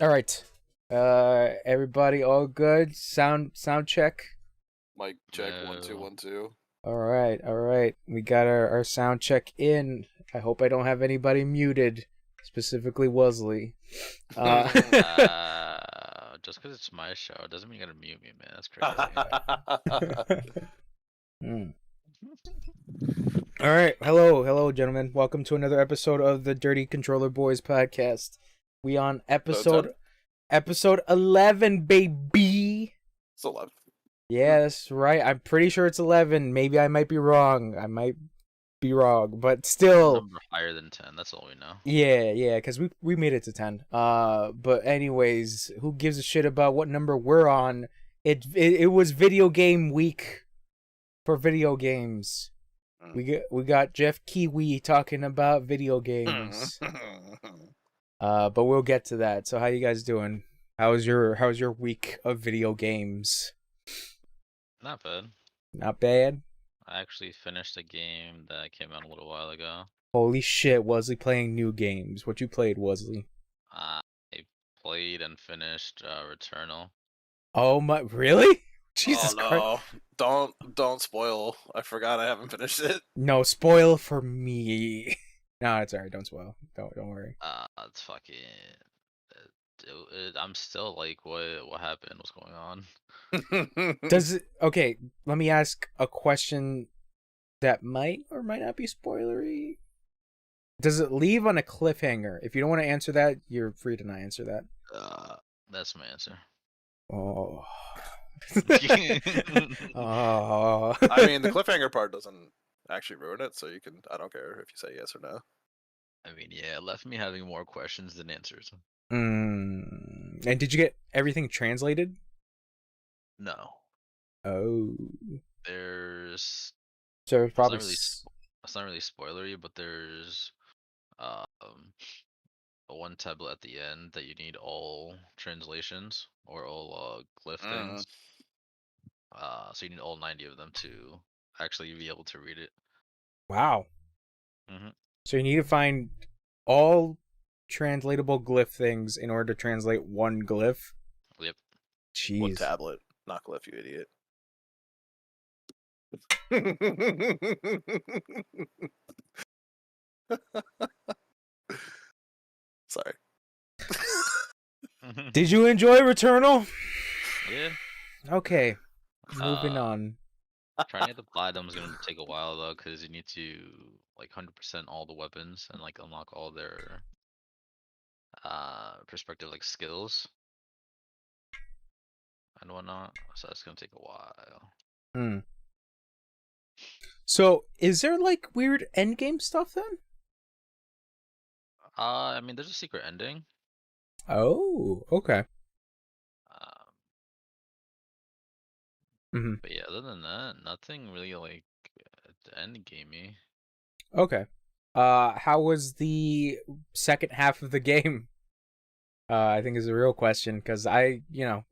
All right. Everybody all good? Sound check. Mic check, 1 2 No. 1 2. All right. All right. We got our sound check in. I hope I don't have anybody muted, specifically Wesley. Uh, Just because it's my show doesn't mean you gotta mute me, man. That's crazy. hmm. All right. Hello, gentlemen. Welcome to another episode of the Dirty Controller Boys podcast. We on episode 11, baby. It's 11. Yeah, that's right. I'm pretty sure it's 11. Maybe I might be wrong. But A still. number higher than 10. That's all we know. Yeah, because we made it to 10. But anyways, who gives a shit about what number we're on? It was video game week for video games. We got Jeff Kiwi talking about video games. But we'll get to that. So how you guys doing? How's your week of video games? Not bad. Not bad. I actually finished a game that came out a little while ago. Holy shit, Wesley playing new games. What you played, Wesley? I played and finished Returnal. Oh my, really? Jesus oh Christ. no. Don't spoil. I forgot I haven't finished it. No, spoil for me. No, it's alright, don't spoil. Don't worry. It's fucking. I'm still like, what happened? What's going on? Does it okay, let me ask a question that might or might not be spoilery. Does it leave on a cliffhanger? If you don't want to answer that, you're free to not answer that. That's my answer. Oh. Oh. I mean, the cliffhanger part doesn't actually ruin it, so I don't care if you say yes or no. I mean, yeah, it left me having more questions than answers. And did you get everything translated? No. Oh. There's So probably it's not really spoilery, but there's one tablet at the end that you need all translations or all glyph things. So you need all 90 of them to actually be able to read it. Wow. Mm-hmm. So you need to find all translatable glyph things in order to translate one glyph? Yep. Jeez. One tablet, not glyph, you idiot. Sorry. Did you enjoy Returnal? Yeah. Okay. Moving on. Trying to get the platinum is gonna take a while though, because you need to like 100% all the weapons and like unlock all their perspective like skills and whatnot. So that's gonna take a while. So is there like weird endgame stuff then? I mean, there's a secret ending. Oh, okay. But yeah, other than that, nothing really like end gamey. Okay. How was the second half of the game? I think is a real question because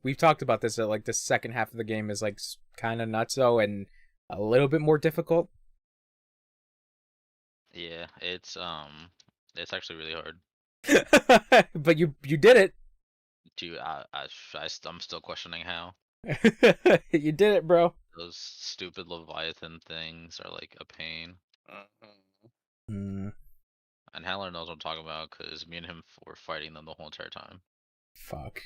we've talked about this that like the second half of the game is like kind of nutso and a little bit more difficult. Yeah, it's actually really hard. But you did it. I'm still questioning how. You did it, bro. Those stupid Leviathan things are like a pain. And Handler knows what I'm talking about because me and him were fighting them the whole entire time. Fuck.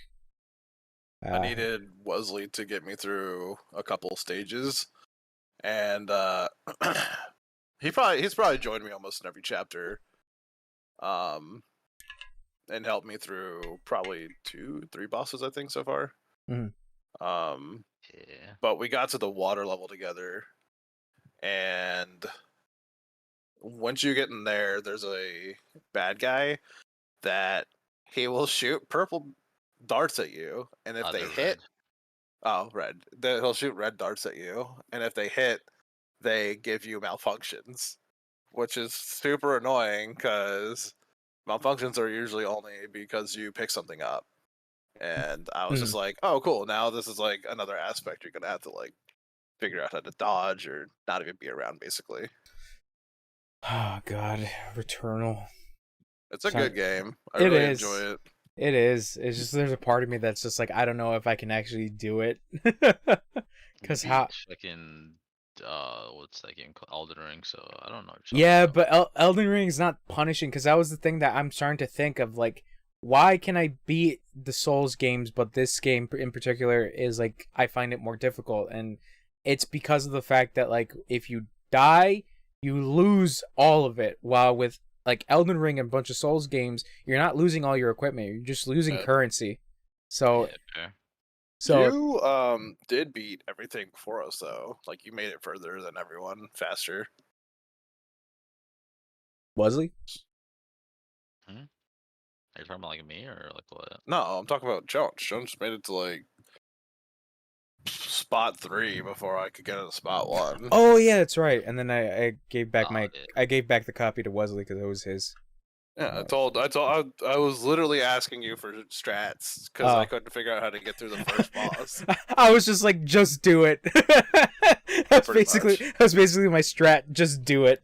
I needed Wesley to get me through a couple stages, and he's probably joined me almost in every chapter, and helped me through probably 2-3 bosses I think so far. Yeah. But we got to the water level together, and once you get in there, there's a bad guy that he will shoot purple darts at you, and if they hit, red. He'll shoot red darts at you, and if they hit, they give you malfunctions, which is super annoying because malfunctions are usually only because you pick something up. And I was just like, oh, cool. Now this is like another aspect you're going to have to like figure out how to dodge or not even be around, basically. Oh, God. Returnal. It's a good game. I It really is. enjoy it. It is. It's just there's a part of me that's just like I don't know if I can actually do it. Cause You how? beat fucking what's that game called? Elden Ring. So I don't know what you're Yeah, talking about. but Elden Ring is not punishing because that was the thing that I'm starting to think of. Like, why can I beat the Souls games, but this game in particular is like I find it more difficult, and it's because of the fact that like if you die, you lose all of it. While with like Elden Ring and a bunch of Souls games, you're not losing all your equipment; you're just losing currency. So, Yeah, fair. so You did beat everything before us though. Like you made it further than everyone, faster. Wesley. Hmm? Are you talking about like me or like what? No, I'm talking about Jones. Jones made it to like spot 3 before I could get into spot 1. Oh yeah, that's right. And then I gave back Oh, yeah. I gave back the copy to Wesley because it was his. Yeah, I was literally asking you for strats because I couldn't figure out how to get through the first boss. I was just like, just do it. That's basically my strat. Just do it.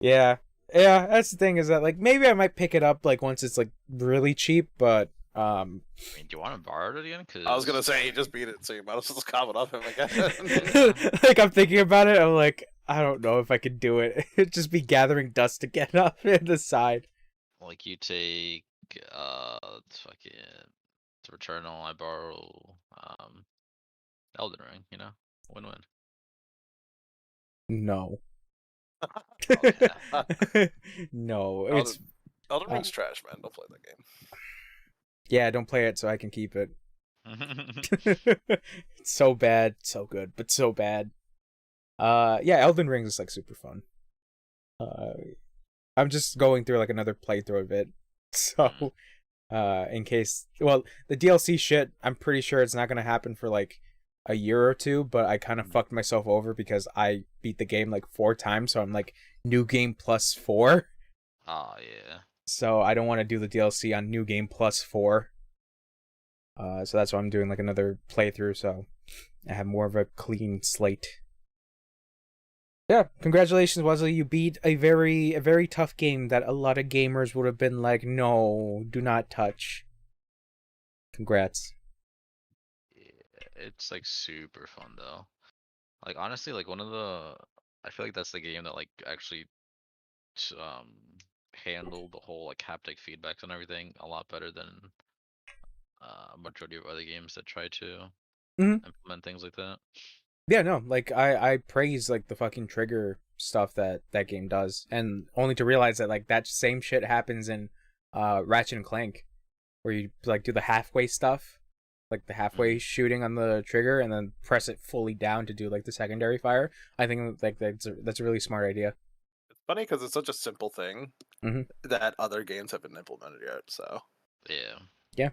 Yeah, yeah. That's the thing is that like maybe I might pick it up like once it's like really cheap, but I mean, do you want to borrow it again? Cause I was gonna say you just beat it, so you might as well just comment up him again. like I'm thinking about it. I'm like, I don't know if I could do it. It'd just be gathering dust to get up in the side. like you take fucking to Returnal, I borrow Elden Ring. You know, win-win. No. Oh, yeah. No, it's Elden Ring's trash, man. Don't play that game. yeah. Don't play it so I can keep it. It's so bad, so good, but so bad. Yeah, Elden Ring is like super fun. I'm just going through like another playthrough of it. So, in case, well, the DLC shit, I'm pretty sure it's not gonna happen for like a year or two, but I kind of fucked myself over because I beat the game like 4 times, so I'm like new game plus 4. Oh yeah. So I don't want to do the DLC on new game plus 4. So that's why I'm doing like another playthrough, so I have more of a clean slate. Yeah, congratulations, Wesley. You beat a very tough game that a lot of gamers would have been like, no, do not touch. Congrats. Yeah, it's like super fun though. Like honestly, like I feel like that's the game that like actually um handled the whole like haptic feedbacks and everything a lot better than a majority of other games that try to implement things like that. Yeah, no, like I praise like the fucking trigger stuff that that game does, and only to realize that like that same shit happens in Ratchet and Clank, where you like do the halfway stuff, like the halfway shooting on the trigger, and then press it fully down to do like the secondary fire. I think like that's a really smart idea. It's funny because it's such a simple thing that other games haven't implemented yet. So Yeah. Yeah.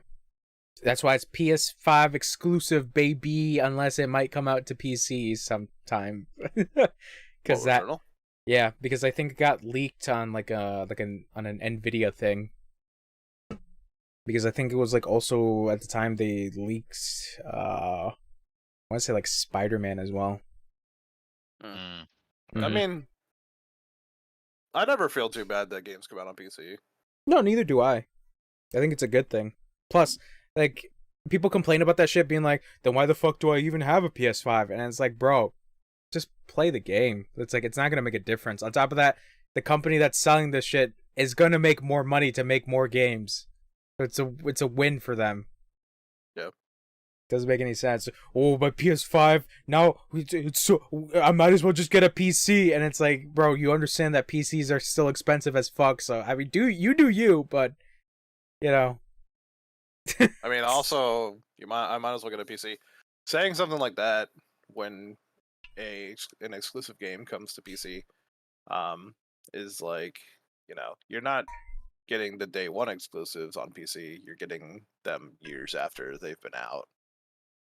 That's why it's PS5 exclusive, baby, unless it might come out to PC sometime. Because that, Returnal? yeah, because I think it got leaked on like an Nvidia thing. Because I think it was like also at the time they leaked I want to say like Spider-Man as well. Mm. I mean, I never feel too bad that games come out on PC. No, neither do I. I think it's a good thing. Plus, like, people complain about that shit being like, then why the fuck do I even have a PS5? And it's like, bro, just play the game. It's like, it's not going to make a difference. On top of that, the company that's selling this shit is going to make more money to make more games. So it's a win for them. Yep. Doesn't make any sense. Oh, my PS5, now it's so, I might as well just get a PC. And it's like, bro, you understand that PCs are still expensive as fuck. So, I mean, do you, but, you know. I mean, also, I might as well get a PC. Saying something like that when an exclusive game comes to PC, is like, you're not getting the day one exclusives on PC. You're getting them years after they've been out.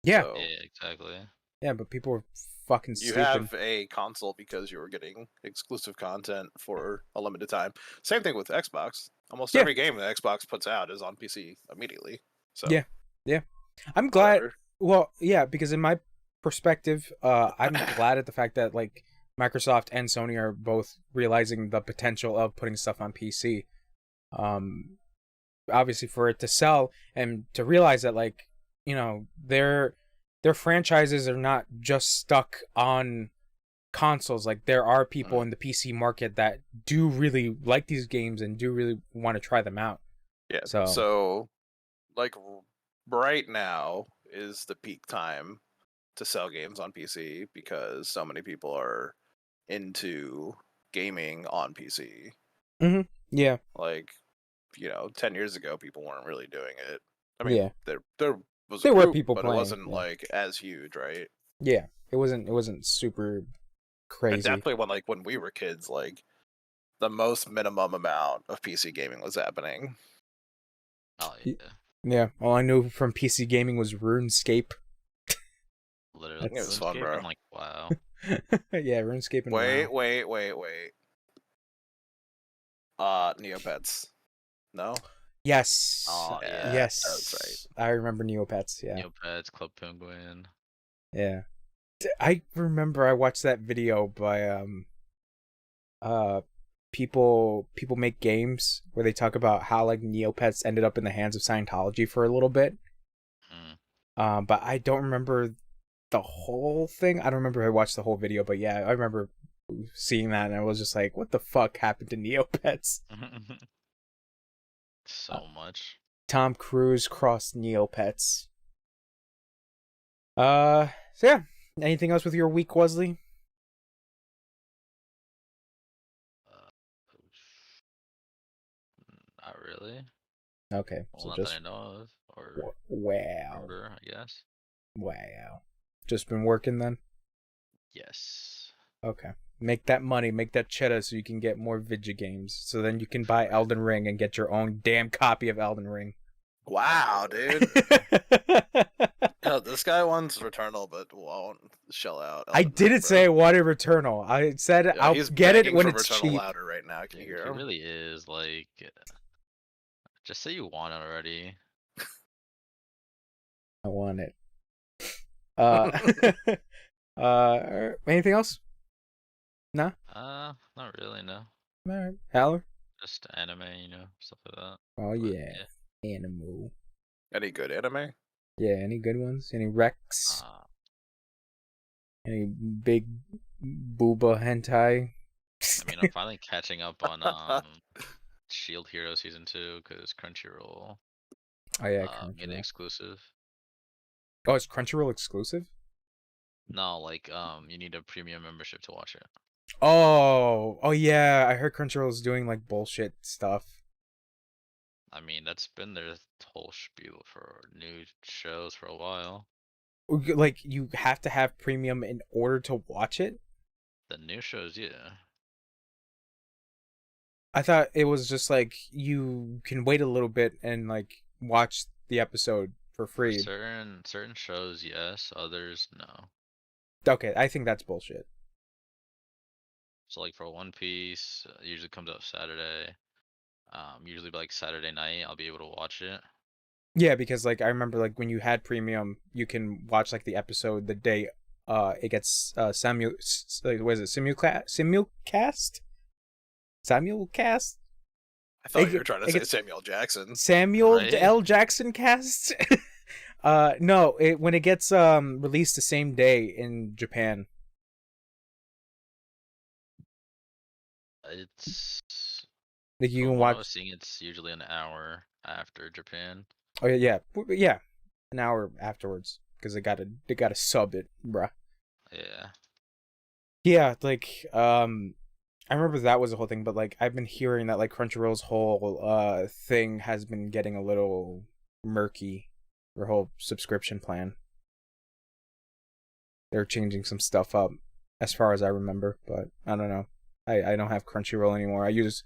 Yeah. So Yeah, exactly. Yeah, but people were fucking you stupid. have a console because you were getting exclusive content for a limited time. Same thing with Xbox. Almost every game that Xbox puts out is on PC immediately. So yeah. I'm glad. whatever. Well, yeah, because in my perspective, I'm glad at the fact that like Microsoft and Sony are both realizing the potential of putting stuff on PC. obviously for it to sell and to realize that like, you know, their franchises are not just stuck on consoles. Like there are people in the PC market that do really like these games and do really want to try them out. Yeah. So, So like right now is the peak time to sell games on PC because so many people are into gaming on PC. yeah, Like, 10 years ago, people weren't really doing it. I mean, yeah, there was a there were group, people but playing. it wasn't Yeah. like as huge, right? Yeah, it wasn't super And crazy. definitely when we were kids, like the most minimum amount of PC gaming was happening. Oh yeah, Yeah, all I knew from PC gaming was RuneScape. literally. It was RuneScape, fun, bro. I'm like, wow. Yeah, RuneScape and Wait, WoW. wait. Neopets. No? Yes. Oh, yeah, Yes. that's I remember Neopets. Yeah. Neopets, Club Penguin. Yeah. I remember I watched that video by people make games where they talk about how like Neopets ended up in the hands of Scientology for a little bit. But I don't remember the whole thing. I don't remember if I watched the whole video, but yeah, I remember seeing that and I was just like, what the fuck happened to Neopets? So much. Tom Cruise crossed Neopets. So yeah. Anything else with your week, Wesley? Not really. Okay, Well, so not just that I know of, or wow, remember, I guess. wow. Just been working then. Yes. Okay, make that money, make that cheddar, so you can get more video games. So then you can buy Elden Ring and get your own damn copy of Elden Ring. Wow, dude. This guy wants Returnal, but won't shell out. I Elden Ring, didn't bro. say I wanted Returnal. I said Yeah, I'll he's get it begging when for it's Returnal cheap. louder right now. Can you He hear him? really is, like, just say you want it already. I want it. Anything else? No? Not really, no. Alright. Haller? Just anime, stuff like that. Oh But, yeah. Animal. Any good anime? Yeah, any good ones? Any Rex? Any big booba hentai? I mean, I'm finally catching up on Shield Hero Season 2 because Crunchyroll Oh yeah, made it Crunchyroll. exclusive. Oh, it's Crunchyroll exclusive? No, like, you need a premium membership to watch it. Oh yeah, I heard Crunchyroll's doing like bullshit stuff. I mean, that's been their whole spiel for new shows for a while. Like you have to have premium in order to watch it? The new shows, yeah. I thought it was just like you can wait a little bit and like watch the episode for free. Certain shows, yes. Others, no. Okay, I think that's bullshit. So like for One Piece, it usually comes out Saturday. Usually by like Saturday night, I'll be able to watch it. Yeah, because like I remember like when you had premium, you can watch like the episode the day it gets what is it, simulcast? I thought you were trying to say Samuel Jackson. Samuel Right? L. Jackson cast? No, when it gets released the same day in Japan. It's Like you from can what I watch. was seeing, it's usually an hour after Japan. Oh yeah, yeah, an hour afterwards because they gotta sub it, bruh. Yeah. Yeah, like I remember that was the whole thing, but like I've been hearing that like Crunchyroll's whole thing has been getting a little murky. Their whole subscription plan. They're changing some stuff up, as far as I remember, but I don't know. I don't have Crunchyroll anymore. I use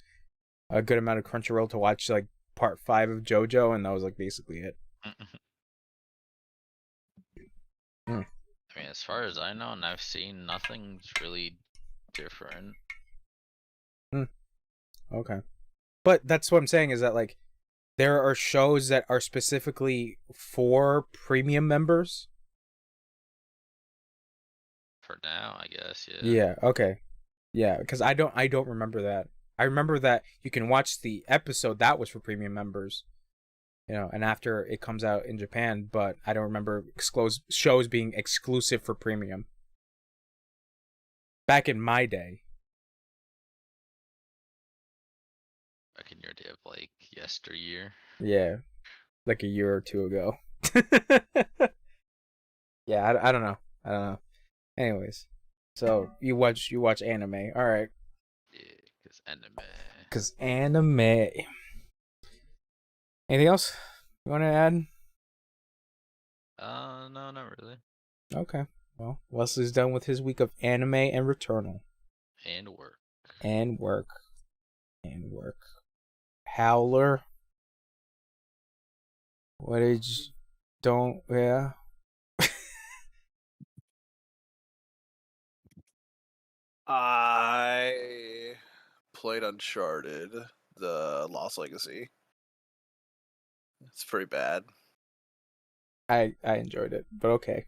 a good amount of Crunchyroll to watch like part 5 of JoJo, and that was like basically it. I mean, as far as I know, and I've seen, nothing's really different. Okay. But that's what I'm saying is that like there are shows that are specifically for premium members. For now, I guess, yeah. Yeah, okay. Yeah, because I don't remember that. I remember that you can watch the episode that was for premium members, and after it comes out in Japan, but I don't remember shows being exclusive for premium. Back in my day. Back in your day of like yesteryear. Yeah. Like a year or two ago. Yeah, I don't know. I don't know. Anyways. So you watch anime. Alright. Yeah, because anime. Cause anime. Anything else you wanna add? No, not really. Okay. Well, Wesley's done with his week of anime and Returnal. And work. And work. And work. Howler. What did you... Don't... Yeah. I played Uncharted, the Lost Legacy. It's pretty bad. I enjoyed it, but okay.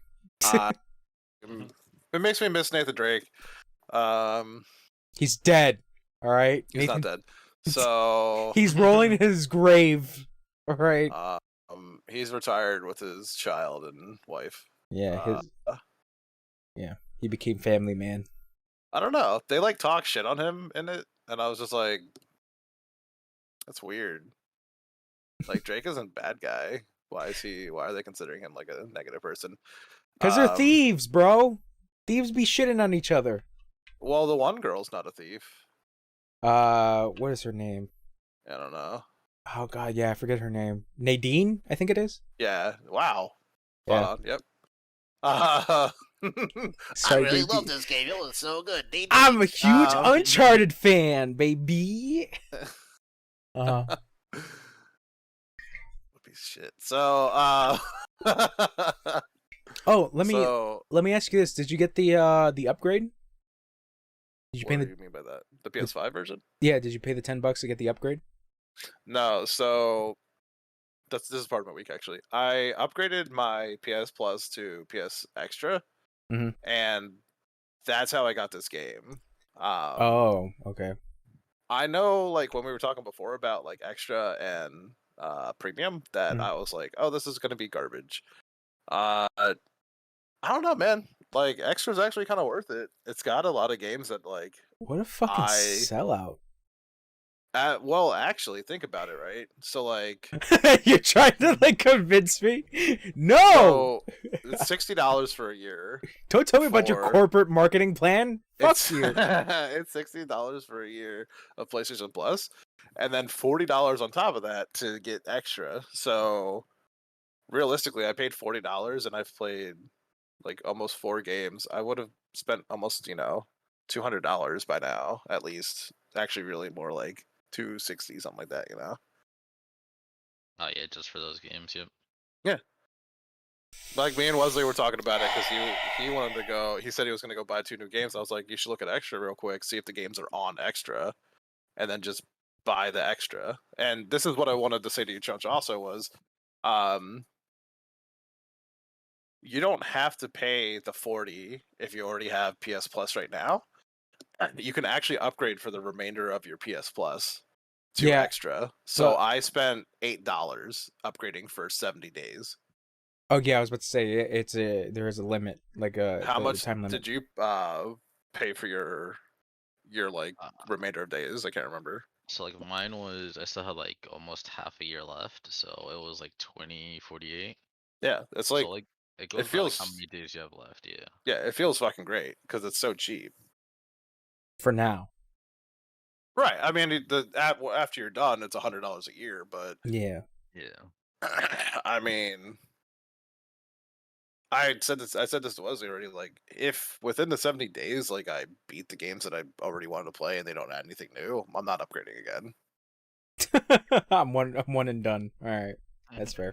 It makes me miss Nathan Drake. He's dead. All right. He's not dead. So he's rolling in his grave. All right. He's retired with his child and wife. Yeah, yeah, he became family man. I don't know. They like talk shit on him in it, and I was just like, that's weird. Like Drake isn't a bad guy. Why are they considering him like a negative person? Because they're thieves, bro. Thieves be shitting on each other. Well, the one girl's not a thief. What is her name? I don't know. Oh god, yeah, I forget her name. Nadine, I think it is. Yeah. Wow. Yeah. Yep. Sorry, I really baby. love this game. It was so good. I'm a huge Uncharted fan, baby. Shit. So, oh, let me ask you this: did you get the upgrade? Did you pay what do you mean by that? The PS5 version? Yeah. Did you pay the $10 to get the upgrade? No. So this is part of my week actually. I upgraded my PS Plus to PS Extra, and that's how I got this game. Oh, okay. I know, like when we were talking before about like Extra and Premium, that I was like, oh, this is gonna be garbage. I don't know, man. Like Extra's actually kind of worth it. It's got a lot of games that like. What a fucking sellout. Well, actually, think about it, right? So, like, you're trying to like convince me? No, so it's $60 for a year. Don't tell me about your corporate marketing plan. Fuck you. It's $60 for a year of PlayStation Plus, and then $40 on top of that to get extra. So, realistically, I paid $40, and I've played like almost 4 games. I would have spent almost $200 by now, at least. Actually, really more like $260, something like that, Oh yeah, just for those games, yep. Yeah. Like me and Wesley were talking about it because he wanted to go. He said he was going to go buy 2 new games. I was like, you should look at Extra real quick, see if the games are on Extra, and then just buy the Extra. And this is what I wanted to say to you, Chunch. Also was, you don't have to pay the $40 if you already have PS Plus right now. You can actually upgrade for the remainder of your PS Plus to Extra. So I spent $8 upgrading for 70 days. Oh yeah, I was about to say there is a limit, like how much time limit. Did you pay for your like remainder of days? I can't remember. So like mine was, I still had like almost half a year left, so it was like 2048. Yeah, it's like, so like it goes by like how many days you have left. Yeah, it feels fucking great because it's so cheap. For now. Right. I mean, after you're done, it's $100 a year, but yeah. I mean, I said this to Wesley already. Like, if within the 70 days, like I beat the games that I already wanted to play and they don't add anything new, I'm not upgrading again. I'm one and done. All right, that's fair.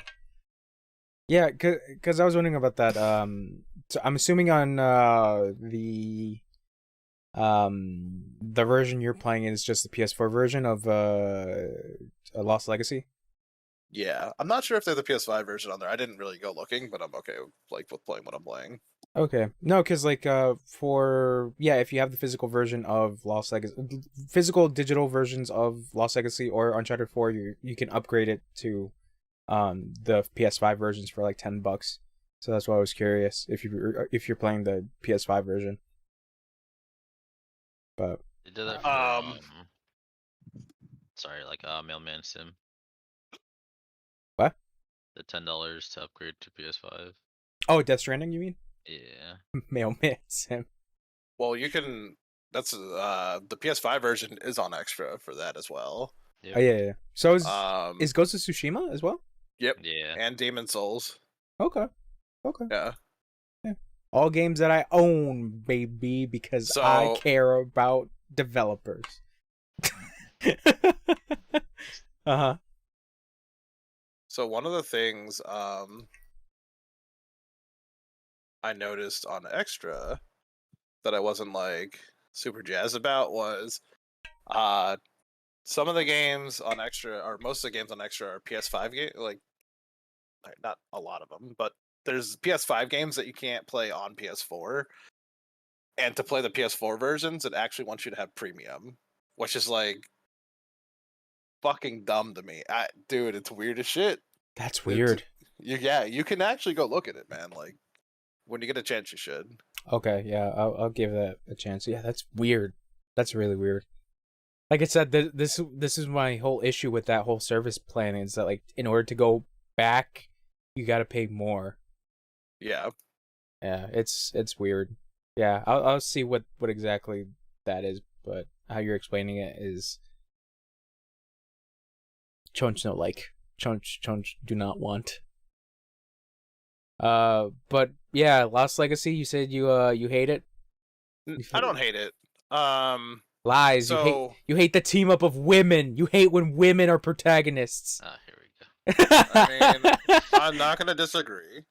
Yeah, cause I was wondering about that. So I'm assuming on the version you're playing is just the PS4 version of Lost Legacy. Yeah, I'm not sure if they're the PS5 version on there. I didn't really go looking, but I'm okay with playing what I'm playing. Okay, no, because like if you have the physical version of Lost Legacy, physical digital versions of Lost Legacy or Uncharted 4, you can upgrade it to the PS5 versions for like $10. So that's why I was curious if you're playing the PS5 version. But They did that for sorry, like Mailman Sim. what? The $10 to upgrade to PS5. Oh, Death Stranding, you mean? Yeah. Mailman Sim. Well, you can. That's the PS5 version is on extra for that as well. Yep. Oh yeah. So Um, is Ghost of Tsushima as well? Yep. Yeah. And Demon Souls. Okay. Yeah. All games that I own, baby, because I So- care about developers. Uh-huh. So one of the things I noticed on extra that I wasn't like super jazzed about was some of the games on extra, or most of the games on extra, are PS5 game, like not a lot of them, but there's PS5 games that you can't play on PS4, and to play the PS4 versions, it actually wants you to have premium, which is like fucking dumb to me. Dude, it's weird as shit. That's weird. You can actually go look at it, man. Like when you get a chance, you should. Okay, yeah, I'll give that a chance. Yeah, that's weird. That's really weird. Like I said, this is my whole issue with that whole service plan is that like in order to go back, you got to pay more. Yeah. Yeah, it's weird. Yeah, I'll see what exactly that is, but how you're explaining it is Chonch no like. Chonch do not want. But yeah, Lost Legacy, you said you hate it? I don't hate it. Lies. So You hate the team up of women. You hate when women are protagonists. Ah, here we go. I mean, I'm not gonna disagree.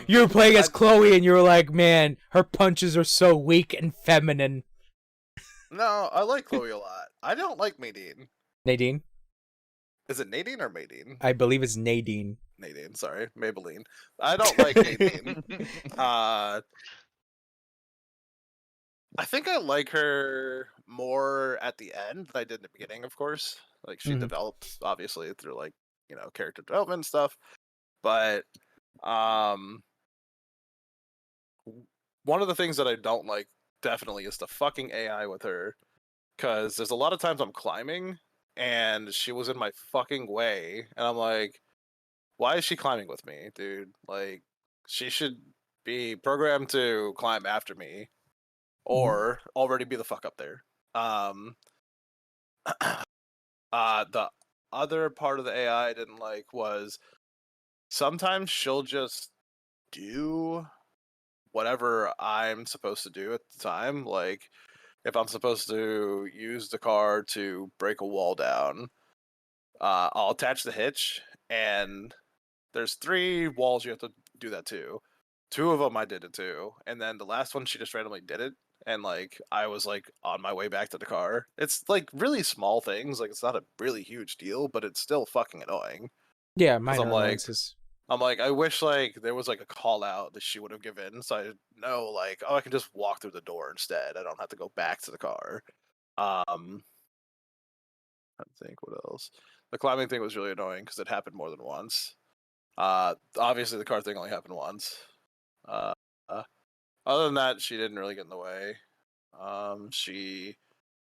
You were playing as Chloe and you were like, man, her punches are so weak and feminine. No, I like Chloe a lot. I don't like Nadine. Nadine? Is it Nadine or Maydeen? I believe it's Nadine. Nadine, sorry. Maybelline. I don't like Nadine. I think I like her more at the end than I did in the beginning, of course. Like she developed obviously through like, character development and stuff. But one of the things that I don't like definitely is the fucking AI with her. Cause there's a lot of times I'm climbing and she was in my fucking way, and I'm like, why is she climbing with me, dude? Like, she should be programmed to climb after me, or already be the fuck up there. The other part of the AI I didn't like was sometimes she'll just do whatever I'm supposed to do at the time. Like, if I'm supposed to use the car to break a wall down, I'll attach the hitch, and there's 3 walls you have to do that to. 2 of them I did it to, and then the last one she just randomly did it, and like I was like on my way back to the car. It's like really small things, like it's not a really huge deal, but it's still fucking annoying. Yeah, minor I'm like, annoyances. I'm like, I wish like there was like a call out that she would have given, so I know like, oh, I can just walk through the door instead. I don't have to go back to the car. I think what else. The climbing thing was really annoying because it happened more than once. Obviously the car thing only happened once. Other than that, she didn't really get in the way. She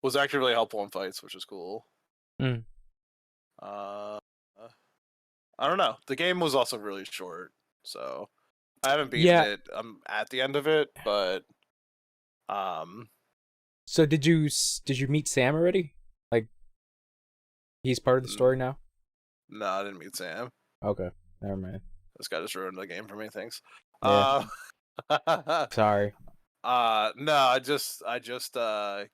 was actually really helpful in fights, which is cool. Mm. I don't know. The game was also really short, so I haven't beaten it. I'm at the end of it, but So did you meet Sam already? Like, he's part of the story now? No, I didn't meet Sam. Okay, never mind. This guy just ruined the game for me. Thanks. Yeah. Sorry. No, I just got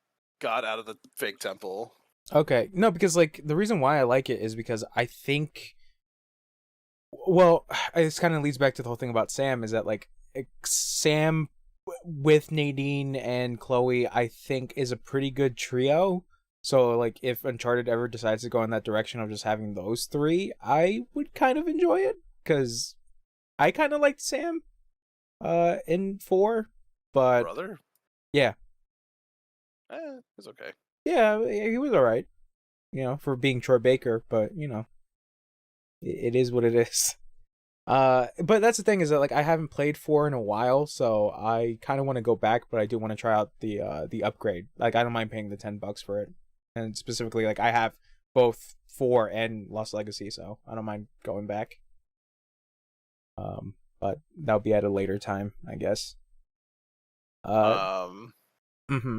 out of the fake temple. Okay, no, because like the reason why I like it is because I think, well, this kind of leads back to the whole thing about Sam is that like Sam with Nadine and Chloe, I think is a pretty good trio. So like if Uncharted ever decides to go in that direction of just having those 3, I would kind of enjoy it because I kind of liked Sam in 4, but Brother? Yeah. It's okay. Yeah, he was all right. For being Troy Baker, but it is what it is. But that's the thing is that like I haven't played 4 in a while, so I kind of want to go back, but I do want to try out the upgrade. Like I don't mind paying the $10 for it, and specifically like I have both 4 and Lost Legacy, so I don't mind going back. But that'll be at a later time, I guess. Mm-hmm.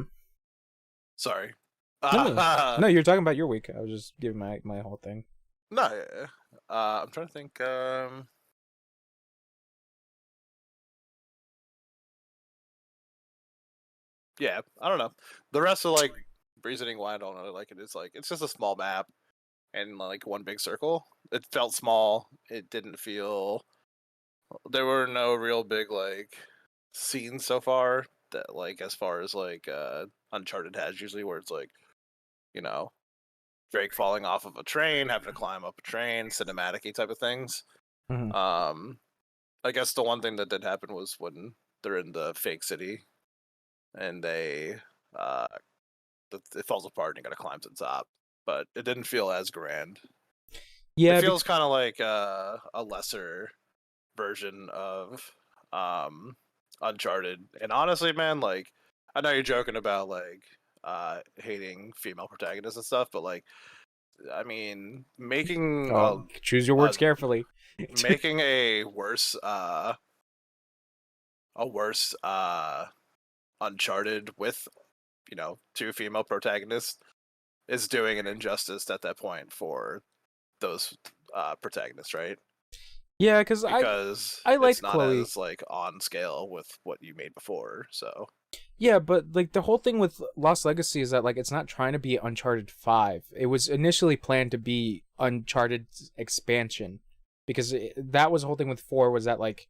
Sorry. No, you're talking about your week. I was just giving my whole thing. No, yeah. I'm trying to think. Yeah, I don't know. The rest of like reasoning why I don't really like it is like it's just a small map and like one big circle. It felt small. It didn't feel. There were no real big like scenes so far that like as far as like Uncharted has usually where it's like, you know, Drake falling off of a train, having to climb up a train, cinematic-y type of things. Mhm. I guess the one thing that did happen was when they're in the fake city and they it falls apart and you gotta climb to the top. But it didn't feel as grand. Yeah, It feels kind of like a lesser version of Uncharted. And honestly, man, like I know you're joking about like hating female protagonists and stuff, but like I mean, making choose your words carefully. making a worse Uncharted with, you know, 2 female protagonists is doing an injustice at that point for those protagonists, right? Yeah, Because I like it's not Chloe. as like on scale with what you made before. So Yeah, but like the whole thing with Lost Legacy is that like it's not trying to be Uncharted 5. It was initially planned to be Uncharted expansion because that was the whole thing with 4 was that like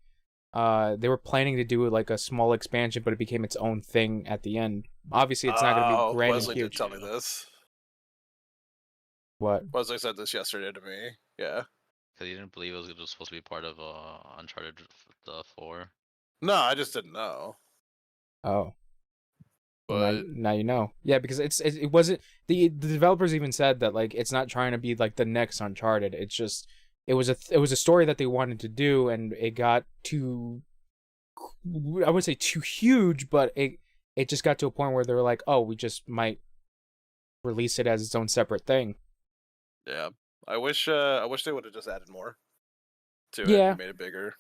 they were planning to do like a small expansion, but it became its own thing at the end. Obviously, it's not going to be grand Wesley and huge. did tell me this. What? Wesley said this yesterday to me. Yeah. Because you didn't believe it was supposed to be part of Uncharted 4. No, I just didn't know. Oh. But Now you know. Yeah, because it wasn't the developers even said that like it's not trying to be like the next Uncharted. It's just it was a story that they wanted to do, and it got too, I wouldn't say too huge, but it just got to a point where they were like, oh, we just might release it as its own separate thing. yeah, I wish they would have just added more to it Yeah. and made it bigger.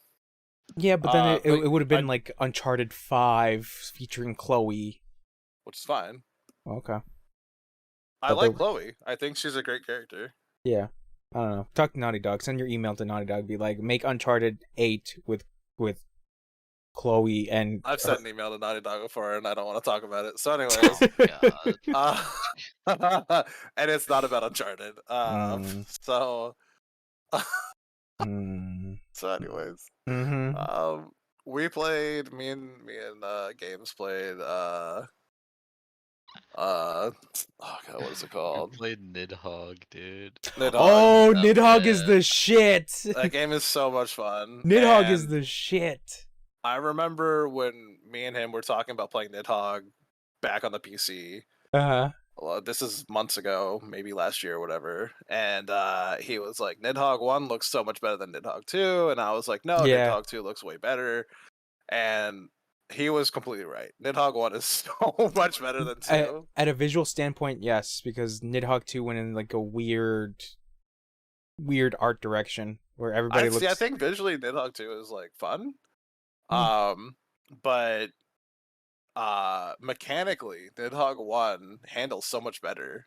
Yeah, but then it would have been I- like Uncharted 5 featuring Chloe. which is fine. Okay. I But like they- Chloe. I think she's a great character. Yeah. I don't know. Talk to Naughty Dog. Send your email to Naughty Dog. Be like, make Uncharted 8 with Chloe and. I've sent an email to Naughty Dog before, and I don't want to talk about it. So, anyways, God. and it's not about Uncharted. Mm. So, Mm. so anyways, Mm-hmm. we played. Me and Games played. Oh god, what is it I called? played Nidhogg, dude. Nidhogg. Oh, Oh, Nidhogg is yeah. the shit. That game is so much fun. Nidhogg is and the shit. I remember when me and him were talking about playing Nidhogg back on the PC. Uh-huh. Well, this is months ago, maybe last year or whatever. And he was like, Nidhogg 1 looks so much better than Nidhogg 2. And I was like, no, Yeah. Nidhogg 2 looks way better. And he was completely right. Nidhogg 1 is so much better than 2. At a visual standpoint, yes, because Nidhogg 2 went in like a weird art direction where everybody looks. I think visually Nidhogg 2 is like fun. Hmm. But mechanically, Nidhogg 1 handles so much better.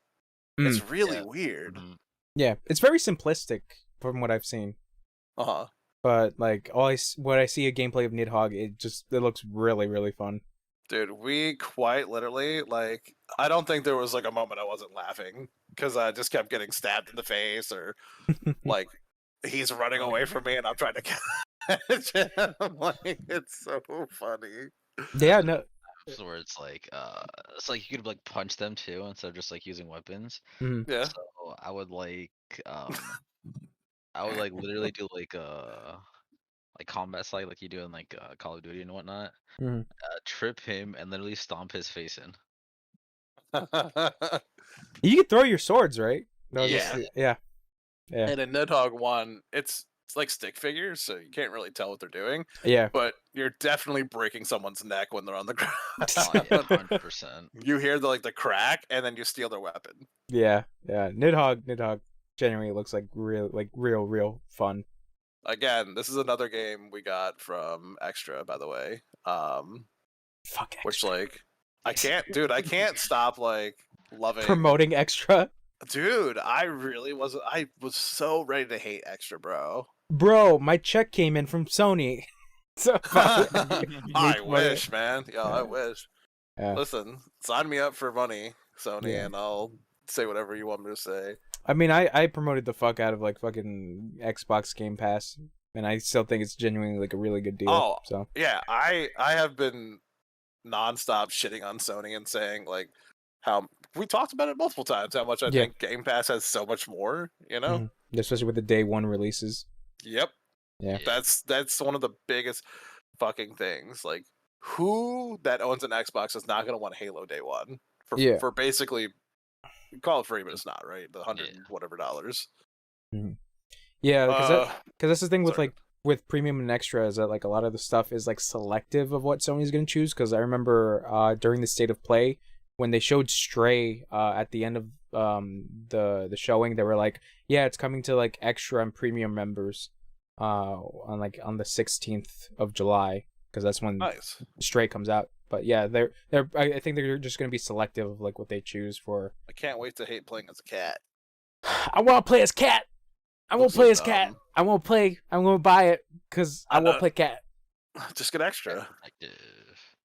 It's really weird. Mhm. Yeah, it's very simplistic from what I've seen. Uh-huh. But like what I see a gameplay of Nidhogg, it looks really, really fun. Dude, we quite literally, like, I don't think there was like a moment I wasn't laughing because I just kept getting stabbed in the face or like he's running away from me and I'm trying to catch him. Like, it's so funny. Yeah, no. Where it's like you could like punch them too instead of just like using weapons. Mhm. Yeah. So I would like literally do like combat slide like you do in like Call of Duty and whatnot. Mhm. Trip him and literally stomp his face in. You can throw your swords, right? Yeah. Yeah. Yeah. And in Nidhogg 1, it's like stick figures, so you can't really tell what they're doing. Yeah. But you're definitely breaking someone's neck when they're on the ground. Oh, yeah, 100%. You hear the crack, and then you steal their weapon. Yeah. Nidhogg genuinely looks like real fun. Again, this is another game we got from Extra, by the way. Fuck Extra. Which I can't stop loving promoting Extra. Dude, I was so ready to hate Extra, bro. Bro, my check came in from Sony. So I wish, man. Yeah, I wish. Yeah. Listen, sign me up for money, Sony, Yeah. and I'll say whatever you want me to say. I mean, I promoted the fuck out of fucking Xbox Game Pass, and I still think it's genuinely a really good deal. Oh, so yeah, I have been nonstop shitting on Sony and saying how we talked about it multiple times, how much I think Game Pass has so much more, especially with the day one releases. Yep. Yeah. That's one of the biggest fucking things. Who that owns an Xbox is not gonna want Halo day one for basically call it free, but it's not, right? The $100 whatever dollars. Mm-hmm. Yeah, because that's the thing with with premium and extra is that a lot of the stuff is selective of what Sony's gonna choose. Because I remember during the state of play when they showed Stray at the end of the showing, they were like, yeah, it's coming to extra and premium members on the 16th of July, because that's when Stray comes out. But yeah, I think they're just gonna be selective of what they choose for. I can't wait to hate playing as a cat. I want to play as cat. I won't play as cat. I won't play. I'm gonna buy it because I won't play cat. Just get extra.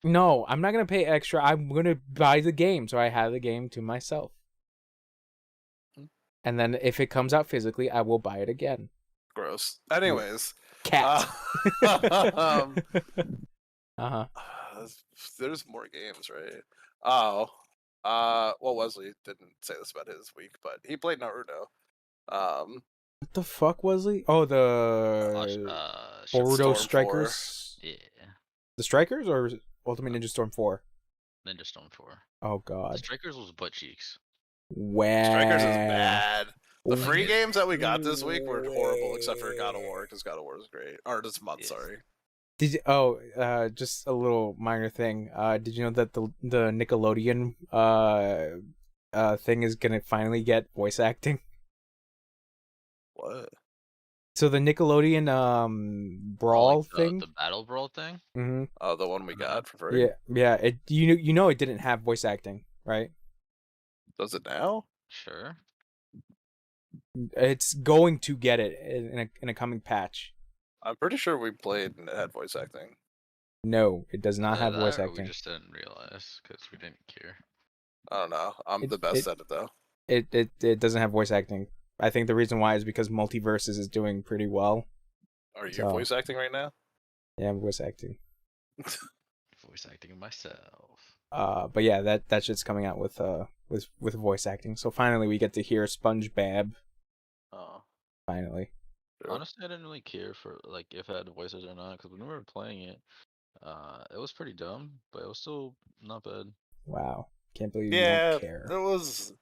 No, I'm not gonna pay extra. I'm gonna buy the game, so I have the game to myself. And then if it comes out physically, I will buy it again. Gross. Anyways, cat. There's more games, right? Oh, well, Wesley didn't say this about his week, but he played Naruto. What the fuck, Wesley? Oh, the Boruto Strikers. 4. Yeah. The Strikers or Ultimate Ninja Storm 4? Ninja Storm 4. Oh god. The Strikers was butt cheeks. Wow. Strikers is bad. The free games that we got this week were horrible, except for God of War, because God of War is great. Or this month, sorry. Did you, just a little minor thing. Did you know that the Nickelodeon thing is gonna finally get voice acting? What? So the Nickelodeon brawl thing, the battle brawl thing. Mm-hmm. Oh, the one we got for free. Yeah. It it didn't have voice acting, right? Does it now? Sure. It's going to get it in a coming patch. I'm pretty sure we played and it had voice acting. No, it does not have voice acting. We just didn't realize because we didn't care. I don't know. I'm the best at it though. It doesn't have voice acting. I think the reason why is because Multiverses is doing pretty well. Are you voice acting right now? Yeah, I'm voice acting. Voice acting myself. But yeah, that shit's coming out with voice acting. So finally we get to hear SpongeBob. Oh. Finally. Honestly, I didn't really care for if it had voices or not, because when we were playing it, it was pretty dumb, but it was still not bad. Wow, can't believe you don't care. It was.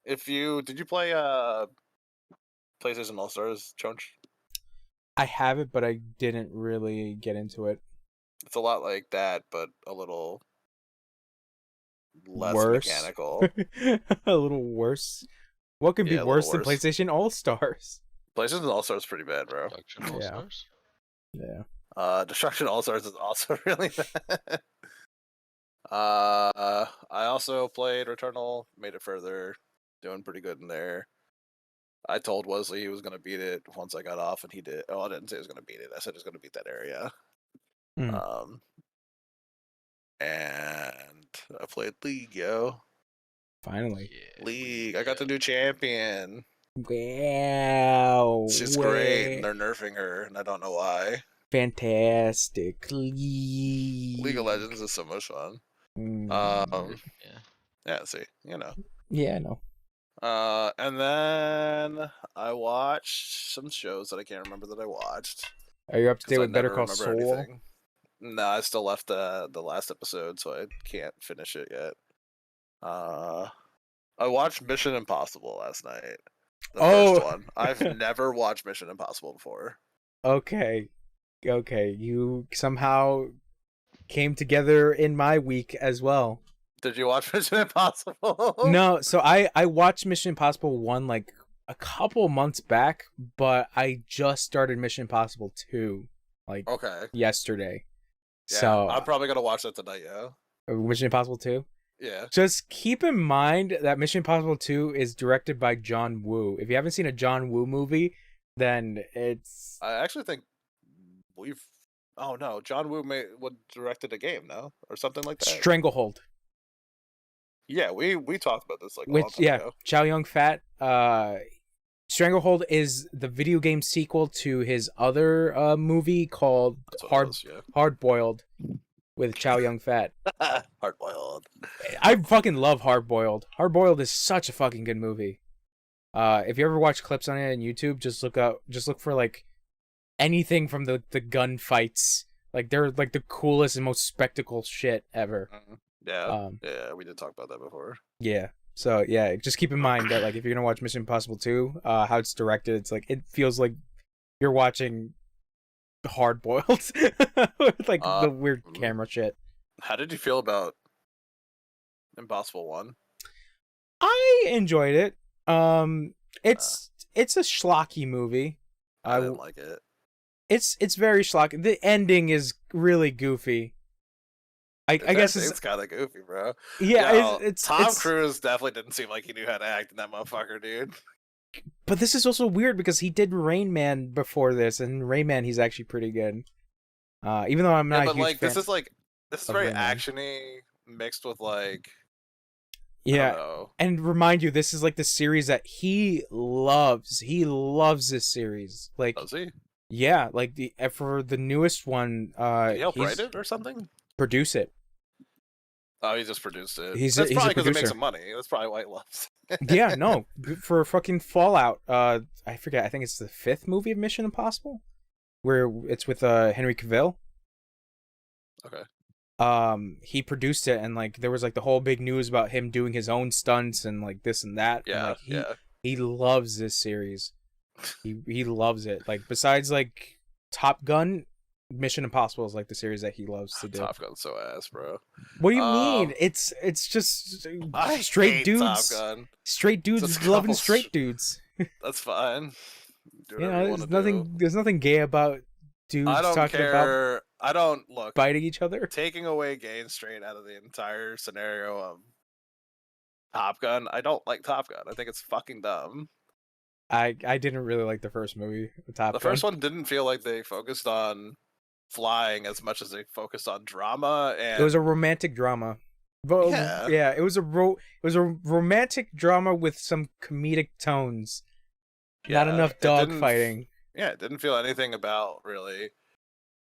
Did you play PlayStation All Stars, Chunch? I have it, but I didn't really get into it. It's a lot like that, but a little less mechanical. A little worse. What could be worse than PlayStation All Stars? PlayStation All Stars is pretty bad, bro. Destruction All Stars? Yeah. Destruction All Stars is also really bad. I also played Returnal, made it further, doing pretty good in there. I told Wesley he was going to beat it once I got off, and he did. Oh, I didn't say he was going to beat it. I said he was going to beat that area. And I played League, yo. Finally. Yeah, League. I got the new champion. Wow. She's great, and they're nerfing her, and I don't know why. Fantastic. League of Legends is so much fun. Yeah, see, you know. Yeah, I know. And then I watched some shows that I can't remember that I watched. Are you up to date with Better Call Saul? No, I still left the last episode, so I can't finish it yet. I watched Mission Impossible last night. The Oh. first one. I've never watched Mission Impossible before. Okay. You somehow came together in my week as well. Did you watch Mission Impossible? No, so I watched Mission Impossible 1 like a couple months back, but I just started Mission Impossible 2 like Okay. yesterday. Yeah, So I'm probably gonna watch that tonight. Yeah. Mission Impossible 2. Yeah. Just keep in mind that Mission Impossible 2 is directed by John Woo. If you haven't seen a John Woo movie, then it's I actually think we've. Oh no, John Woo directed a game, no, or something like that. Stranglehold. Yeah, we talked about this like a long Which time ago. Chow Yun-fat. Stranglehold is the video game sequel to his other movie called That's what it was, yeah. Hard Boiled with Chow Yun-fat. Hard boiled. I fucking love Hard Boiled. Hard Boiled is such a fucking good movie. If you ever watch clips on it on YouTube, just look for like anything from the gunfights. Like they're like the coolest and most spectacle shit ever. Yeah. Yeah, we did talk about that before. Yeah. So yeah, just keep in mind that like if you're gonna watch Mission Impossible 2, how it's directed, it's like it feels like you're watching Hard Boiled with like the weird camera shit. How did you feel about Impossible 1? I enjoyed it. It's a schlocky movie. I didn't like it. It's very schlocky. The ending is really goofy. I guess it's kind of goofy, bro. Yeah, Tom Cruise definitely didn't seem like he knew how to act in that motherfucker, dude. But this is also weird because he did Rain Man before this, and Rain Man he's actually pretty good. Even though I'm not a huge fan. This is very actiony mixed with like. Yeah, I don't know. And remind you, this is like the series that he loves. He loves this series. Like, does he? Yeah, like for the newest one. Did he help write it or something? Produce it. Oh, he just produced it. That's probably because it makes him money. That's probably why he loves it. Yeah, no. For fucking Fallout, I forget, I think it's the 5th movie of Mission Impossible, where it's with Henry Cavill. Okay. He produced it, and like there was like the whole big news about him doing his own stunts and like this and that. Yeah, and, like, he loves this series. He loves it. Like besides like Top Gun, Mission Impossible is like the series that he loves to do. Top Gun's so ass, bro. What do you mean? It's just straight dudes. Top Gun. Straight dudes loving straight dudes. That's fine. There's nothing gay about dudes talking about. I don't look biting each other. Taking away gay and straight out of the entire scenario of Top Gun. I don't like Top Gun. I think it's fucking dumb. I didn't really like the first movie, Top Gun. The first one didn't feel like they focused on flying as much as they focused on drama, and it was a romantic drama. But, yeah, it was a romantic drama with some comedic tones. Not enough dog fighting. Yeah, it didn't feel anything about really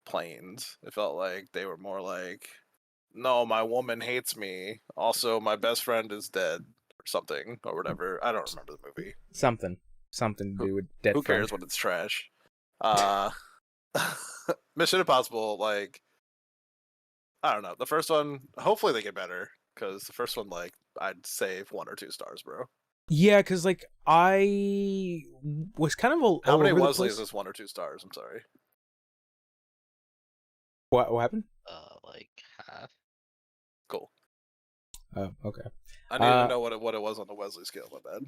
planes. It felt like they were more like, no, my woman hates me. Also, my best friend is dead, or something, or whatever. I don't remember the movie. Something to do with dead. Who cares when it's trash? Mission Impossible, like, I don't know. The first one, hopefully they get better, because the first one, like, I'd say 1 or 2 stars, bro. Yeah, because like I was kind of how many Wesley is this 1 or 2 stars? I'm sorry. What happened? Like half. Cool. Oh, okay. I didn't know what it was on the Wesley scale. My bad.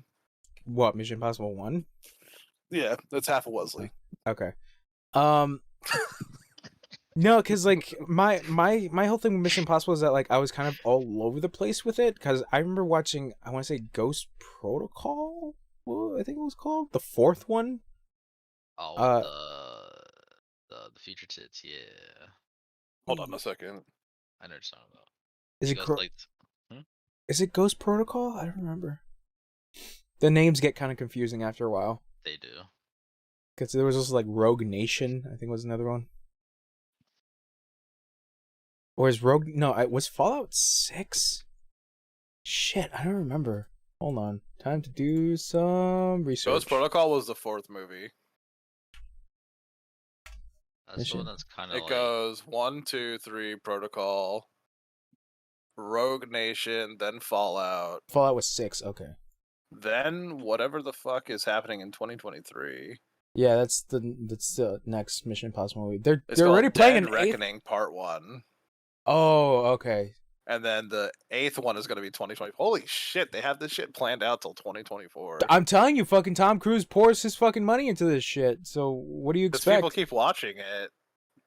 What, Mission Impossible 1? Yeah, that's half a Wesley. Okay. No, because like my whole thing with Mission Impossible is that like I was kind of all over the place with it, because I remember watching, I want to say Ghost Protocol. What I think it was called the 4th one. Oh, the future tits, yeah. Hold on a second. I know what you're talking about. Is it Ghost Protocol? I don't remember. The names get kind of confusing after a while. They do. Because there was also like Rogue Nation, I think was another one. Or is Rogue... No, was Fallout 6? Shit, I don't remember. Hold on. Time to do some research. Ghost Protocol was the 4th movie. That's the one that's kind of It goes 1, 2, 3, Protocol, Rogue Nation, then Fallout. Fallout was 6, okay. then whatever the fuck is happening in 2023. Yeah, that's the next Mission Impossible movie. It's They're called already playing Dead an eighth. Reckoning Part 1. Oh, okay. And then the 8th one is going to be 2020. Holy shit, they have this shit planned out till 2024. I'm telling you, fucking Tom Cruise pours his fucking money into this shit. So what do you Because expect? people keep watching it.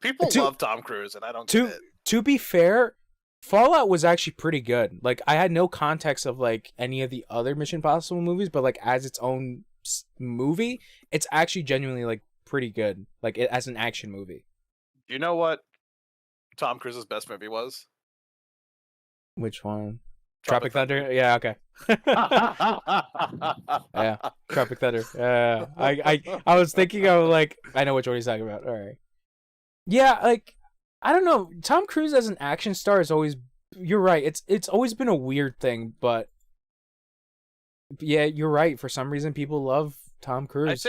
People love Tom Cruise, and I don't get it. To be fair, Fallout was actually pretty good. Like, I had no context of like any of the other Mission Impossible movies, but like as its own movie, it's actually genuinely like pretty good. Like as an action movie. You know what Tom Cruise's best movie was? Which one? Tropic Thunder? Yeah, okay. Yeah, Tropic Thunder. Yeah, I was thinking of like I know which one he's talking about. All right. Yeah, like I don't know. Tom Cruise as an action star is always. You're right. It's always been a weird thing, but yeah, you're right. For some reason, people love Tom Cruise.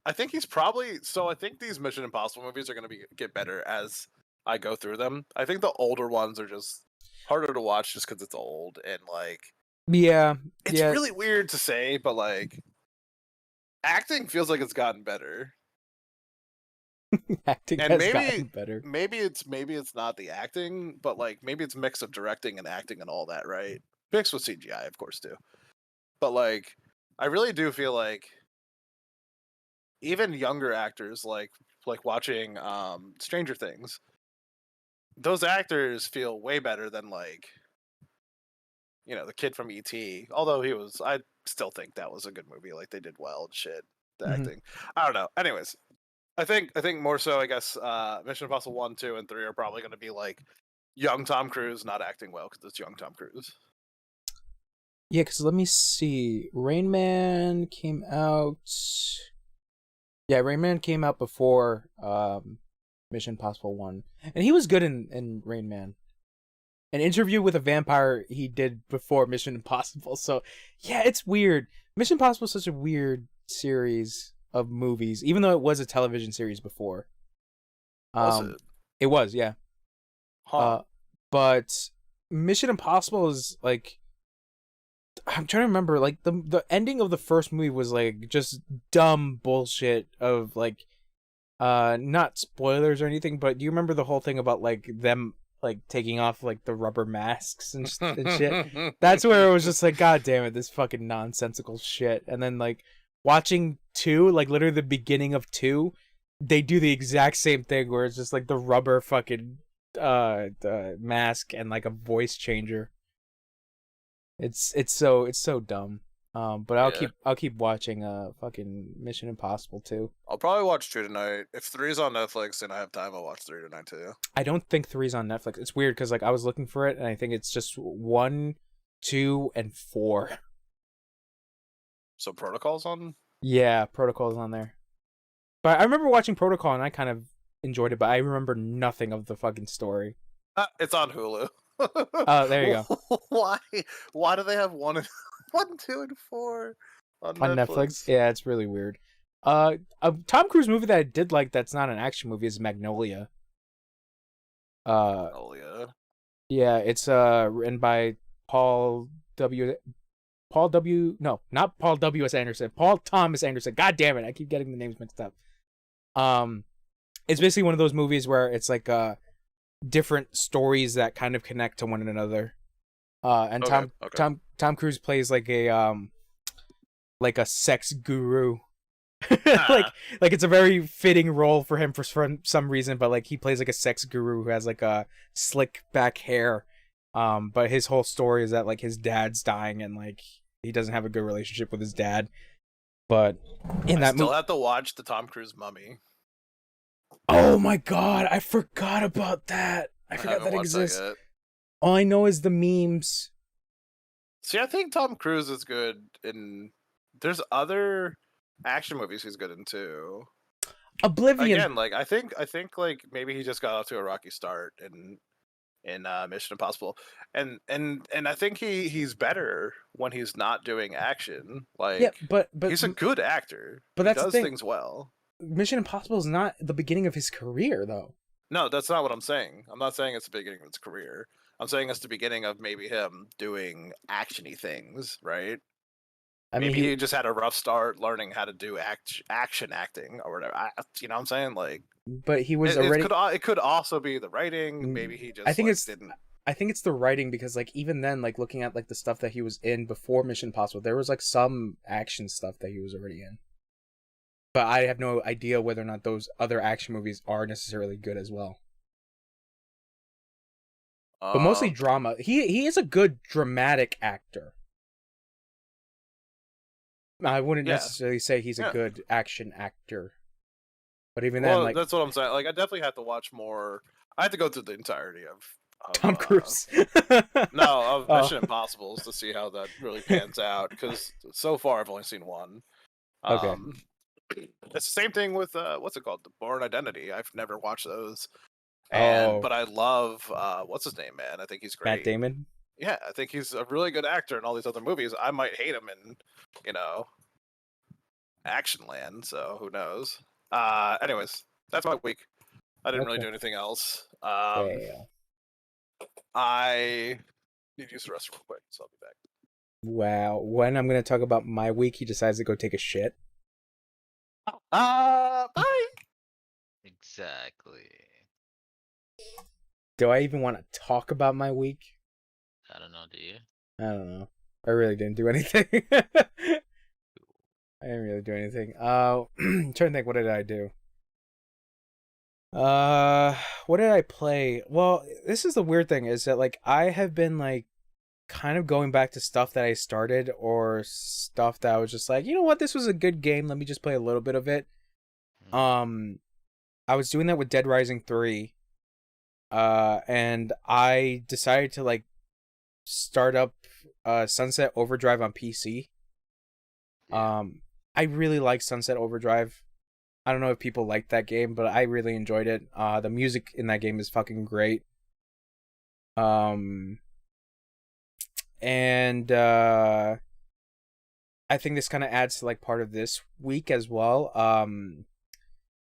I think he's probably so. I think these Mission Impossible movies are going to get better as I go through them. I think the older ones are just harder to watch just because it's old and like. Yeah, it's really weird to say, but like, acting feels like it's gotten better. Acting and has gotten better. Maybe it's not the acting, but like maybe it's a mix of directing and acting and all that, right? Mixed with CGI, of course, too. But like, I really do feel like even younger actors, like watching Stranger Things, those actors feel way better than like, you know, the kid from E.T. Although I still think that was a good movie. Like they did well and shit. The acting, I don't know. Anyways. I think more so, I guess, Mission Impossible 1, 2, and 3 are probably going to be like young Tom Cruise not acting well because it's young Tom Cruise. Yeah, because let me see. Rain Man came out. Yeah, Rain Man came out before Mission Impossible 1. And he was good in Rain Man. An Interview with a Vampire he did before Mission Impossible. So, yeah, it's weird. Mission Impossible is such a weird series of movies, even though it was a television series before. Was it? It was, yeah. Huh. But Mission Impossible is like, I'm trying to remember, like the ending of the first movie was like just dumb bullshit of like, not spoilers or anything, but do you remember the whole thing about like them like taking off like the rubber masks and shit? That's where it was just like, God damn it, this fucking nonsensical shit. And then like watching 2, like literally the beginning of 2, they do the exact same thing where it's just like the rubber fucking the mask and like a voice changer. It's so dumb. But I'll keep watching fucking Mission Impossible 2. I'll probably watch 2 tonight. If 3's on Netflix and I have time, I'll watch 3 tonight too. I don't think 3's on Netflix. It's weird because like I was looking for it and I think it's just 1, 2, and 4. So Protocol's on? Yeah, Protocol's on there. But I remember watching Protocol and I kind of enjoyed it, but I remember nothing of the fucking story. It's on Hulu. Oh, there you go. Why do they have 1, 2, and 4 on Netflix? Yeah, it's really weird. A Tom Cruise movie that I did like that's not an action movie is Magnolia. Magnolia. Yeah, it's written by Paul Thomas Anderson. God damn it, I keep getting the names mixed up. It's basically one of those movies where it's like different stories that kind of connect to one another. And Tom Cruise plays like a sex guru. like it's a very fitting role for him for some reason, but like he plays like a sex guru who has like a slick back hair. But his whole story is that like his dad's dying and like he doesn't have a good relationship with his dad. But I still have to watch the Tom Cruise Mummy. Oh my god, I forgot about that. I forgot that exists. All I know is the memes. See, I think Tom Cruise is good in. There's other action movies he's good in too. Oblivion. Again, like I think like maybe he just got off to a rocky start in Mission Impossible, and I think he's better when he's not doing action. Like, yeah, but he's a good actor. But he does things well. Mission Impossible is not the beginning of his career, though. No, that's not what I'm saying. I'm not saying it's the beginning of his career. I'm saying it's the beginning of maybe him doing actiony things, right? I mean, Maybe he just had a rough start learning how to do action acting or whatever. You know what I'm saying? Like, but he was already. it could also be the writing. Maybe he just I think like, it's. didn't. I think it's the writing because like even then, like looking at like the stuff that he was in before Mission Impossible, there was like some action stuff that he was already in. But I have no idea whether or not those other action movies are necessarily good as well. But mostly drama. He is a good dramatic actor. I wouldn't necessarily say he's a good action actor. But even then, like that's what I'm saying. Like, I definitely have to watch more. I have to go through the entirety of Tom Cruise. Of Mission Impossibles to see how that really pans out. Because so far, I've only seen one. Okay. It's the same thing with what's it called, The Bourne Identity. I've never watched those, but I love what's his name, man. I think he's great. Matt Damon. Yeah, I think he's a really good actor in all these other movies. I might hate him in, Action Land. So who knows? Anyways, that's my week. I didn't really do anything else. I need to use the restroom real quick, so I'll be back. Wow. When I'm going to talk about my week, he decides to go take a shit. Bye! Exactly. Do I even want to talk about my week? I don't know, do you? I don't know. I really didn't do anything. I didn't really do anything. I'm trying to think, what did I do? What did I play? Well, this is the weird thing, is that like I have been like kind of going back to stuff that I started or stuff that I was just like, you know what, this was a good game, let me just play a little bit of it. I was doing that with Dead Rising 3. And I decided to like start up Sunset Overdrive on PC. I really like Sunset Overdrive. I don't know if people like that game, but I really enjoyed it. The music in that game is fucking great. And I think this kind of adds to like part of this week as well.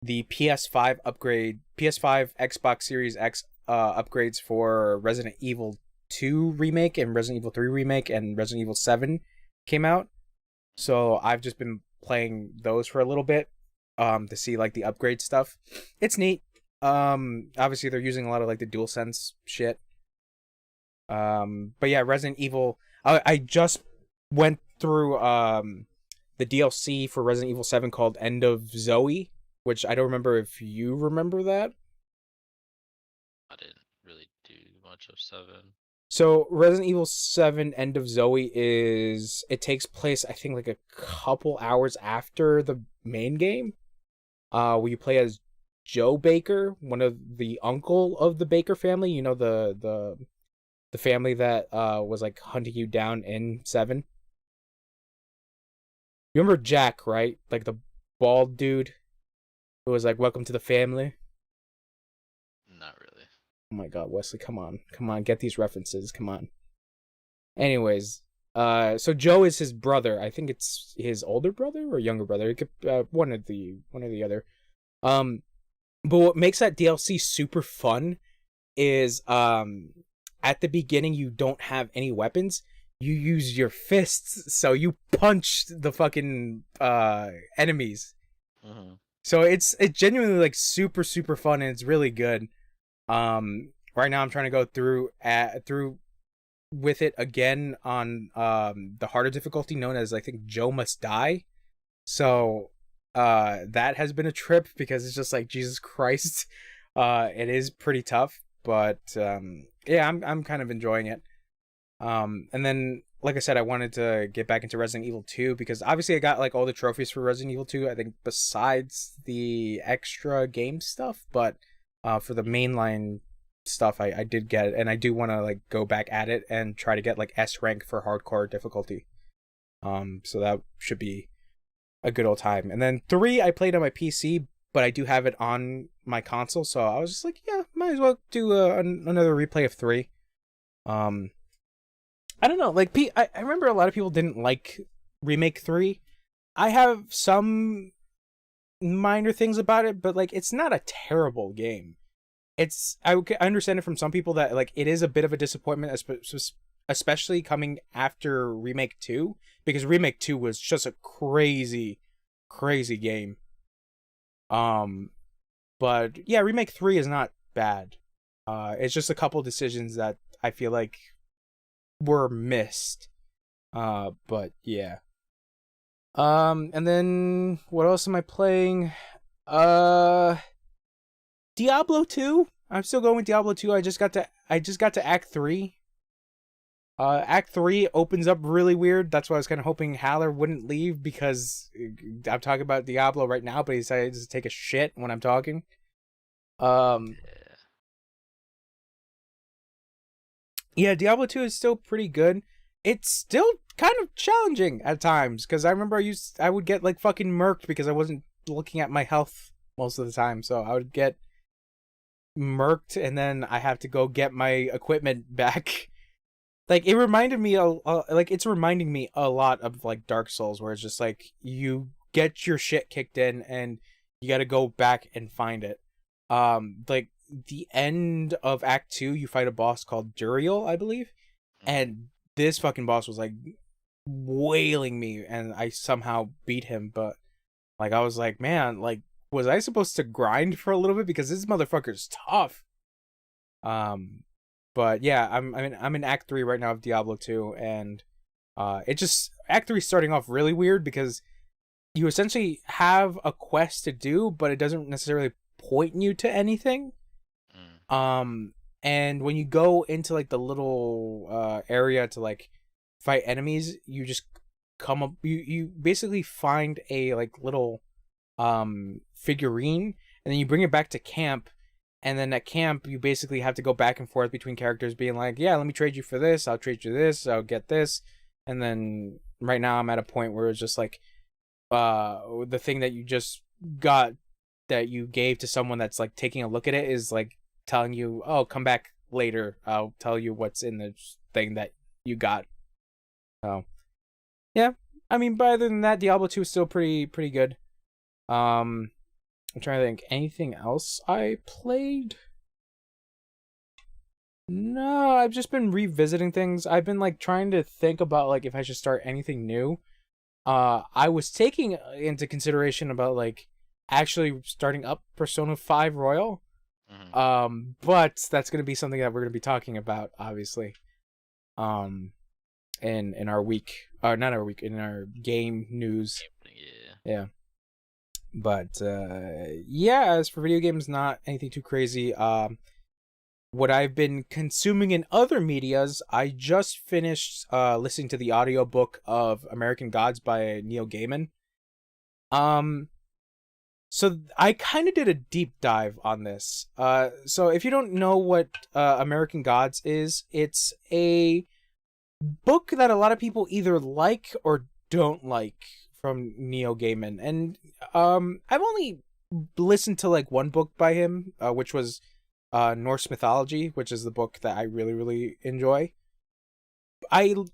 The PS5 upgrade, PS5, Xbox Series X upgrades for Resident Evil 2 remake and Resident Evil 3 remake and Resident Evil 7 came out. So I've just been playing those for a little bit to see like the upgrade stuff. It's neat. Obviously they're using a lot of like the DualSense shit. But yeah, Resident Evil, I just went through the DLC for Resident Evil 7 called End of Zoe, which I don't remember if you remember that. I didn't really do much of 7. So Resident Evil 7 End of Zoe it takes place, I think, like a couple hours after the main game. Where you play as Joe Baker, one of the uncle of the Baker family. You know, the family that was like hunting you down in 7. You remember Jack, right? Like the bald dude who was like, "Welcome to the family." Not really. Oh my god, Wesley, come on, get these references, come on. Anyways, so Joe is his brother. I think it's his older brother or younger brother. It could, one or the other. But what makes that DLC super fun is at the beginning you don't have any weapons. You use your fists, so you punch the fucking enemies. Mm-hmm. So it's genuinely like super super fun, and it's really good. Right now I'm trying to go through with it again on the harder difficulty known as, I think, Joe Must Die. So that has been a trip because it's just like, Jesus Christ. It is pretty tough, but yeah, I'm kind of enjoying it. And then, like I said, I wanted to get back into Resident Evil 2 because obviously I got like all the trophies for Resident Evil 2, I think, besides the extra game stuff, but for the mainline stuff I did get it, and I do want to like go back at it and try to get like S rank for hardcore difficulty. So that should be a good old time. And then 3 I played on my PC, but I do have it on my console, so I was just like, yeah, might as well do another replay of 3. I don't know, like I remember a lot of people didn't like Remake 3. I have some minor things about it, but like it's not a terrible game. I understand it from some people that like it is a bit of a disappointment, especially coming after Remake 2, because Remake 2 was just a crazy game. But yeah, Remake 3 is not bad. It's just a couple decisions that I feel like were missed. But yeah. And then what else am I playing? Diablo 2. I'm still going with Diablo 2. I just got to Act 3. Act 3 opens up really weird. That's why I was kind of hoping Haller wouldn't leave, because I'm talking about Diablo right now, but he decided to take a shit when I'm talking. Yeah, Diablo 2 is still pretty good. It's still kind of challenging at times, because I remember I would get like fucking murked because I wasn't looking at my health most of the time, so I would get murked and then I have to go get my equipment back. Like, it reminded me it's reminding me a lot of like Dark Souls, where it's just like you get your shit kicked in and you got to go back and find it. Like the end of Act 2, you fight a boss called Duriel, I believe, and this fucking boss was like wailing me, and I somehow beat him. But like, I was like, man, like, was I supposed to grind for a little bit, because this motherfucker's tough. But yeah, I'm in Act 3 right now of Diablo 2, and Act 3 is starting off really weird, because you essentially have a quest to do, but it doesn't necessarily point you to anything. And when you go into like the little area to like fight enemies, you just come up, you basically find a like little figurine, and then you bring it back to camp. And then at camp, you basically have to go back and forth between characters being like, yeah, let me trade you for this, I'll trade you this, I'll get this. And then right now I'm at a point where it's just like, the thing that you just got, that you gave to someone that's like taking a look at it, is like telling you, oh, come back later, I'll tell you what's in the thing that you got. So, yeah. I mean, but other than that, Diablo 2 is still pretty good. I'm trying to think, anything else I played? No, I've just been revisiting things. I've been like trying to think about like if I should start anything new. I was taking into consideration about like actually starting up Persona 5 Royal. But that's going to be something that we're going to be talking about, obviously. In our week, or not our week, in our game news. Yeah. But yeah, as for video games, not anything too crazy. What I've been consuming in other medias, I just finished listening to the audiobook of American Gods by Neil Gaiman. So I kind of did a deep dive on this. So if you don't know what American Gods is, it's a book that a lot of people either like or don't like from Neil Gaiman. And I've only listened to like one book by him, which was Norse Mythology, which is the book that I really enjoy.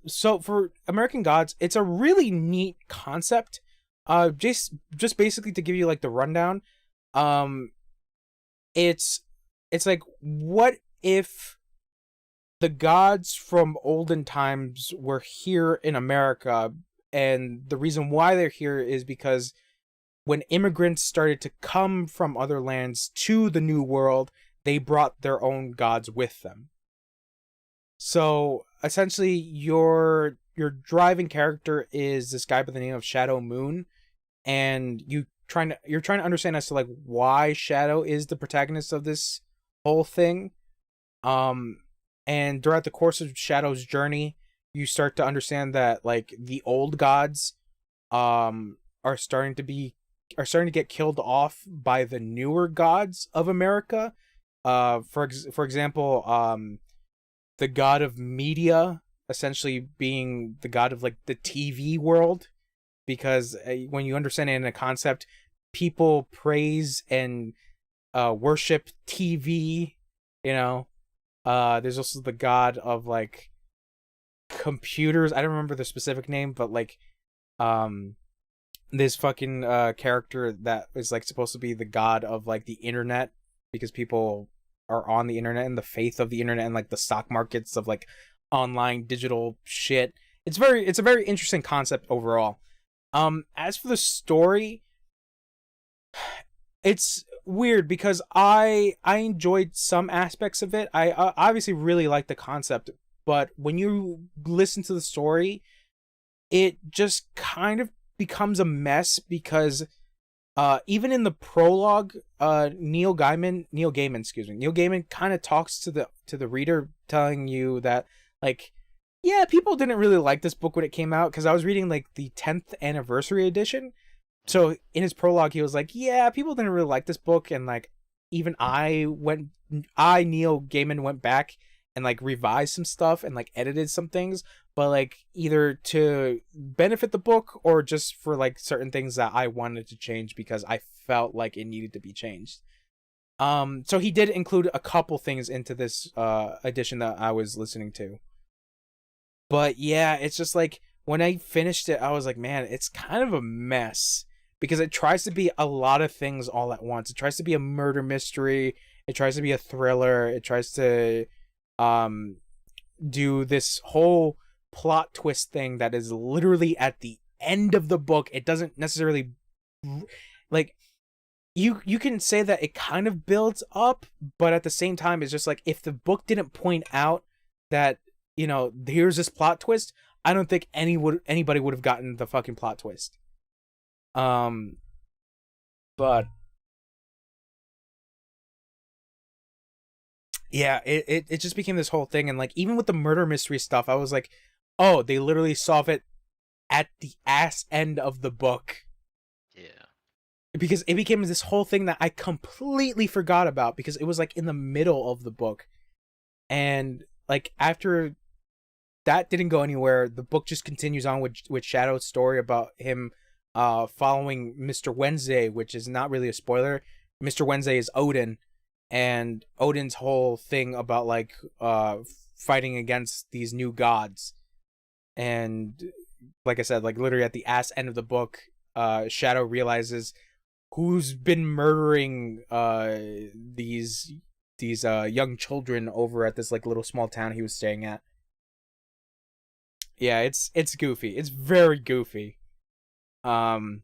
So for American Gods, it's a really neat concept. Just basically to give you like the rundown, it's like, what if the gods from olden times were here in America, and the reason why they're here is because when immigrants started to come from other lands to the New World, they brought their own gods with them. So essentially, your driving character is this guy by the name of Shadow Moon, and you're trying to understand as to like why Shadow is the protagonist of this whole thing. And throughout the course of Shadow's journey, you start to understand that like the old gods are starting to get killed off by the newer gods of America. For example, the god of media essentially being the god of like the TV world, because when you understand it in a concept, people praise and worship TV, you know. There's also the god of like computers. I don't remember the specific name, but like this fucking character that is like supposed to be the god of like the internet, because people are on the internet and the faith of the internet and like the stock markets of like online digital shit. It's a very interesting concept overall. As for the story, it's weird because I enjoyed some aspects of it. I obviously really like the concept, but when you listen to the story, it just kind of becomes a mess because even in the prologue, Neil Gaiman kind of talks to the reader, telling you that, like, yeah, people didn't really like this book when it came out, because I was reading like the 10th anniversary edition. So in his prologue, he was like, yeah, people didn't really like this book, and like even Neil Gaiman went back and like revised some stuff and like edited some things, but like either to benefit the book or just for like certain things that I wanted to change because I felt like it needed to be changed. So he did include a couple things into this edition that I was listening to. But yeah, it's just like when I finished it, I was like, man, it's kind of a mess because it tries to be a lot of things all at once. It tries to be a murder mystery, it tries to be a thriller, it tries to do this whole plot twist thing that is literally at the end of the book. It doesn't necessarily, like, you can say that it kind of builds up, but at the same time it's just like, if the book didn't point out that, you know, here's this plot twist, I don't think anybody would have gotten the fucking plot twist. But yeah, it just became this whole thing, and like even with the murder mystery stuff, I was like, oh, they literally solve it at the ass end of the book. Yeah. Because it became this whole thing that I completely forgot about because it was like in the middle of the book. And like after that didn't go anywhere, the book just continues on with Shadow's story about him following Mr. Wednesday, which is not really a spoiler. Mr. Wednesday is Odin, and Odin's whole thing about like fighting against these new gods. And like I said, like literally at the ass end of the book, Shadow realizes who's been murdering these young children over at this like little small town he was staying at. Yeah, it's goofy. It's very goofy. Would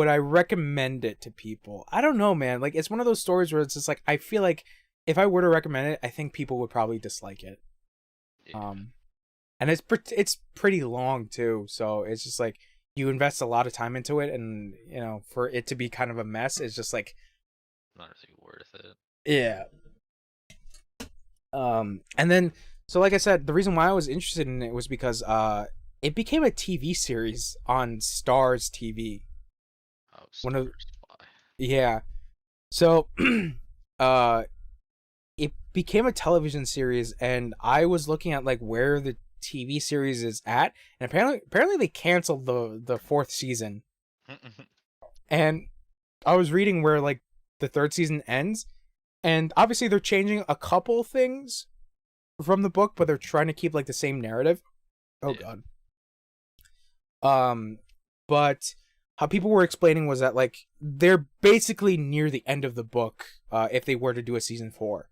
I recommend it to people? I don't know, man. Like, it's one of those stories where it's just like, I feel like if I were to recommend it, I think people would probably dislike it. Yeah. And it's pretty long too, so it's just like you invest a lot of time into it, and you know, for it to be kind of a mess, it's just like Not really worth it. yeah. And then, so like I said, the reason why I was interested in it was because it became a TV series on Stars TV. Oh, One of Spy. Yeah. So it became a television series, and I was looking at like where the TV series is at, and apparently they canceled the fourth season. And I was reading where like the third season ends, and obviously they're changing a couple things from the book, but they're trying to keep like the same narrative. Oh Yeah. god. But how people were explaining was that like they're basically near the end of the book if they were to do a season 4.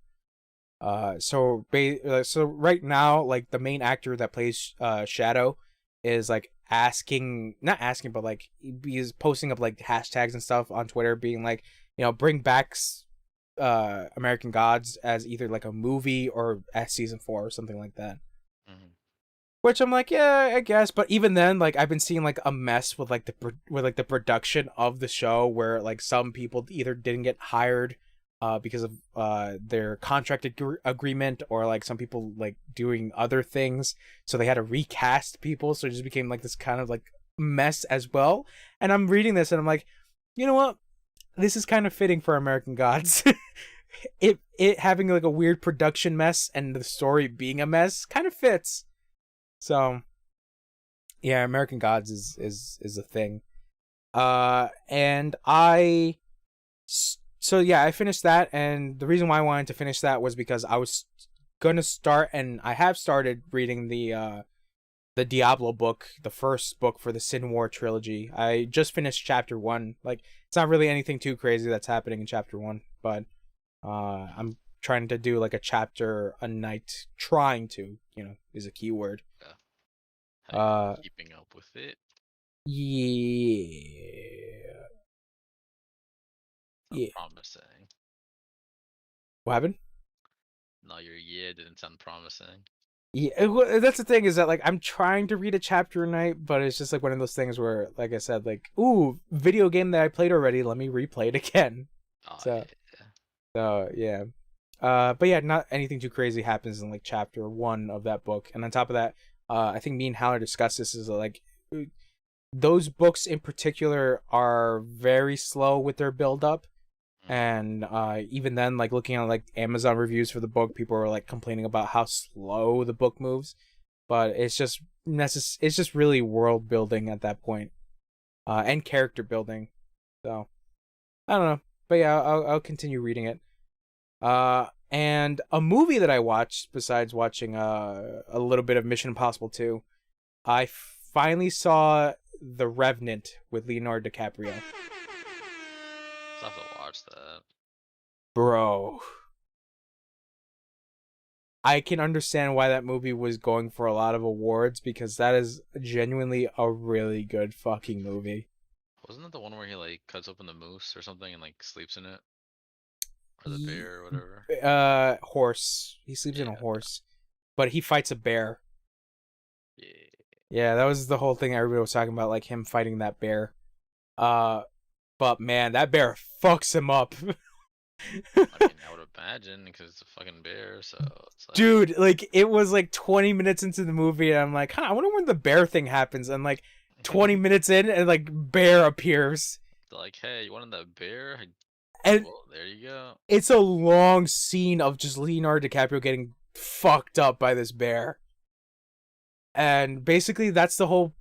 So right now, like the main actor that plays Shadow is like not asking, but like he's posting up like hashtags and stuff on Twitter, being like, you know, bring back American Gods as either like a movie or as season 4 or something like that. Mhm. Which I'm like, yeah, I guess. But even then, like I've been seeing like a mess with like the production of the show, where like some people either didn't get hired because of their contract agreement, or like some people like doing other things, so they had to recast people, so it just became like this kind of like mess as well. And I'm reading this and I'm like, you know what, this is kind of fitting for American Gods. it having like a weird production mess and the story being a mess kind of fits. So yeah, American Gods is a thing. And so yeah, I finished that, and the reason why I wanted to finish that was because I was gonna start, and I have started reading the Diablo book, the first book for the Sin War trilogy. I just finished chapter 1. Like, it's not really anything too crazy that's happening in chapter 1, but I'm trying to do like a chapter a night. Trying to, is a key word. How you keeping up with it? Yeah. Yeah. Promising. What happened? No, your didn't sound promising. Yeah, that's the thing, is that like I'm trying to read a chapter a night, but it's just like one of those things where, like I said, like, ooh, video game that I played already, let me replay it again. Oh, So, yeah. so yeah. But yeah, not anything too crazy happens in like chapter 1 of that book. And on top of that, I think me and Howard discussed this, is like those books in particular are very slow with their build up. And even then, like looking at like Amazon reviews for the book, people were like complaining about how slow the book moves. But it's just it's just really world building at that point, and character building. So I don't know, but yeah, I'll continue reading it. And a movie that I watched besides watching a little bit of Mission Impossible 2, I finally saw The Revenant with Leonardo DiCaprio. I'll have to watch that. Bro, I can understand why that movie was going for a lot of awards, because that is genuinely a really good fucking movie. Wasn't that the one where he like cuts open the moose or something and like sleeps in it? Or the bear or whatever? Horse. He sleeps in a horse. But he fights a bear. Yeah. Yeah, that was the whole thing everybody was talking about, like him fighting that bear. But man, that bear fucks him up. I mean, I would imagine, because it's a fucking bear, so it's like... Dude, like, it was like 20 minutes into the movie, and I'm like, I wonder when the bear thing happens, and like 20 minutes in, and like bear appears. They're like, hey, you wanted that bear? And well, there you go. It's a long scene of just Leonardo DiCaprio getting fucked up by this bear. And basically, that's the whole...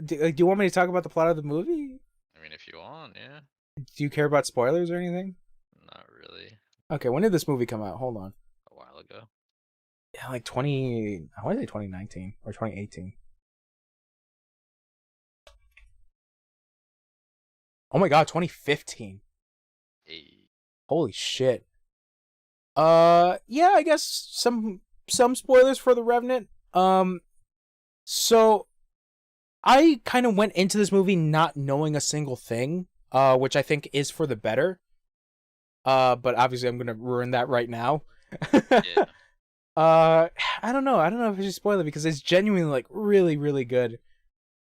do you want me to talk about the plot of the movie? I mean, if you want, yeah. Do you care about spoilers or anything? Not really. Okay, when did this movie come out? Hold on. A while ago. Yeah, like I want to say 2019 or 2018. Oh my god, 2015. Hey. Holy shit. Yeah, I guess some spoilers for The Revenant. So I kind of went into this movie not knowing a single thing, which I think is for the better. But obviously I'm gonna ruin that right now. Yeah. I don't know if I should spoil it, because it's genuinely like really, really good.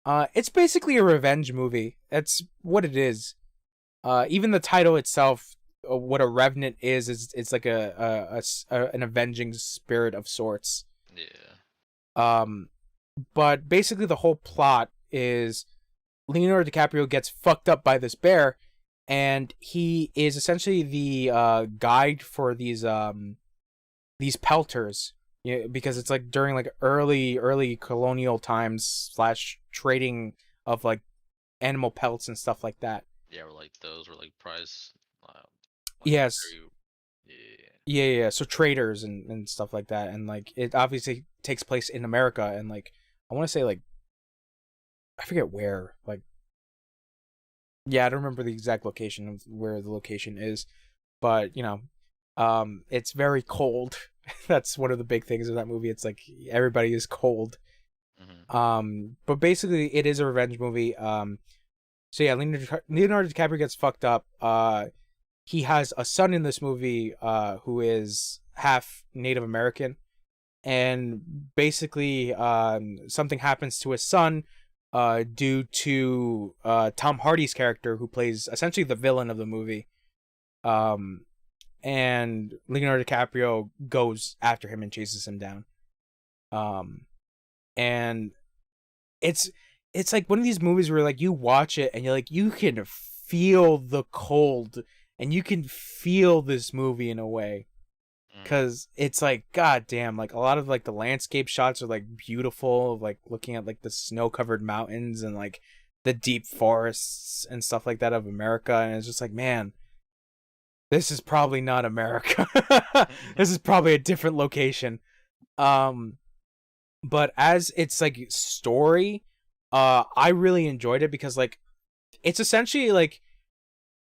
It's basically a revenge movie. That's what it is. Even the title itself, what a revenant is it's like an avenging spirit of sorts. Yeah. But basically the whole plot is Leonardo DiCaprio gets fucked up by this bear, and he is essentially the guide for these pelters. Yeah, because it's like during like early colonial times / trading of like animal pelts and stuff like that. Yeah, those were like prize. Yes. Yeah. Yeah. So traders and stuff like that, and like it obviously takes place in America, and like I want to say like I forget where. Like, yeah, I don't remember the exact location of where the location is, but it's very cold. That's one of the big things of that movie. It's like everybody is cold. Mm-hmm. But basically it is a revenge movie. So yeah, Leonardo DiCaprio gets fucked up. He has a son in this movie who is half Native American, and basically something happens to his son due to Tom Hardy's character, who plays essentially the villain of the movie. And Leonardo DiCaprio goes after him and chases him down. And it's like one of these movies where like you watch it and you're like, you can feel the cold and you can feel this movie in a way, because it's like, god damn, like a lot of like the landscape shots are like beautiful, of like looking at like the snow-covered mountains and like the deep forests and stuff like that of America, and it's just like, man, this is probably not America. This is probably a different location. But as it's like story, I really enjoyed it, because like it's essentially like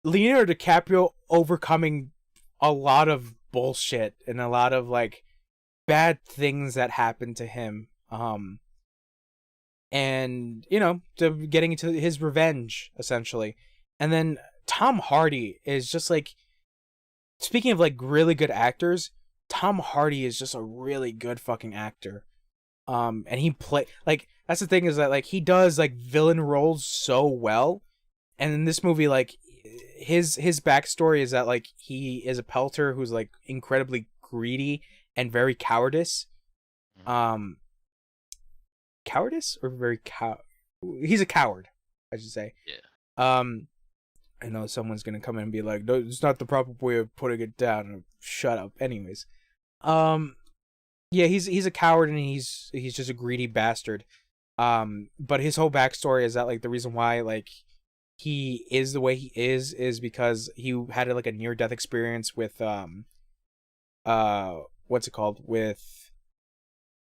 Leonardo DiCaprio overcoming a lot of bullshit and a lot of like bad things that happened to him. And getting into his revenge essentially. And then Tom Hardy is just like, speaking of like really good actors, Tom Hardy is just a really good fucking actor. And he like, that's the thing, is that like he does like villain roles so well. And in this movie, like his backstory is that like he is a pelter who's like incredibly greedy and very cowardice. Cowardice or he's a coward, I should say. Yeah. I know someone's gonna come in and be like, no, it's not the proper way of putting it down. Shut up. Anyways. Yeah, he's a coward and he's just a greedy bastard. But his whole backstory is that like the reason why like he is the way he is because he had like a near death experience with what's it called, with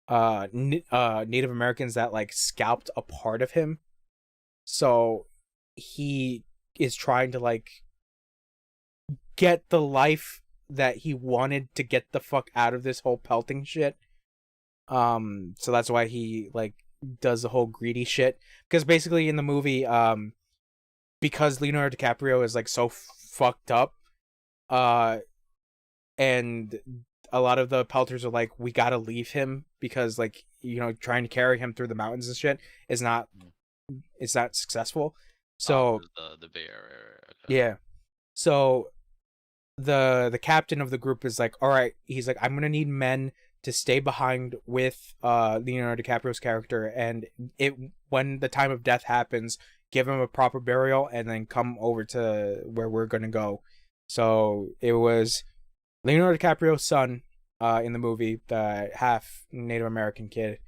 Native Americans that like scalped a part of him. So he is trying to like get the life that he wanted to get the fuck out of this whole pelting shit. So that's why he like does the whole greedy shit, because basically in the movie, because Leonardo DiCaprio is like so fucked up, and a lot of the pelters are like, we gotta leave him because like, trying to carry him through the mountains and shit is not successful. So the Bay Area. Okay. Yeah. So the captain of the group is like, all right, he's like, I'm gonna need men to stay behind with Leonardo DiCaprio's character, and when the time of death happens, give him a proper burial and then come over to where we're gonna go. So it was Leonardo DiCaprio's son in the movie, the half Native American kid,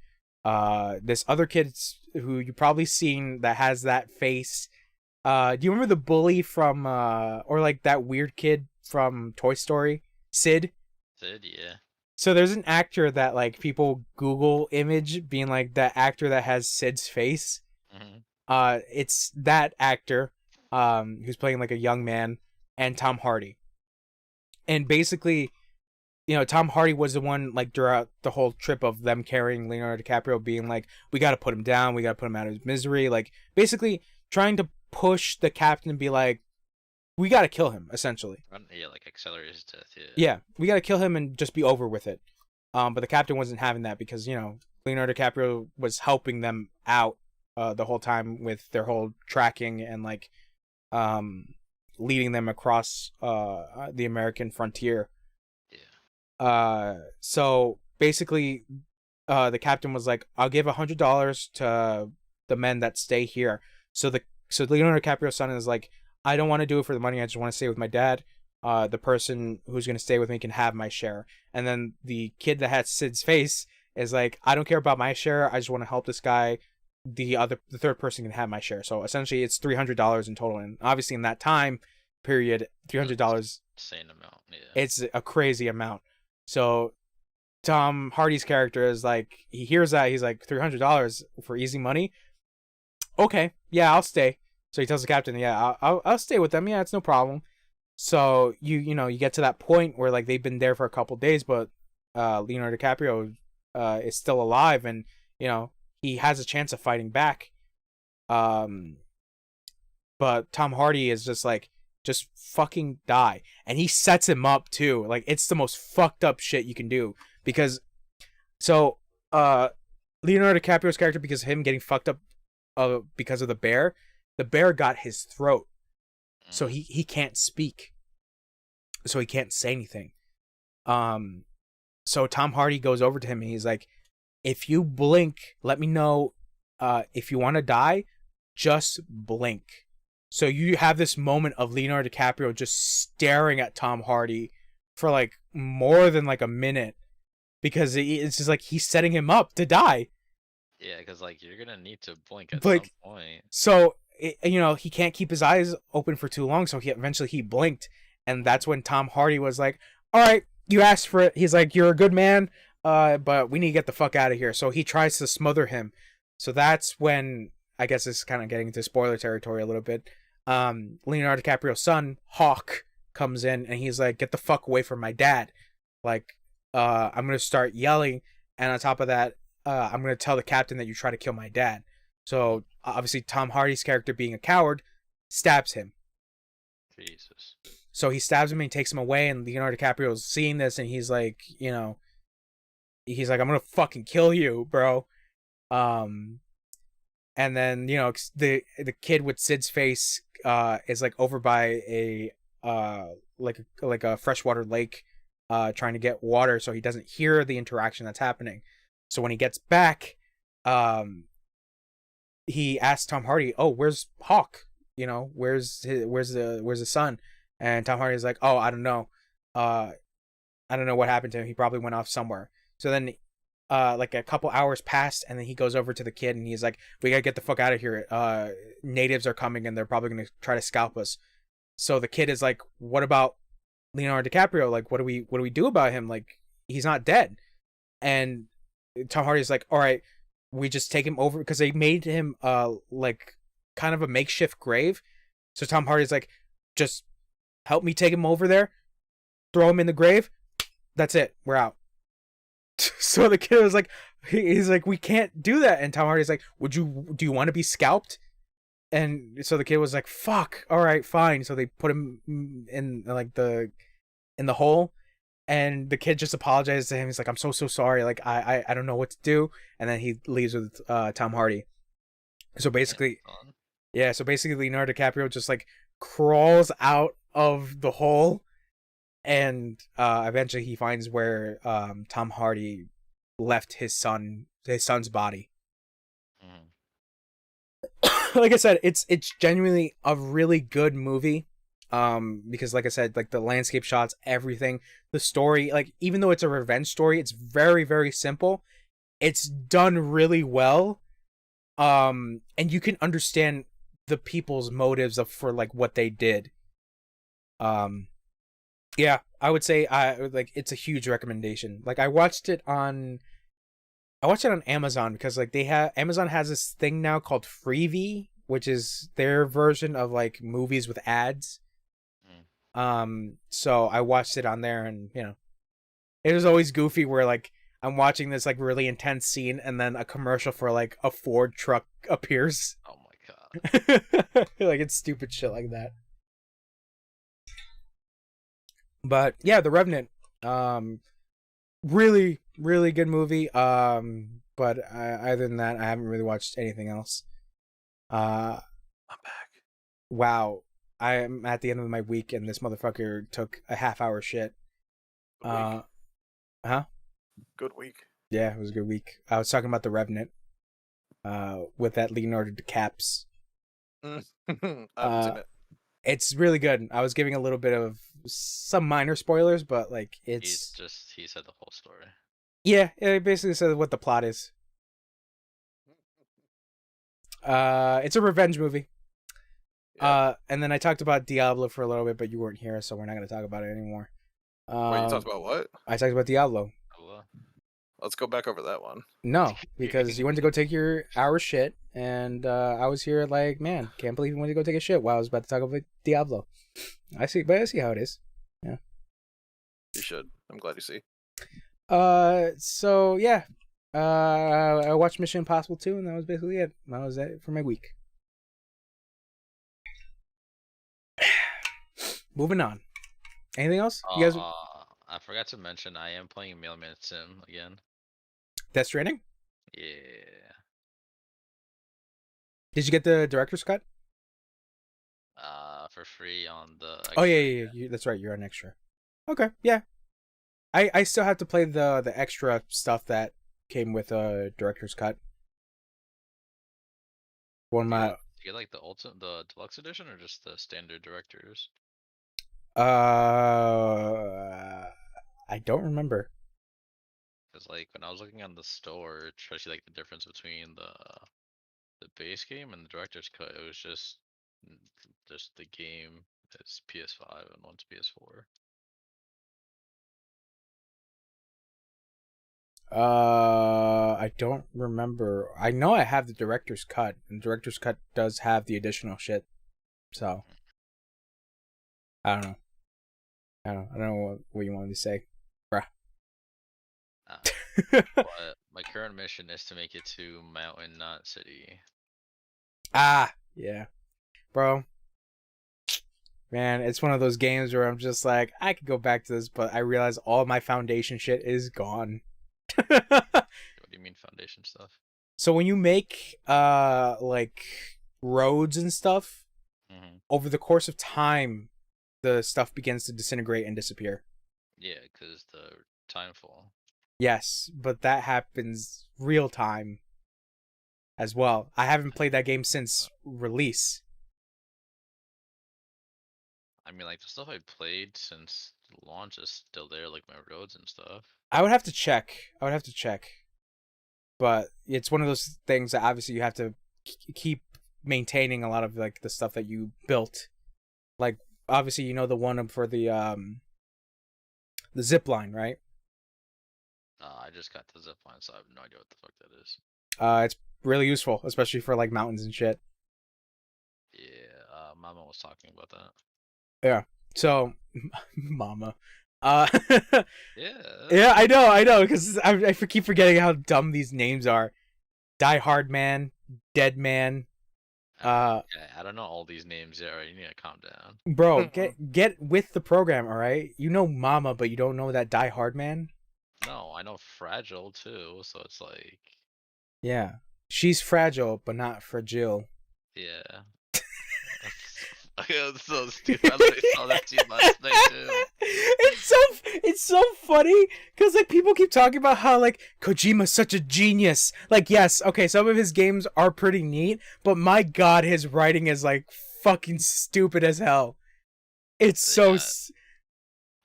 this other kid who you probably seen that has that face. Do you remember the bully from or like that weird kid from Toy Story, Sid? Yeah. So there's an actor that like people Google image being like that actor that has Sid's face. Mm-hmm. It's that actor who's playing like a young man, and Tom Hardy. And basically, Tom Hardy was the one like throughout the whole trip of them carrying Leonardo DiCaprio, being like, we got to put him down, we got to put him out of his misery, like basically trying to push the captain and be like, we got to kill him, essentially. Yeah, like accelerate his death. Yeah, we got to kill him and just be over with it. But the captain wasn't having that because Leonardo DiCaprio was helping them out the whole time with their whole tracking and like leading them across the American frontier. Yeah. So basically, the captain was like, I'll give $100 to the men that stay here. So Leonardo DiCaprio's son is like, I don't want to do it for the money. I just want to stay with my dad. The person who's going to stay with me can have my share. And then the kid that had Sid's face is like, I don't care about my share. I just want to help this guy. The third person can have my share. So essentially it's $300 in total. And obviously in that time period, $300, insane amount. Yeah. It's a crazy amount. So Tom Hardy's character is like, he hears that, he's like, $300 for easy money. Okay, yeah, I'll stay. So he tells the captain, yeah, I'll stay with them. Yeah, it's no problem. So you get to that point where like they've been there for a couple days, but Leonardo DiCaprio is still alive, and he has a chance of fighting back. But Tom Hardy is just like, just fucking die, and he sets him up too. Like it's the most fucked up shit you can do, because Leonardo DiCaprio's character, because of him getting fucked up because of the bear got his throat, so he can't speak, so he can't say anything. So Tom Hardy goes over to him and he's like, if you blink, let me know. If you want to die, just blink. So you have this moment of Leonardo DiCaprio just staring at Tom Hardy for like more than like a minute, because it's just like he's setting him up to die. Yeah, because like you're gonna need to blink at some point. So he can't keep his eyes open for too long, so he eventually blinked, and that's when Tom Hardy was like, all right, you asked for it. He's like, you're a good man, but we need to get the fuck out of here. So he tries to smother him. So that's when, I guess this is kind of getting into spoiler territory a little bit, Leonardo DiCaprio's son, Hawk, comes in and he's like, "Get the fuck away from my dad!" Like, I'm gonna start yelling, and on top of that, I'm gonna tell the captain that you try to kill my dad. So obviously, Tom Hardy's character, being a coward, stabs him. Jesus. So he stabs him and takes him away, and Leonardo DiCaprio's seeing this, and he's like, he's like, "I'm gonna fucking kill you, bro." And then the kid with Sid's face is like over by a like a freshwater lake, trying to get water, so he doesn't hear the interaction that's happening. So when he gets back, he asks Tom Hardy, "Oh, where's Hawk? Where's the son?" And Tom Hardy's like, "Oh, I don't know. I don't know what happened to him. He probably went off somewhere." So then like a couple hours passed, and then he goes over to the kid and he's like, "We gotta get the fuck out of here. Natives are coming and they're probably gonna try to scalp us." So the kid is like, "What about Leonardo DiCaprio? Like, what do we do about him? Like, he's not dead." And Tom Hardy's like, "All right, we just take him over," because they made him like kind of a makeshift grave. So Tom Hardy's like, "Just help me take him over there, throw him in the grave. That's it. We're out." So the kid was like, he's like, "We can't do that." And Tom Hardy's like, do you want to be scalped?" And so the kid was like, "Fuck, all right, fine." So they put him in like in the hole, and the kid just apologizes to him. He's like, "I'm so sorry. Like, I don't know what to do." And then he leaves with Tom Hardy. So basically, yeah. So basically, Leonardo DiCaprio just like crawls out of the hole, and eventually he finds where Tom Hardy left his son's body. Like I said, it's genuinely a really good movie, because like I said, like the landscape shots, everything, the story, like even though it's a revenge story, it's very, very simple. It's done really well, and you can understand the people's motives for like what they did. Yeah, I would say it's a huge recommendation. Like I watched it on Amazon, because like Amazon has this thing now called Freevee, which is their version of like movies with ads. So I watched it on there, and it was always goofy where like I'm watching this like really intense scene, and then a commercial for like a Ford truck appears. Oh my god. Like it's stupid shit like that. But yeah, The Revenant, really, really good movie. But other than that, I haven't really watched anything else. I'm back. Wow, I am at the end of my week, and this motherfucker took a half-hour shit. Good week. Huh? Good week. Yeah, it was a good week. I was talking about The Revenant, with that Leonardo DiCaps. I haven't seen it. It's really good. I was giving a little bit of some minor spoilers, but like He said the whole story. Yeah, it basically says what the plot is. It's a revenge movie. Yeah. And then I talked about Diablo for a little bit, but you weren't here, so we're not going to talk about it anymore. Wait, you talked about what? I talked about Diablo. Let's go back over that one. No, because you went to go take your hour shit, and I was here like, man, can't believe you went to go take a shit while I was about to talk about Diablo. I see how it is. Yeah. You should. I'm glad you see. So yeah. I watched Mission Impossible 2, and that was basically it. That was it for my week. Moving on. Anything else? You guys? I forgot to mention I am playing Mailman Sim again. Death Stranding? Yeah. Did you get the director's cut? For free on the extra. Oh yeah. That's right, you're an extra. Okay, yeah. I still have to play the extra stuff that came with a director's cut. One of my you get like the deluxe edition, or just the standard directors? I don't remember. Because like when I was looking on the store, trying to see like the difference between the base game and the director's cut, it was just the game is PS5 and one's PS4. I don't remember. I know I have the director's cut, and the director's cut does have the additional shit. So I don't know. I don't know what you wanted to say, bruh. But my current mission is to make it to Mountain, not City. Yeah, bro. Man, it's one of those games where I'm just like, I could go back to this, but I realize all my foundation shit is gone. What do you mean foundation stuff? So when you make like roads and stuff, over the course of time, the stuff begins to disintegrate and disappear. Yeah, because the timefall. Yes, but that happens real time as well. I haven't played that game since release. I mean, like, the stuff I played since launch is still there, like my roads and stuff. I would have to check. But it's one of those things that obviously you have to keep maintaining a lot of like the stuff that you built. Like obviously you know the one for the zip line, right? I just got the zip line, so I have no idea what the fuck that is. It's really useful, especially for like mountains and shit. Yeah, Mama was talking about that. Yeah. So, Mama. Yeah. Yeah, I know, because I keep forgetting how dumb these names are. Die Hard Man, Dead Man. I don't know all these names yet. Right? You need to calm down. Bro, get with the program, all right? You know Mama, but you don't know that Die Hard Man? No, I know Fragile too, so it's like... Yeah. She's fragile, but not fragile. Yeah. That's so stupid. I literally saw that to you last night too. It's so funny because like people keep talking about how like Kojima's such a genius. Like yes, okay, some of his games are pretty neat, but my god, his writing is like fucking stupid as hell. It's so.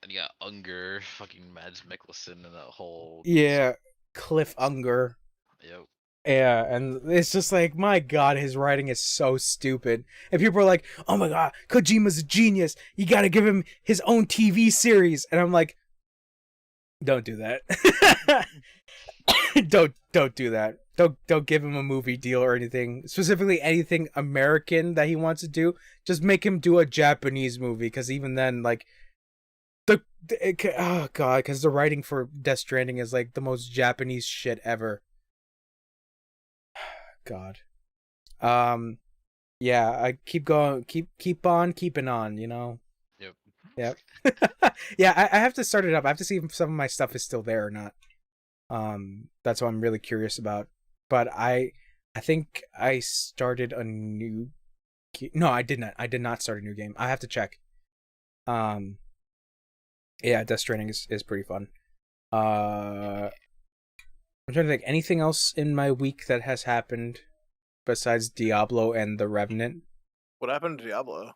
And you got Unger, fucking Mads Mikkelsen, and that whole. Yeah, Cliff Unger. Yep. Yeah, and it's just like, my god, his writing is so stupid. And people are like, oh my god, Kojima's a genius. You gotta give him his own TV series. And I'm like, don't do that. don't do that. Don't give him a movie deal or anything. Specifically anything American that he wants to do. Just make him do a Japanese movie, because even then, like, oh god, because the writing for Death Stranding is like the most Japanese shit ever. God. Yeah, I keep going, keep on keeping on, you know. Yep. Yeah, I have to start it up. I have to see if some of my stuff is still there or not. That's what I'm really curious about. But I think I started a new no, I did not. I did not start a new game. I have to check. Yeah, Death Stranding is pretty fun. I'm trying to think anything else in my week that has happened besides Diablo and the Revenant. What happened to Diablo?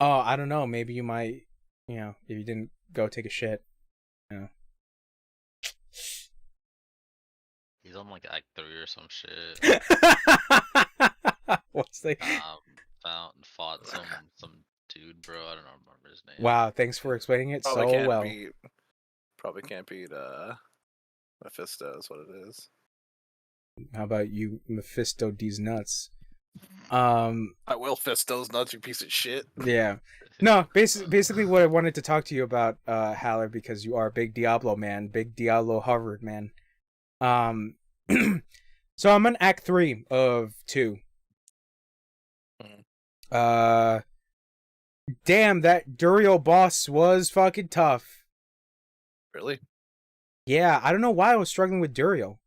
Oh, I don't know. Maybe you might, you know, if you didn't go take a shit. You know. He's on like Act 3 or some shit. What's the fought some dude, bro. I don't remember his name. Wow, thanks for explaining it so well. Probably can't beat Mephisto is what it is. How about you, Mephisto these nuts? I will fist those nuts, you piece of shit. Yeah. No, basically what I wanted to talk to you about, Haller, because you are a big Diablo man, big Diablo Harvard man. So I'm on Act 3 of 2. Damn, that Duriel boss was fucking tough. Really? Yeah, I don't know why I was struggling with Duriel.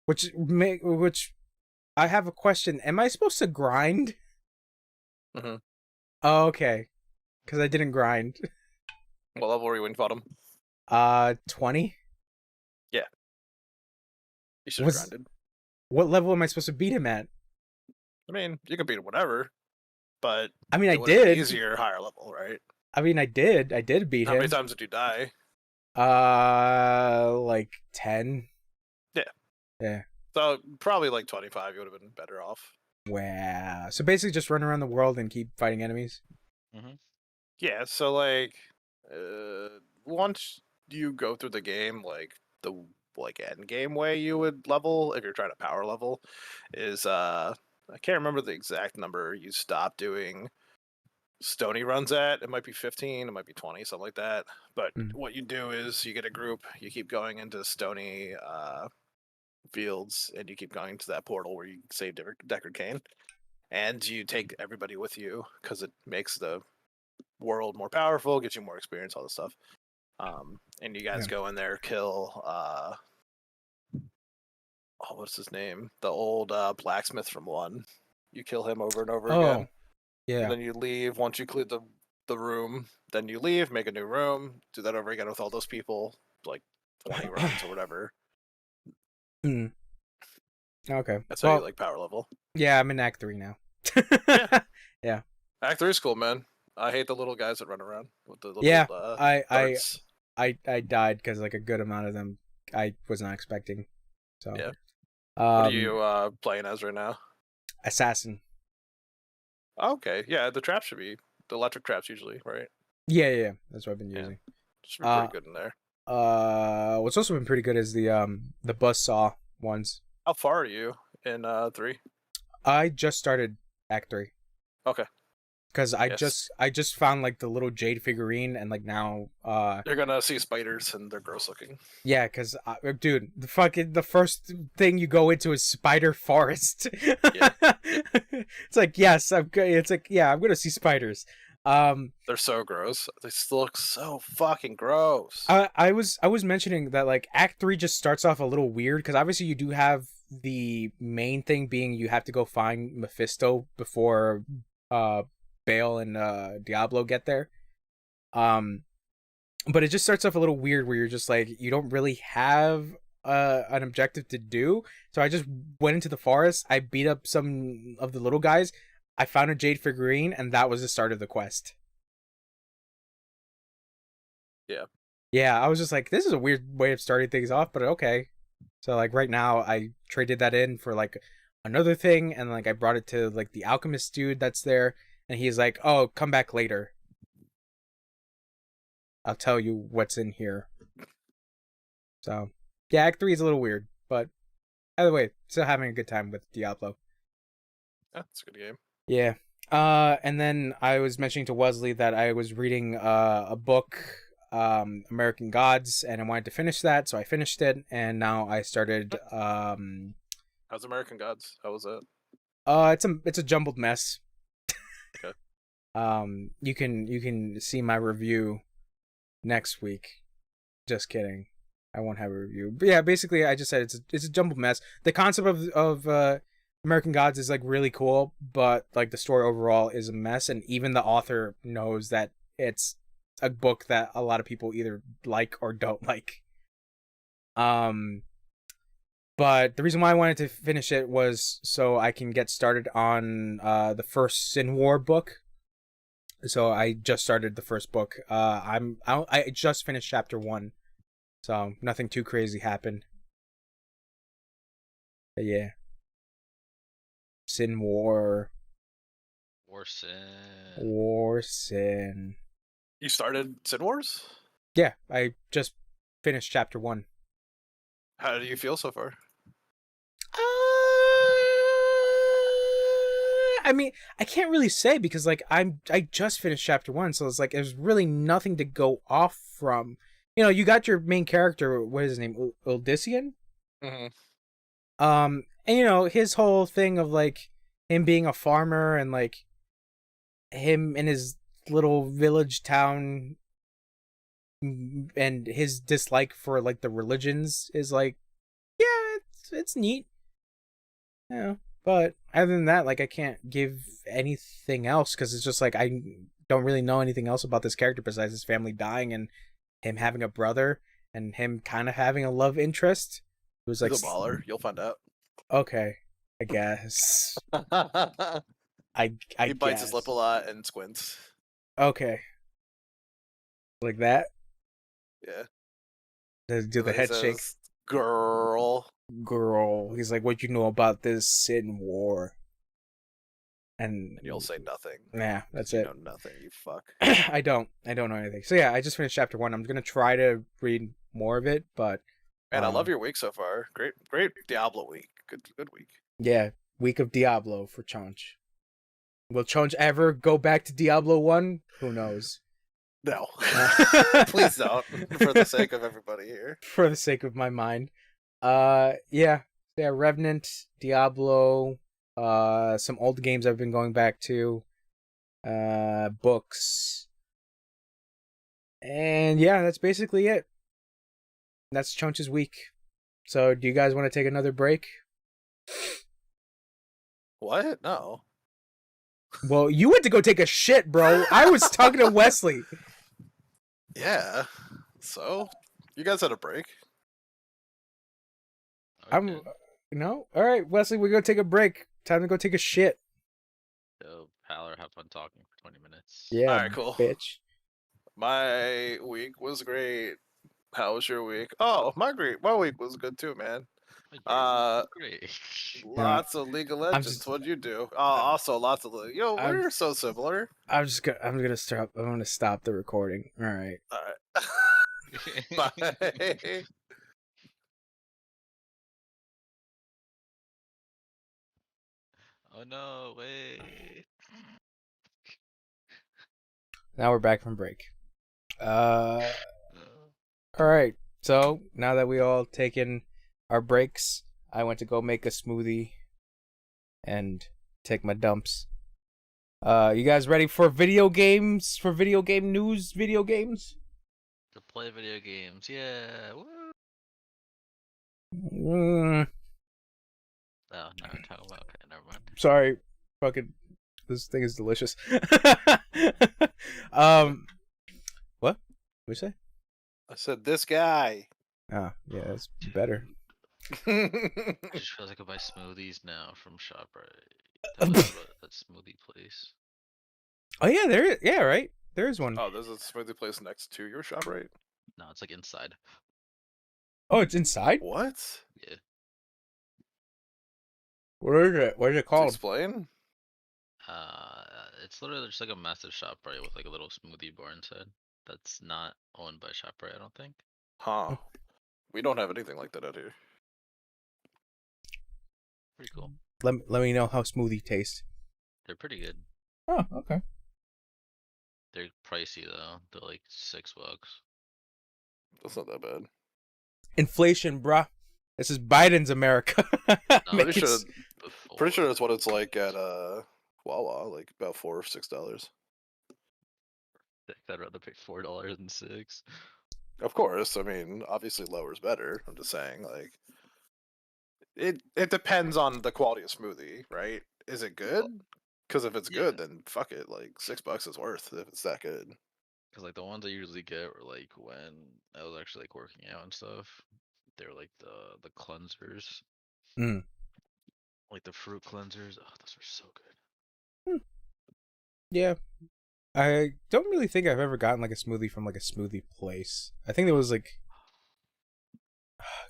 Which I have a question. Am I supposed to grind? Mm-hmm. Oh, okay. Because I didn't grind. What level were you when you fought him? 20. Yeah. You should have grinded. What level am I supposed to beat him at? I mean, you can beat him whatever, but I mean, I did. Easier, higher level, right? I mean, I did beat him. How many times did you die? Like 10. Yeah. Yeah. So probably like 25. You would have been better off. Wow. So basically, just run around the world and keep fighting enemies. Mm-hmm. Yeah. So like, once you go through the game, like the end game way you would level if you're trying to power level is I can't remember the exact number. You stop doing Stony runs at. It might be 15, it might be 20, something like that. But Mm. what you do is you get a group, you keep going into Stony fields, and you keep going to that portal where you save Deckard Cain, and you take everybody with you because it makes the world more powerful, gets you more experience, all this stuff. And you guys go in there, kill what's his name? The old blacksmith from 1. You kill him over and over again. Yeah. And then you leave once you clear the room. Then you leave, make a new room, do that over again with all those people, like 20 runs or whatever. Mm. Okay. That's how you like power level. Yeah, I'm in Act 3 now. Yeah. Act 3 is cool, man. I hate the little guys that run around with the little darts. I died because like a good amount of them I was not expecting. So yeah. What are you playing as right now? Assassin. Okay, yeah, the trap should be the electric traps usually, right? Yeah. That's what I've been using. Should be pretty good in there. What's also been pretty good is the buzzsaw ones. How far are you in 3? I just started Act 3. Okay. Because I just found like the little jade figurine, and like now you're gonna see spiders and they're gross looking. Yeah, because dude, the first thing you go into is spider forest. Yeah. It's like I'm gonna see spiders. They're so gross. They still look so fucking gross. I was mentioning that like Act 3 just starts off a little weird because obviously you do have the main thing being you have to go find Mephisto before Bale and Diablo get there. But it just starts off a little weird where you're just like you don't really have an objective to do. So I just went into the forest, I beat up some of the little guys, I found a jade figurine, and that was the start of the quest. Yeah, I was just like, this is a weird way of starting things off, but okay. So like right now I traded that in for like another thing, and like I brought it to like the alchemist dude that's there, and he's like, oh, come back later, I'll tell you what's in here. So yeah, Act 3 is a little weird, but either way, still having a good time with Diablo. Yeah, it's a good game. Yeah. And then I was mentioning to Wesley that I was reading a book, American Gods, and I wanted to finish that, so I finished it, and now I started How's American Gods? How was that? It's a jumbled mess. Okay. You can see my review next week. Just kidding. I won't have a review. But yeah, basically I just said it's a jumbled mess. The concept of American Gods is like really cool, but like the story overall is a mess, and even the author knows that it's a book that a lot of people either like or don't like. But the reason why I wanted to finish it was so I can get started on the first Sin War book. So I just started the first book. I just finished chapter 1, so nothing too crazy happened. But yeah, Sin War. War Sin. You started Sin Wars? Yeah, I just finished chapter 1. How do you feel so far? I mean, I can't really say because like I just finished chapter 1, so it's like there's really nothing to go off from. You know, you got your main character, what is his name, Odyssean? Mm-hmm. And you know his whole thing of like him being a farmer and like him in his little village town and his dislike for like the religions is like, yeah, it's neat. Yeah. But other than that, like I can't give anything else because it's just like I don't really know anything else about this character besides his family dying and him having a brother and him kind of having a love interest. It was like he's a baller. You'll find out. Okay, I guess. He bites his lip a lot and squints. Okay. Like that? Yeah. Do the head shake? Girl. He's like, what you know about this Sin War? And you'll say nothing. Nah, that's you it. You know nothing, you fuck. I don't know anything. So yeah, I just finished chapter 1. I'm gonna try to read more of it, but man, I love your week so far. Great Diablo week. Good week. Yeah, week of Diablo for Chonch. Will Chunch ever go back to Diablo 1? Who knows? No. Please don't. For the sake of everybody here. For the sake of my mind. Yeah, Revenant, Diablo, some old games I've been going back to, books, and yeah, that's basically it. That's Chunch's week. So, do you guys want to take another break? What? No. Well, you went to go take a shit, bro. I was talking to Wesley. Yeah. So, you guys had a break. I'm no. All right, Wesley, we're gonna take a break. Time to go take a shit. Yo, Haller, have fun talking for 20 minutes. Yeah, All right, cool. bitch. My week was great. How was your week? Oh, my week was good too, man. Great. Lots of League of Legends. just- What'd you do? Also, lots of we're so similar. I'm gonna stop. I'm gonna stop the recording. All right. All right. Bye. Oh no, wait. Now we're back from break. All right. So now that we all taken our breaks, I went to go make a smoothie and take my dumps. You guys ready for video games? For video game news? Video games? To play video games, yeah. Woo. Oh, now we're talking about. Okay, never mind. Sorry, fucking. This thing is delicious. What? What'd you say? I said this guy. Oh, yeah, that's better. I just feel like I could buy smoothies now from ShopRite. That smoothie place. Oh yeah, there is. Yeah, right. There is one. Oh, there's a smoothie place next to your shop, right? No, it's like inside. Oh, it's inside. What? Yeah. What is it? What is it called? Explain. It's literally just like a massive ShopRite with like a little smoothie bar inside. That's not owned by ShopRite, I don't think. Huh. We don't have anything like that out here. Pretty cool. Let me know how smoothie tastes. They're pretty good. Oh, okay. They're pricey though. They're like $6. That's not that bad. Inflation, bruh. This is Biden's America. No, Pretty sure. Before. Pretty sure that's what it's like at Wawa, like about $4 or $6. I'd rather pay $4.06. Of course, I mean, obviously lower is better. I'm just saying, like, it depends on the quality of smoothie, right? Is it good? Because if it's good, then fuck it. Like $6 is worth if it's that good. Because like the ones I usually get were like when I was actually like working out and stuff. They're like the cleansers. Mm. Like the fruit cleansers. Oh, those are so good. Yeah. I don't really think I've ever gotten like a smoothie from like a smoothie place. I think there was like,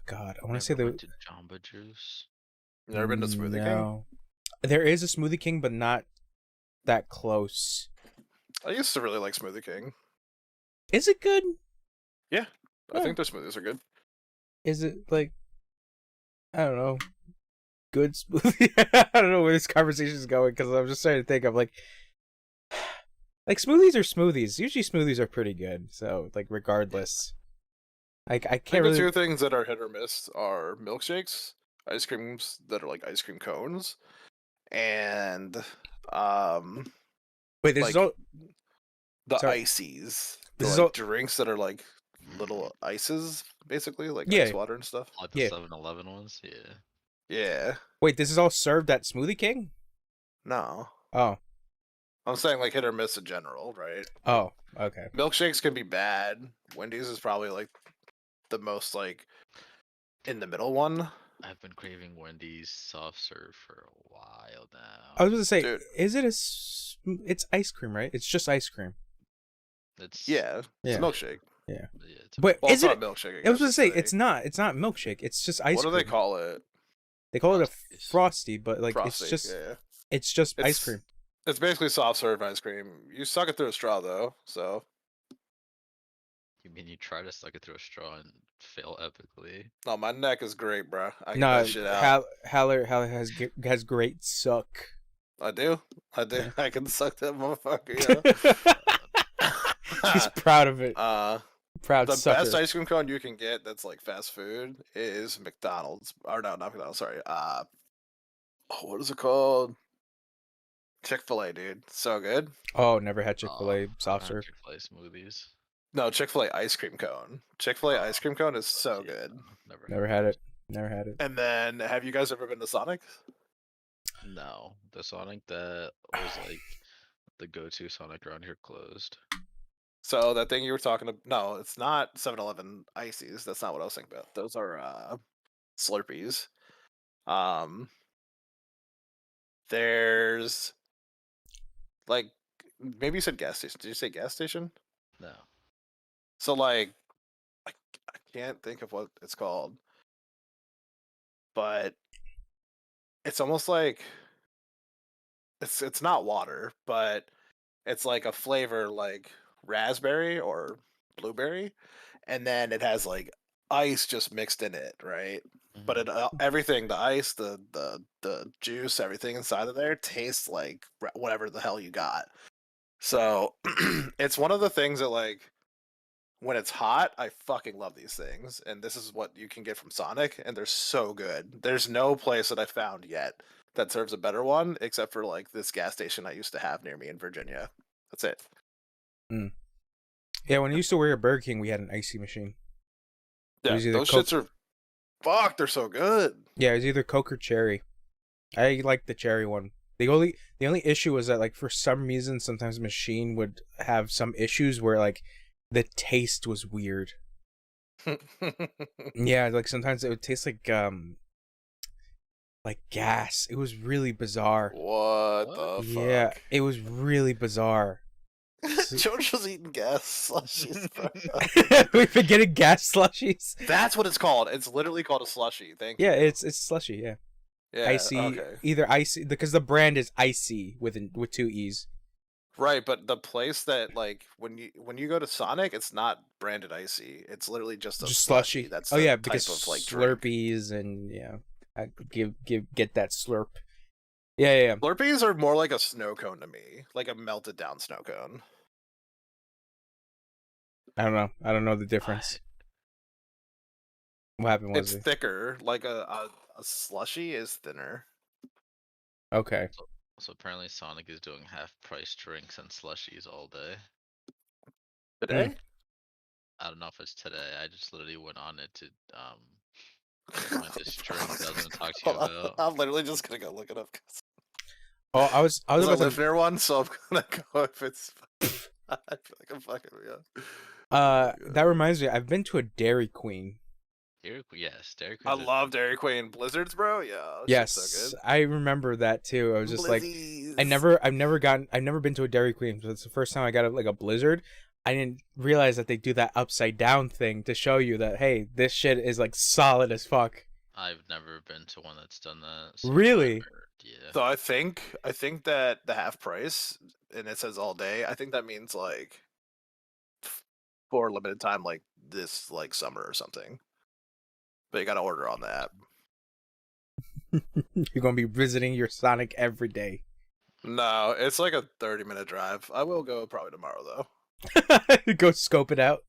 God, I want to say went to Jamba Juice. You never been to Smoothie King? There is a Smoothie King, but not that close. I used to really like Smoothie King. Is it good? Yeah, I think their smoothies are good. Is it like, I don't know, good smoothie? I don't know where this conversation is going because I'm just trying to think of like smoothies are smoothies. Usually smoothies are pretty good. So like regardless, I can't I think really. the two things that are hit or miss are milkshakes, ice creams that are like ice cream cones, and Wait, this like is all. the Sorry. ices. The This is like all. drinks that are like little ices, basically, like Yeah. ice water and stuff. Like the Yeah. 7-Eleven ones. Yeah. Yeah. Wait, this is all served at Smoothie King? No. Oh. I'm saying like hit or miss in general, right? Oh. Okay. Milkshakes can be bad. Wendy's is probably like the most like in the middle one. I've been craving Wendy's soft serve for a while now. I was going to say, Dude. is it it's ice cream, right? It's just ice cream. It's Yeah. It's a milkshake. Yeah. it's a- But Well, is it's it? not a milkshake. I was going to say, should it's not milkshake. It's just ice What cream. do they call it? They call it a Frosties. frosty, but like Frosty. it's just Yeah. it's just ice It's- cream. It's basically soft serve ice cream. You suck it through a straw though, so You mean you try to suck it through a straw and fail epically? no, my neck is great, bro. I get No, that shit out. Haller has great suck. I do. Yeah. I can suck that motherfucker. He's Yeah. proud of it. Proud The sucker. best ice cream cone you can get that's like fast food is McDonald's. Or no, not McDonald's. Sorry. What is it called? Chick-fil-A, dude. So good. Oh, never had Oh, Chick-fil-A soft I've had serve. Chick-fil-A smoothies. No, Chick-fil-A ice cream cone. Chick-fil-A ice cream cone is so Yeah, good. Never had it. Never had it. And then, have you guys ever been to Sonic? No, the Sonic that was like the go-to Sonic around here closed. So that thing you were talking about, no, it's not 7-Eleven ices. That's not what I was thinking about. Those are Slurpees. There's like maybe you said gas station. Did you say gas station? No. So like I can't think of what it's called, but it's almost like it's not water, but it's like a flavor like raspberry or blueberry, and then it has like ice just mixed in it, right? But it everything, the ice, the juice, everything inside of there tastes like whatever the hell you got. So it's one of the things that like when it's hot, I fucking love these things, and this is what you can get from Sonic, and they're so good. There's no place that I found yet that serves a better one, except for like this gas station I used to have near me in Virginia. That's it. Yeah, when I used to work at Burger King, we had an icy machine. It Yeah, was either those Coke- shits are fuck. They're so good. Yeah, it was either Coke or cherry. I liked the cherry one. The only issue was that like for some reason sometimes the machine would have some issues where like the taste was weird. Yeah, like sometimes it would taste like gas. It was really bizarre. What the Yeah, fuck? it was really bizarre. George was eating gas slushies, bro. We've been getting gas slushies. That's what it's called. It's literally called a slushie. Thank Yeah, you. it's slushy. Yeah, Yeah, icy. okay. Either icy because the brand is icy with 2 e's. Right, but the place that like when you go to Sonic, it's not branded icy. It's literally just a Just slushy. slushy. That's Oh the yeah, type because of like drink. Slurpees and yeah, I get that slurp. Yeah. Slurpees are more like a snow cone to me, like a melted down snow cone. I don't know the difference. What happened, It's Wesley? thicker. Like a slushy is thinner. Okay. So apparently Sonic is doing half-price drinks and slushies all day. Today? I don't know if it's today. I just literally went on it to find this drink that I was gonna talk to you Hold on, about. I'm literally just gonna go look it up. Oh, I was I about live to. near one, so I'm gonna go if it's. I feel like I'm fucking yeah. That reminds me. I've been to a Dairy Queen. Yes, Dairy I Queen. love Dairy Queen Blizzards, bro. Yeah. That Yes, shit's so I remember that too. I was just like, Blizzies. I've never been to a Dairy Queen. So it's the first time I got a Blizzard. I didn't realize that they do that upside down thing to show you that hey, this shit is like solid as fuck. I've never been to one that's done that. So Really? Yeah. So I think that the half price and it says all day. I think that means like for a limited time, like this like summer or something. But you gotta order on the app. You're gonna be visiting your Sonic every day. No, it's like a 30-minute drive. I will go probably tomorrow though. Go scope it out.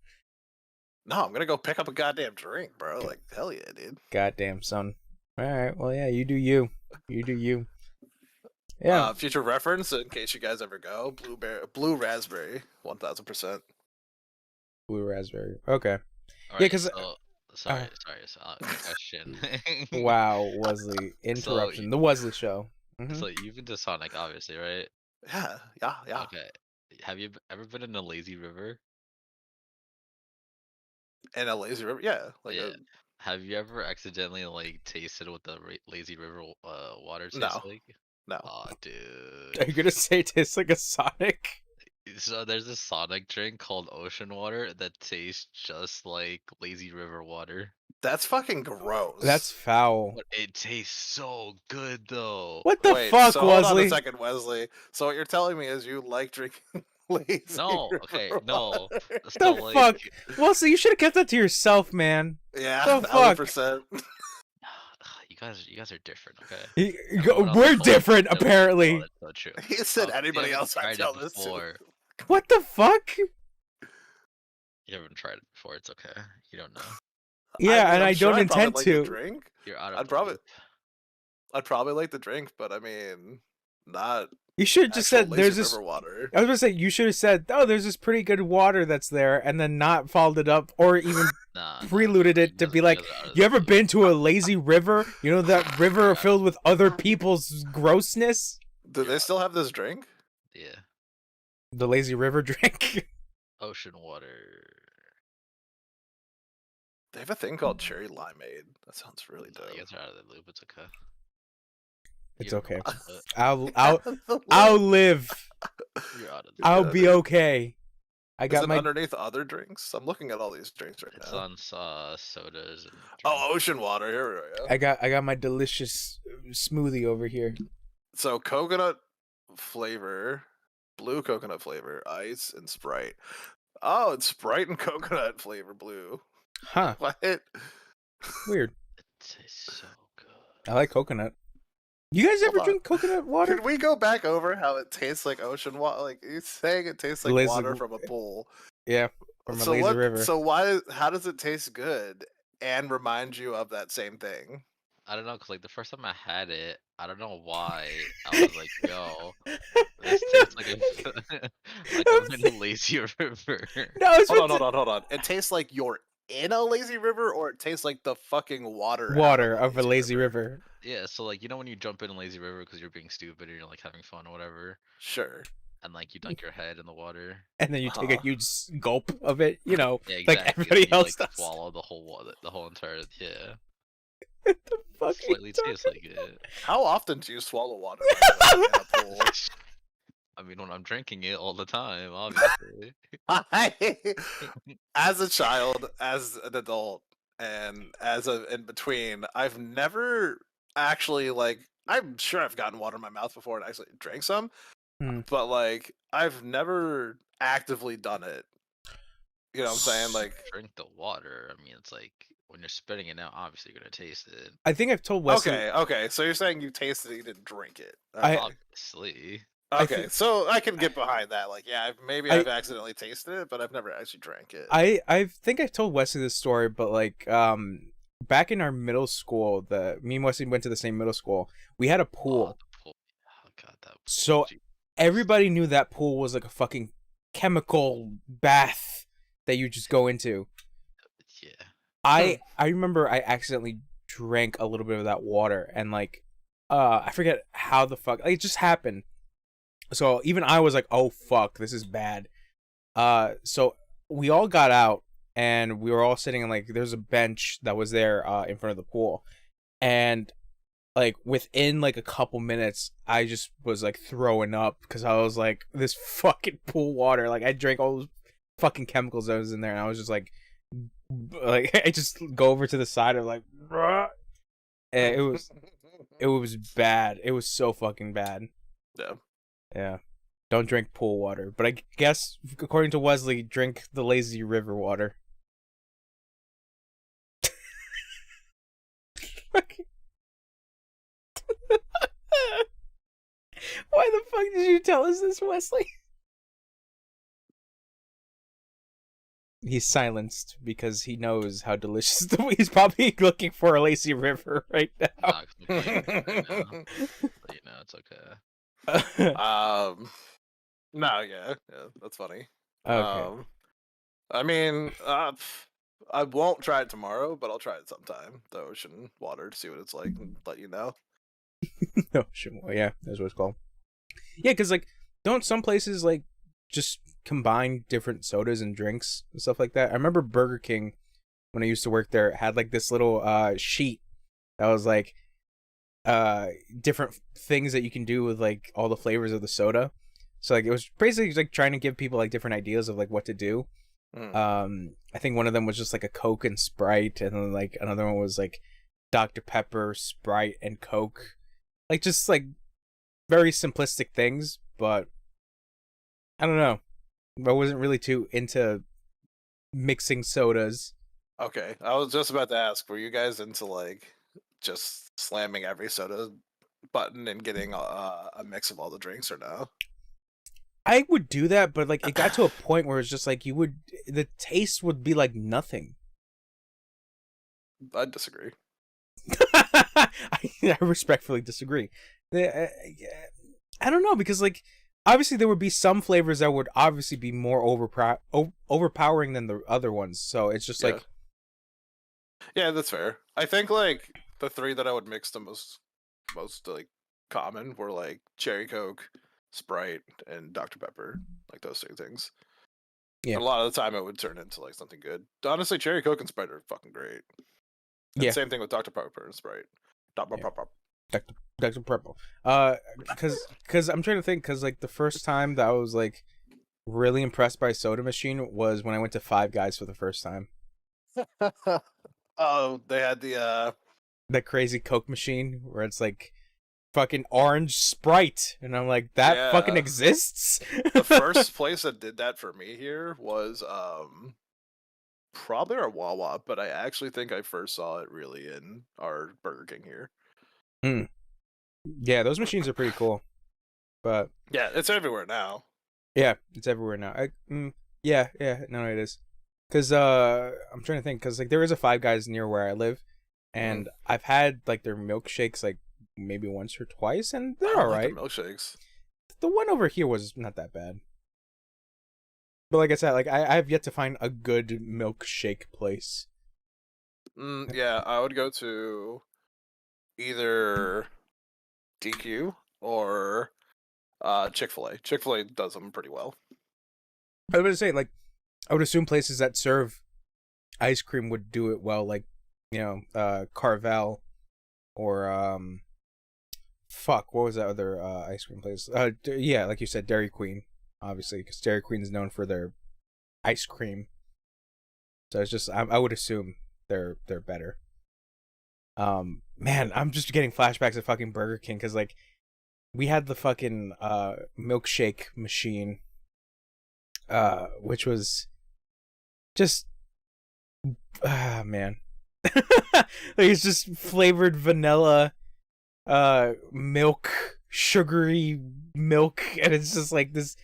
No, I'm gonna go pick up a goddamn drink, bro. Like hell yeah, dude. Goddamn son. All right. Well, yeah. You do you. You do you. Yeah. Future reference in case you guys ever go. Blue raspberry, 1000%. Blue raspberry. Okay. Alright, 'cause- sorry. So, question. Wow, Wesley. Interruption. The Wesley Show. Mhm. So you've been to Sonic, obviously, right? Yeah. Okay. Have you ever been in a lazy river? And a lazy river, yeah. Like Yeah. Have you ever accidentally like tasted what the lazy river water tastes No. like? no. Oh, Are dude. you gonna say it tastes like a Sonic? So there's this Sonic drink called Ocean Water that tastes just like lazy river water. That's fucking gross. That's foul. But it tastes so good though. What the Wait, fuck, so hold on a Wesley? second, Wesley. So what you're telling me is you like drinking lazy No, river okay, no. water. So The like, fuck? Wesley, you should have kept that to yourself, man. Yeah, The fuck? 1000%. you you guys are different, okay? Everyone on We're this call different, knows- apparently. Oh, that's so true. He said You anybody haven't else I tried tell it this to. before. What the fuck? You haven't tried it before. It's okay. You don't know. Yeah, mean, and I'm I sure don't I'd probably intend like to. the drink. You're out of I'd the probably, loop. I'd probably like the drink, but I mean, not You should have just actual said lazy there's this. river water. I was gonna say you should have said, "Oh, there's this pretty good water that's there," and then not followed it up or even Nah, preluded it to be like, "You ever been to a lazy river? You know that river filled with other people's grossness." Do they still have this drink? Yeah. The lazy river drink. Ocean water. They have a thing called cherry limeade. That sounds really No, dope. you guys are out of the loop. It's okay. It's You're okay. out of it. I'll live. You're out of the I'll Yeah, be dude. okay. I Is got it my underneath other drinks? I'm looking at all these drinks right It's now. on sodas and Oh, ocean water. Here we go. I got my delicious smoothie over here. So coconut flavor, blue coconut flavor, ice, and Sprite. Oh, it's Sprite and coconut flavor blue. Huh. What? Weird. it tastes so good. I like coconut. You guys ever Hold on. drink coconut water? Can we go back over how it tastes like ocean water? Like he's saying it tastes like Lazy- water from a pool. Yeah, from a lazy what, river. So why? How does it taste good and remind you of that same thing? I don't know, cause like the first time I had it, I don't know why I was like, "Yo, this tastes like a like I'm in a lazy river." No, it's Hold on. It tastes like you're in a lazy river, or it tastes like the fucking water. out water of a lazy river. Yeah, so like you know when you jump in a lazy river because you're being stupid or you're like having fun or whatever, Sure. and like you dunk your head in the water. And then you take a Uh-huh. huge gulp of it, you know, Yeah, like exactly. everybody and you, else like, does. swallow the whole water, the whole entire What the fuck are you slightly talking tastes like it. How often do you swallow water in a pool? I mean, when I'm drinking it all the time, obviously. As a child, as an adult, and as a in between, I've never actually like. I'm sure I've gotten water in my mouth before and actually drank some, Hmm. but like I've never actively done it. You know what I'm saying? Like, Drink the water. I mean, it's like when you're spitting it out, obviously you're gonna taste it. I think I've told Wesley. okay. So you're saying you tasted it, you didn't drink it. I- Okay. Obviously. I Okay, thi- so I can get behind that. Like, yeah, maybe I've accidentally tasted it, but I've never actually drank it. I think I've told Wesley this story, but like back in our middle school, me and Wesley went to the same middle school. We had a Oh, pool. the pool. Oh god, that pool. So Gee. everybody knew that pool was like a fucking chemical bath that you just go into. Yeah. I remember I accidentally drank a little bit of that water and like I forget how the fuck like, it just happened. So even I was like, "Oh fuck, this is bad." So we all got out and we were all sitting in like there's a bench that was there in front of the pool. And like within like a couple minutes I just was like throwing up because I was like this fucking pool water. Like I drank all those fucking chemicals that was in there and I was just like I just go over to the side of like "Bruh." And it was bad. It was so fucking bad. Yeah. Yeah. Don't drink pool water. But I guess according to Wesley, drink the lazy river water. Why the fuck did you tell us this, Wesley? He's silenced because he knows how delicious he's probably looking for a lazy river right now. Nah, 'cause I'm playing it right now. But, you know, it's okay. No, yeah, that's funny. Okay. I mean, I won't try it tomorrow, but I'll try it sometime. The ocean water to see what it's like and let you know. No, sure. Well, yeah, that's what it's called. Yeah, because like, don't some places like just combine different sodas and drinks and stuff like that? I remember Burger King when I used to work there had like this little sheet that was like different things that you can do with like all the flavors of the soda. So like it was basically like trying to give people like different ideas of like what to do. I think one of them was just like a Coke and Sprite, and then like another one was like Dr. Pepper, Sprite, and Coke. Like just like very simplistic things, but I don't know. I wasn't really too into mixing sodas. Okay, I was just about to ask, were you guys into like just slamming every soda button and getting a mix of all the drinks, or no? I would do that, but like it got to a point where it's just like the taste would be like nothing. I disagree. I respectfully disagree. I don't know, because like obviously there would be some flavors that would obviously be more overpowering than the other ones. So it's just like, yeah, that's fair. I think like the three that I would mix the most like common were like cherry Coke, Sprite, and Dr. Pepper, like those three things. Yeah. And a lot of the time it would turn into like something good. Honestly, cherry Coke and Sprite are fucking great. And yeah, same thing with Dr. Pepper and Sprite. Dr. Purple. Because I'm trying to think, because like the first time that I was like really impressed by Soda Machine was when I went to Five Guys for the first time. Oh, they had the That crazy Coke machine where it's like fucking orange Sprite, and I'm like, that fucking Yeah. exists. the first place that did that for me here was probably our Wawa, but I actually think I first saw it really in our Burger King here. Yeah, those machines are pretty cool, but Yeah, it's everywhere now. yeah, it's everywhere now. Yeah, no, it is. Cause I'm trying to think, cause like there is a Five Guys near where I live, and I've had like their milkshakes like maybe once or twice, and they're I all like right. the milkshakes. The one over here was not that bad, but like I said, like I have yet to find a good milkshake place. Yeah, I would go to either DQ or Chick-fil-A. Chick-fil-A does them pretty well. I was gonna say, like, I would assume places that serve ice cream would do it well, like, you know, Carvel or fuck, what was that other ice cream place? Yeah, like you said, Dairy Queen, obviously, because Dairy Queen is known for their ice cream. So it's just, I would assume they're better. Man, I'm just getting flashbacks of fucking Burger King, because like we had the fucking milkshake machine, which was just man. Like it's just flavored vanilla milk, sugary milk, and it's just like this,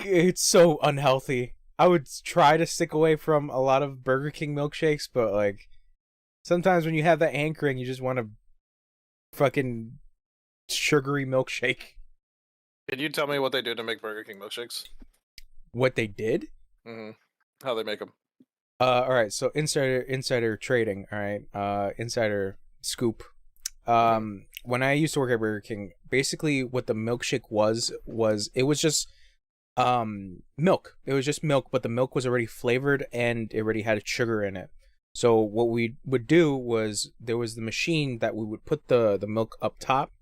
it's so unhealthy. I would try to stick away from a lot of Burger King milkshakes, but like sometimes when you have that hankering, you just want a fucking sugary milkshake. Can you tell me what they do to make Burger King milkshakes? What they did? How they make them? All right. So insider trading. All right. Insider scoop. When I used to work at Burger King, basically what the milkshake was it was just milk. It was just milk, but the milk was already flavored and it already had sugar in it. So what we would do was there was the machine that we would put the milk up top,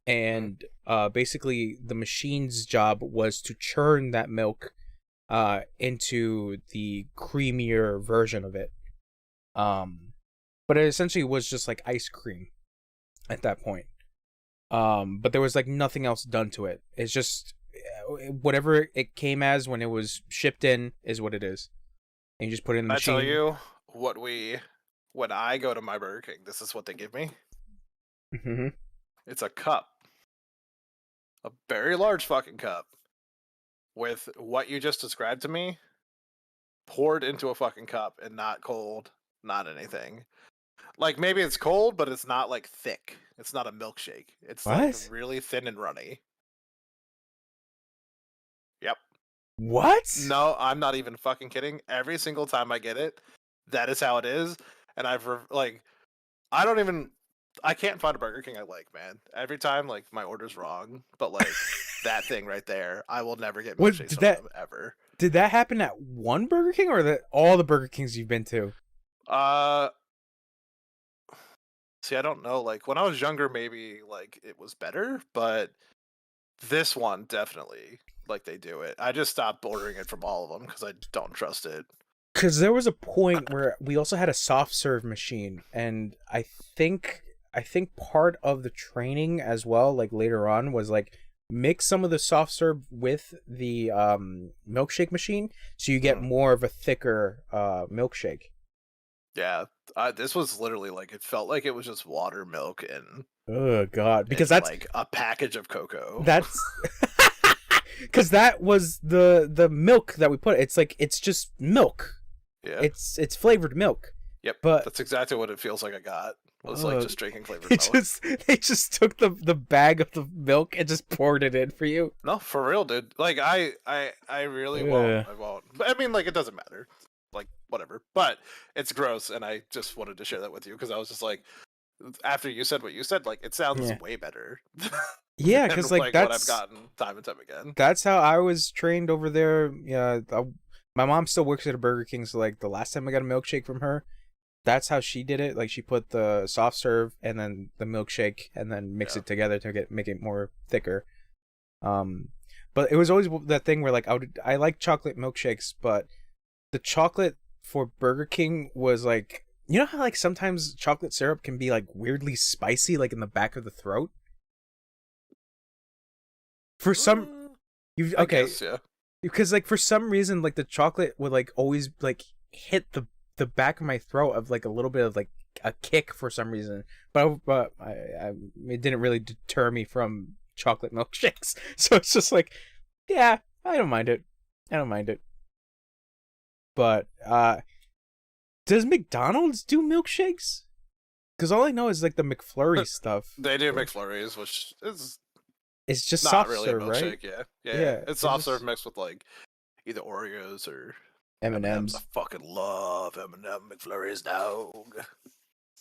and basically the machine's job was to churn that milk into the creamier version of it. But it essentially was just like ice cream at that point. But there was like nothing else done to it. It's just whatever it came as when it was shipped in is what it is. And you just put it in the machine. I tell you when I go to my Burger King, this is what they give me. Mm-hmm. It's a cup. A very large fucking cup with what you just described to me poured into a fucking cup, and not cold, not anything. Like maybe it's cold, but it's not like thick. It's not a milkshake. It's like really thin and runny. Yep. What? No, I'm not even fucking kidding. Every single time I get it, that is how it is. And I can't find a Burger King I like, man. Every time, like, my order's wrong, but like that thing right there, I will never get milkshakes from them ever. Did that happen at one Burger King, or all the Burger Kings you've been to? See, I don't know. Like when I was younger, maybe like it was better, but this one definitely, like, they do it. I just stopped ordering it from all of them because I don't trust it. Because there was a point where we also had a soft serve machine, and I think part of the training as well, like later on, was like mix some of the soft serve with the milkshake machine, so you get more of a thicker milkshake. Yeah, this was literally like it felt like it was just water, milk, and Oh God, because that's like a package of cocoa. that's because that was the milk that we put. It's like it's just milk. Yeah. It's flavored milk. Yep. But that's exactly what it feels like. I got was like just drinking flavored milk. They just took the bag of the milk and just poured it in for you. No, for real, dude. Like I really won't. I won't. But I mean, like it doesn't matter. Like whatever. But it's gross, and I just wanted to share that with you because I was just like, after you said what you said, like it sounds way better. Yeah, because like that's that's what I've gotten time and time again. That's how I was trained over there. Yeah, my mom still works at a Burger King, so like the last time I got a milkshake from her, that's how she did it. Like she put the soft serve and then the milkshake and then mix it together to make it more thicker. But it was always that thing where like I like chocolate milkshakes, but the chocolate for Burger King was like, you know how like sometimes chocolate syrup can be like weirdly spicy, like in the back of the throat. For some, I guess, yeah. Because like for some reason like the chocolate would like always like hit the back of my throat of like a little bit of like a kick for some reason, but it didn't really deter me from chocolate milkshakes. So it's just like, yeah, I don't mind it. But does McDonald's do milkshakes? Because all I know is like the McFlurry stuff. They do McFlurries, which is it's just not soft really serve, a milkshake, right? Yeah. It's soft serve mixed with like either Oreos or M&Ms. I fucking love M&M McFlurries, dog.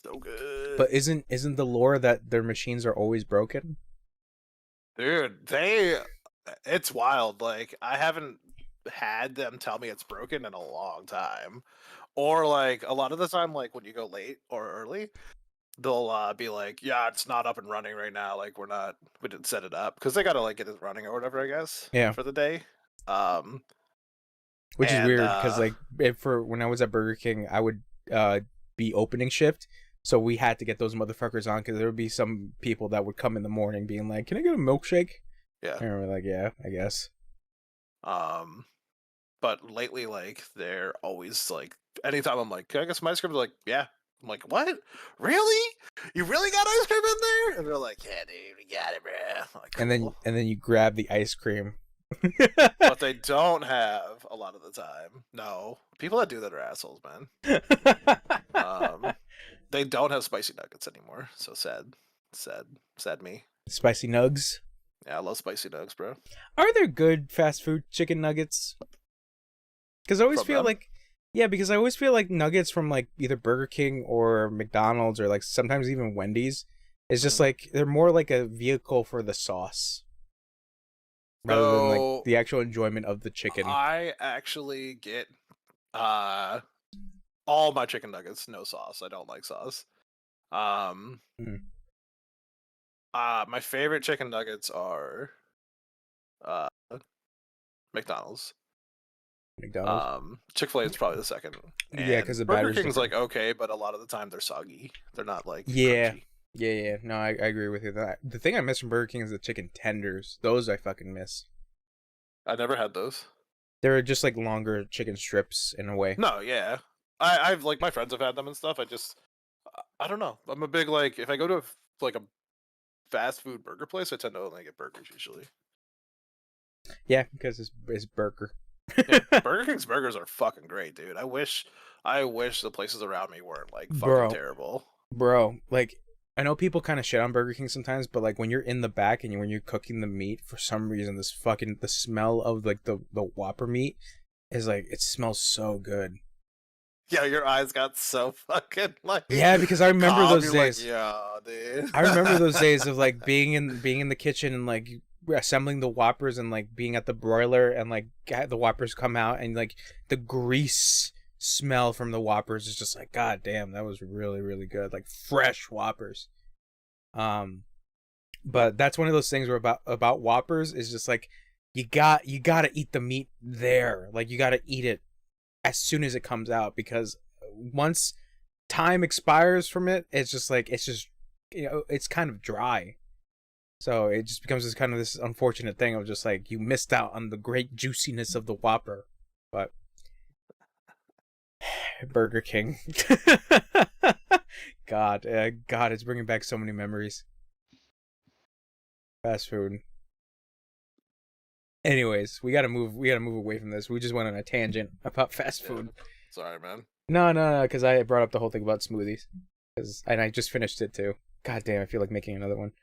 So good. But isn't the lore that their machines are always broken? Dude, it's wild. Like I haven't had them tell me it's broken in a long time. Or like a lot of the time, like when you go late or early, they'll be like, yeah, it's not up and running right now. Like we didn't set it up because they gotta like get it running or whatever, I guess. Yeah. For the day. Which is weird because like when I was at Burger King, I would be opening shift, so we had to get those motherfuckers on because there would be some people that would come in the morning being like, "Can I get a milkshake?" Yeah. And we're like, "Yeah, I guess." But lately, like they're always like, anytime I'm like, "Can I get some ice cream?" They're like, "Yeah." I'm like, "What? Really? You really got ice cream in there?" And they're like, "Yeah, dude, we got it, bro." Like, cool. And then you grab the ice cream. But they don't have a lot of the time. No, people that do that are assholes, man. They don't have spicy nuggets anymore. So sad me. Spicy nugs. Yeah, I love spicy nugs, bro. Are there good fast food chicken nuggets? Because I always feel like, because I always feel like nuggets from like either Burger King or McDonald's or like sometimes even Wendy's is just like they're more like a vehicle for the sauce rather than like the actual enjoyment of the chicken. I actually get all my chicken nuggets no sauce. I don't like sauce. My favorite chicken nuggets are McDonald's. Chick-fil-A is probably the second. Yeah, because the Burger King's like okay, but a lot of the time they're soggy. They're not like crunchy. Yeah. No, I agree with you. The thing I miss from Burger King is the chicken tenders. Those I fucking miss. I never had those. They're just like longer chicken strips in a way. No, yeah. I've like my friends have had them and stuff. I don't know. I'm a big like if I go to like a fast food burger place, I tend to only get burgers usually. Yeah, because it's burger. Yeah, Burger King's burgers are fucking great, dude. I wish the places around me weren't like fucking terrible. Bro, like I know people kind of shit on Burger King sometimes, but like when you're in the back and when you're cooking the meat, for some reason the smell of like the Whopper meat is like it smells so good. Yeah, your eyes got so fucking like. Yeah, because I remember those days. Like, yeah, dude. I remember those days of like being in the kitchen and like assembling the Whoppers and like being at the broiler and like the Whoppers come out and like the grease smell from the Whoppers is just like, god damn, that was really, really good. Like fresh Whoppers. But that's one of those things where about Whoppers is just like you gotta eat the meat there. Like you gotta eat it as soon as it comes out, because once time expires from it, it's just it's kind of dry. So it just becomes this kind of this unfortunate thing of just like you missed out on the great juiciness of the Whopper. But Burger King. God, it's bringing back so many memories. Fast food. Anyways, we gotta move away from this. We just went on a tangent about fast food. Sorry, man. No, because I brought up the whole thing about smoothies. And I just finished it too. God damn, I feel like making another one.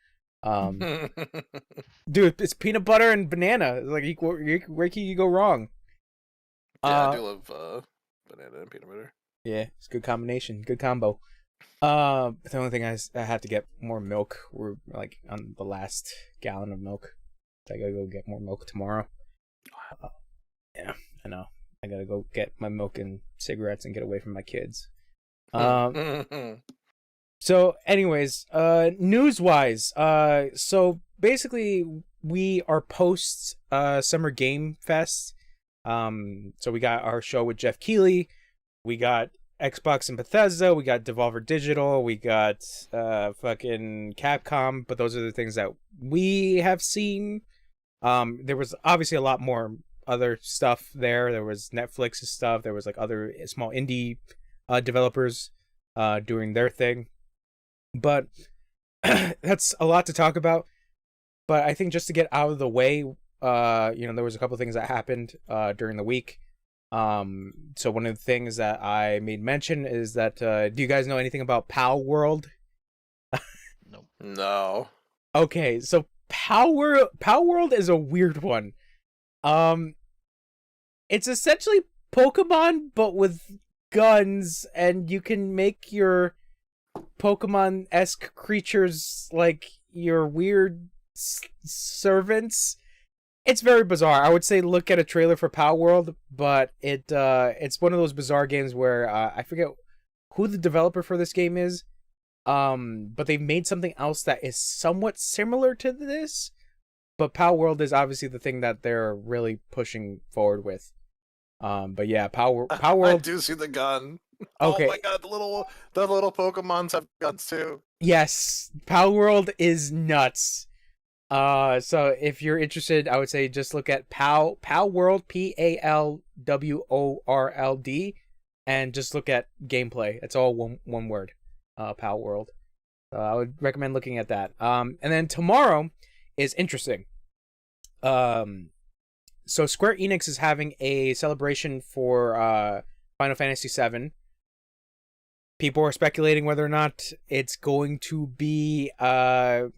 Dude, it's peanut butter and banana. Like, where can you go wrong? Yeah, I do love banana and peanut butter. Yeah, it's a good combination. Good combo. The only thing I have to get more milk. We're like on the last gallon of milk. So I gotta go get more milk tomorrow. Yeah, I know. I gotta go get my milk and cigarettes and get away from my kids. So anyways, news-wise, so basically we are post Summer Game Fest. So we got our show with Jeff Keighley, we got Xbox and Bethesda, we got Devolver Digital, we got fucking Capcom, but those are the things that we have seen. There was obviously a lot more other stuff there. There was Netflix's stuff, there was like other small indie developers doing their thing. But that's a lot to talk about. But I think just to get out of the way, there was a couple things that happened during the week. So one of the things that I made mention is that do you guys know anything about Pal World? No. Okay, so Pal World is a weird one. It's essentially Pokemon but with guns, and you can make your Pokemon-esque creatures like your weird servants. It's very bizarre. I would say look at a trailer for Pal World, but it's one of those bizarre games where I forget who the developer for this game is, but they've made something else that is somewhat similar to this, but Pal World is obviously the thing that they're really pushing forward with. But yeah, Pal World. I do see the gun. Okay. Oh my god, the little Pokemons have guns too. Yes, Pal World is nuts. So if you're interested, I would say just look at Pal World, PALWORLD, and just look at gameplay. It's all one word. Pal World. I would recommend looking at that. And then tomorrow is interesting. So Square Enix is having a celebration for Final Fantasy VII. People are speculating whether or not it's going to be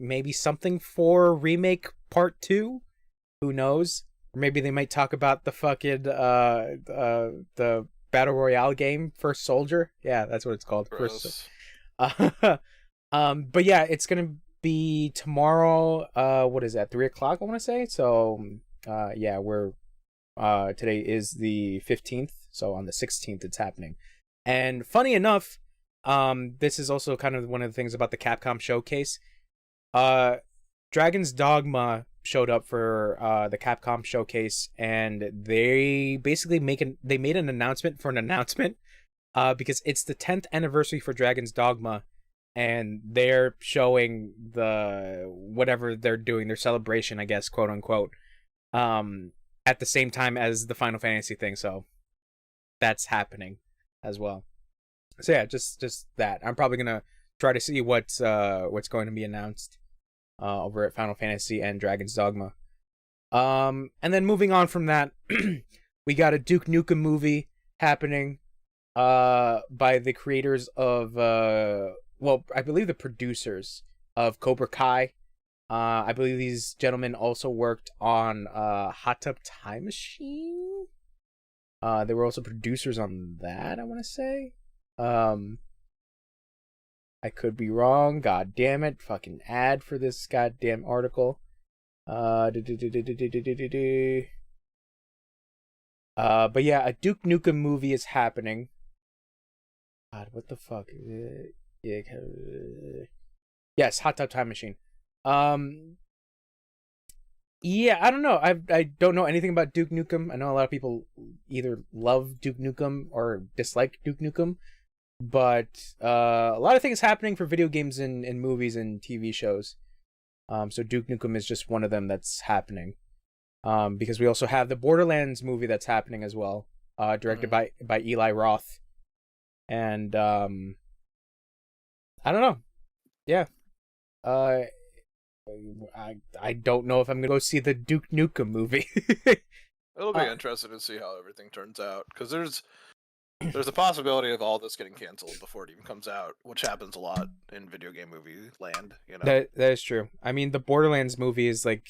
maybe something for Remake Part 2. Who knows? Or maybe they might talk about the fucking the Battle Royale game, First Soldier. Yeah, that's what it's called. Gross. But yeah, it's gonna be tomorrow. What is that? 3:00, I want to say. So yeah, we're today is the 15th, so on the 16th it's happening. And funny enough, this is also kind of one of the things about the Capcom showcase. Dragon's Dogma showed up for the Capcom showcase, and they basically made an announcement for an announcement, because it's the 10th anniversary for Dragon's Dogma, and they're showing whatever they're doing, their celebration, I guess, quote unquote, at the same time as the Final Fantasy thing. So that's happening as well. So yeah, just that. I'm probably gonna try to see what's going to be announced over at Final Fantasy and Dragon's Dogma. And then moving on from that, we got a Duke Nukem movie happening by the creators of I believe the producers of Cobra Kai. I believe these gentlemen also worked on Hot Tub Time Machine. They were also producers on that, I want to say. I could be wrong. God damn it. Fucking ad for this goddamn article. But yeah, a Duke Nukem movie is happening. God, what the fuck? Yes, Hot Tub Time Machine. Yeah, I don't know. I don't know anything about Duke Nukem. I know a lot of people either love Duke Nukem or dislike Duke Nukem. But a lot of things happening for video games and movies and TV shows. So Duke Nukem is just one of them that's happening. Because we also have the Borderlands movie that's happening as well. Directed by Eli Roth. And I don't know. Yeah. I don't know if I'm gonna go see the Duke Nukem movie. It'll be interesting to see how everything turns out, because there's a possibility of all this getting canceled before it even comes out, which happens a lot in video game movie land. You know, that is true. I mean, the Borderlands movie is like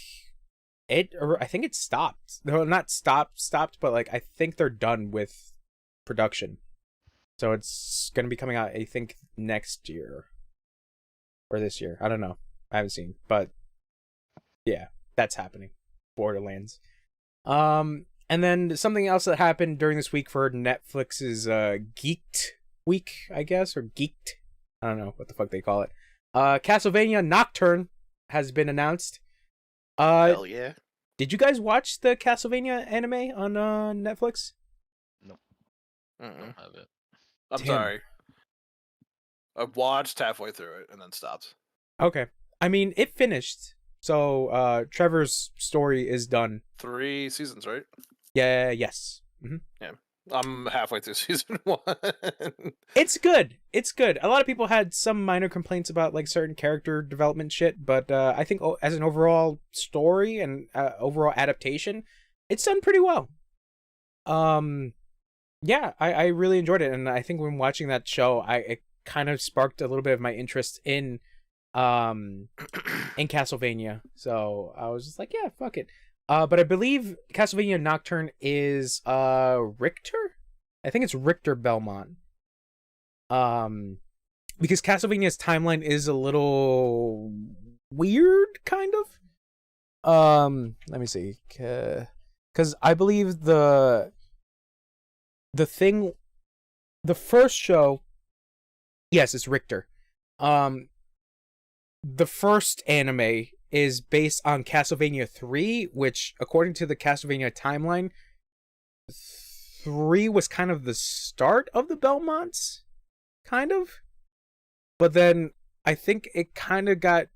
I think it stopped. No, not stopped, but like I think they're done with production. So it's gonna be coming out, I think, next year or this year. I don't know. I haven't seen, but yeah, that's happening. Borderlands. And then something else that happened during this week for Netflix's Geeked Week, I guess, or Geeked. I don't know what the fuck they call it. Castlevania Nocturne has been announced. hell yeah. Did you guys watch the Castlevania anime on Netflix? No. Mm-mm. Don't have it. I'm Damn. sorry. I watched halfway through it and then stopped. Okay. I mean, it finished. So Trevor's story is done. 3 seasons, right? Yeah, yes. Mm-hmm. I'm halfway through season 1. It's good. It's good. A lot of people had some minor complaints about like certain character development shit, but I think as an overall story and overall adaptation, it's done pretty well. Yeah, I really enjoyed it, and I think when watching that show, it kind of sparked a little bit of my interest in Castlevania. So I was just like, yeah, fuck it. But I believe Castlevania Nocturne is Richter? I think it's Richter Belmont. Because Castlevania's timeline is a little weird, kind of. Let me see. Cuz I believe the first show, yes, it's Richter. The first anime is based on Castlevania 3, which, according to the Castlevania timeline, 3 was kind of the start of the Belmonts, kind of. But then I think it kind of got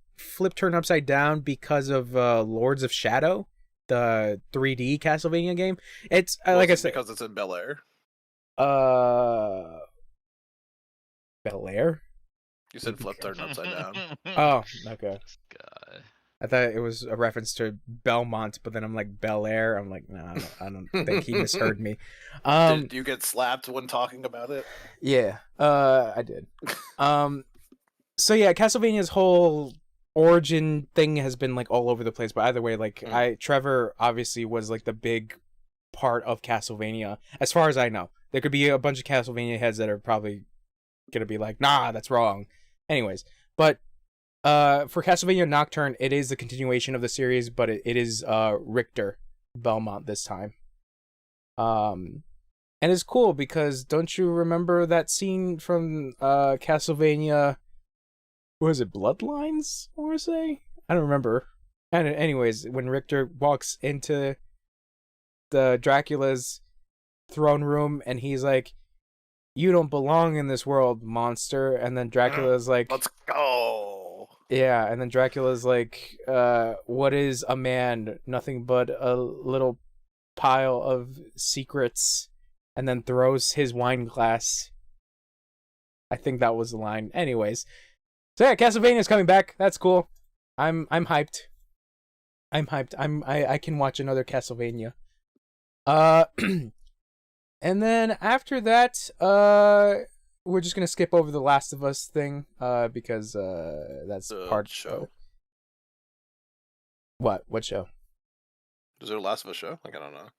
turned upside down because of Lords of Shadow, the 3D Castlevania game. It's like I said, because it's in Bel Air. Bel Air. You said flip turned upside down. Oh, okay. God. I thought it was a reference to Belmont, but then I'm like Bel Air. I'm like, nah, I don't think he misheard me. Did you get slapped when talking about it? Yeah, I did. So yeah, Castlevania's whole origin thing has been like all over the place. But either way, like Trevor obviously was like the big part of Castlevania, as far as I know. There could be a bunch of Castlevania heads that are probably gonna be like, nah, that's wrong. Anyways, but for Castlevania Nocturne, it is a continuation of the series, but it is Richter Belmont this time. And it's cool because don't you remember that scene from Castlevania? What was it, Bloodlines? I want to say, I don't remember. And anyways, when Richter walks into the Dracula's throne room and he's like, "You don't belong in this world, monster," and then Dracula's like, "Let's go." Yeah, and then Dracula's like, "What is a man? Nothing but a little pile of secrets," and then throws his wine glass. I think that was the line. Anyways, so yeah, Castlevania's coming back. That's cool. I'm hyped. I'm hyped. I can watch another Castlevania. And then after that, we're just gonna skip over the Last of Us thing, because that's The part show. What show? Is there a Last of Us show? Like, I don't know.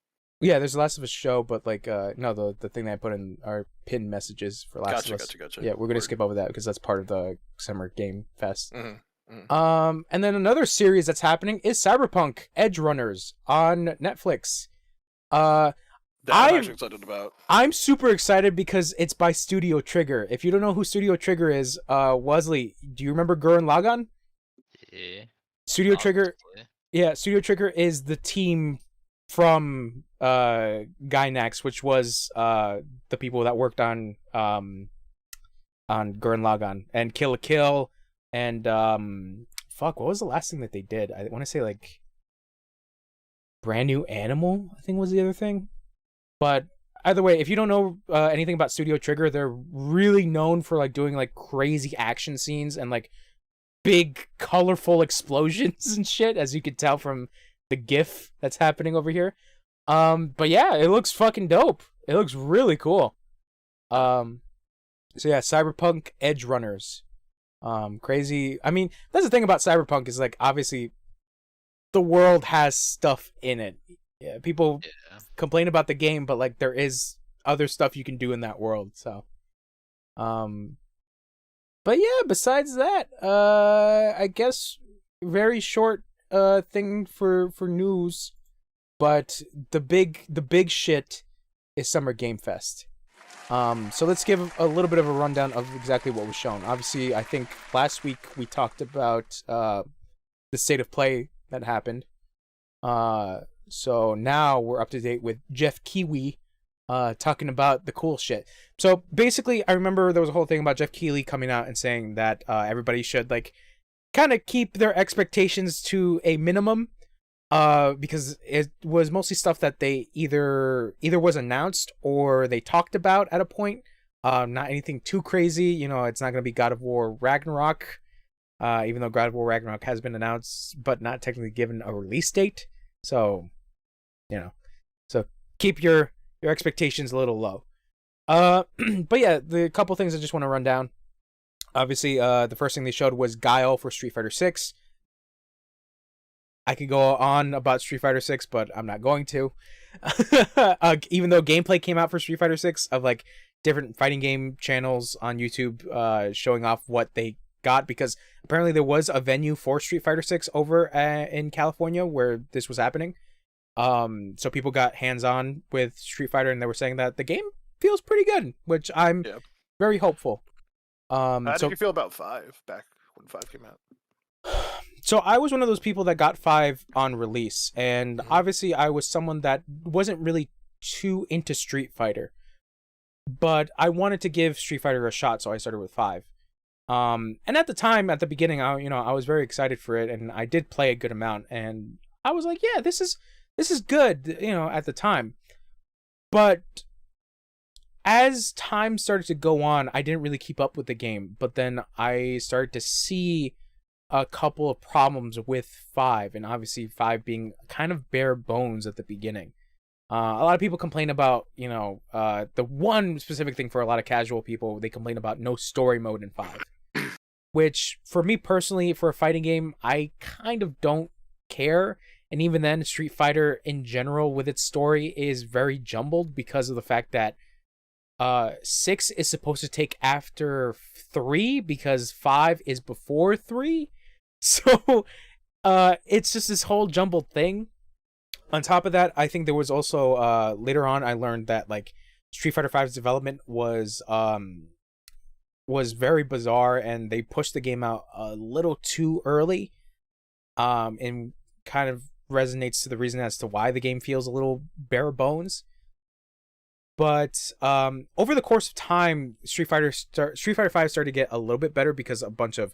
Yeah, there's a Last of Us show, but like no, the thing that I put in our pinned messages for Last of Us. Gotcha. Yeah, we're gonna skip over that because that's part of the Summer Game Fest. Mm-hmm. And then another series that's happening is Cyberpunk Edge Runners on Netflix. That I'm actually excited about. I'm super excited because it's by Studio Trigger. If you don't know who Studio Trigger is, Wesley, do you remember Gurren Lagann? Yeah. Studio Trigger. Yeah, Studio Trigger is the team from Gainax, which was the people that worked on Gurren Lagann and Kill la Kill and what was the last thing that they did? I want to say like Brand New Animal, I think was the other thing. But either way, if you don't know anything about Studio Trigger, they're really known for like doing like crazy action scenes and like big colorful explosions and shit, as you can tell from the GIF that's happening over here. But yeah, it looks fucking dope. It looks really cool. So yeah, Cyberpunk Edge Runners. Crazy. I mean, that's the thing about Cyberpunk is like obviously the world has stuff in it. Yeah, people complain about the game, but like there is other stuff you can do in that world. So, but yeah, besides that, I guess very short thing for news, but the big shit is Summer Game Fest. So let's give a little bit of a rundown of exactly what was shown. Obviously, I think last week we talked about the state of play that happened. So now we're up to date with Jeff Keighley talking about the cool shit. So basically, I remember there was a whole thing about Jeff Keighley coming out and saying that everybody should like kind of keep their expectations to a minimum, because it was mostly stuff that they either was announced or they talked about at a point. Not anything too crazy. You know, it's not going to be God of War Ragnarok, even though God of War Ragnarok has been announced, but not technically given a release date. So, you know, so keep your expectations a little low. But yeah, the couple things I just want to run down. Obviously, the first thing they showed was Guile for Street Fighter 6. I could go on about Street Fighter 6, but I'm not going to. Even though gameplay came out for Street Fighter 6 of like different fighting game channels on YouTube showing off what they got, because apparently there was a venue for Street Fighter 6 over in California where this was happening. So people got hands-on with Street Fighter and they were saying that the game feels pretty good, which I'm very hopeful. How did you feel about 5 back when 5 came out? So I was one of those people that got 5 on release, and obviously I was someone that wasn't really too into Street Fighter, but I wanted to give Street Fighter a shot, so I started with 5. And at the time, at the beginning, I was very excited for it, and I did play a good amount, and I was like, yeah, this is good, at the time. But as time started to go on, I didn't really keep up with the game, but then I started to see a couple of problems with 5, and obviously 5 being kind of bare bones at the beginning. A lot of people complain about, the one specific thing for a lot of casual people, they complain about no story mode in 5. Which, for me personally, for a fighting game, I kind of don't care. And even then, Street Fighter in general with its story is very jumbled because of the fact that 6 is supposed to take after 3 because 5 is before 3. So it's just this whole jumbled thing. On top of that, I think there was also later on I learned that like Street Fighter V's development was very bizarre, and they pushed the game out a little too early, and kind of resonates to the reason as to why the game feels a little bare bones. But over the course of time, Street Fighter 5 started to get a little bit better because a bunch of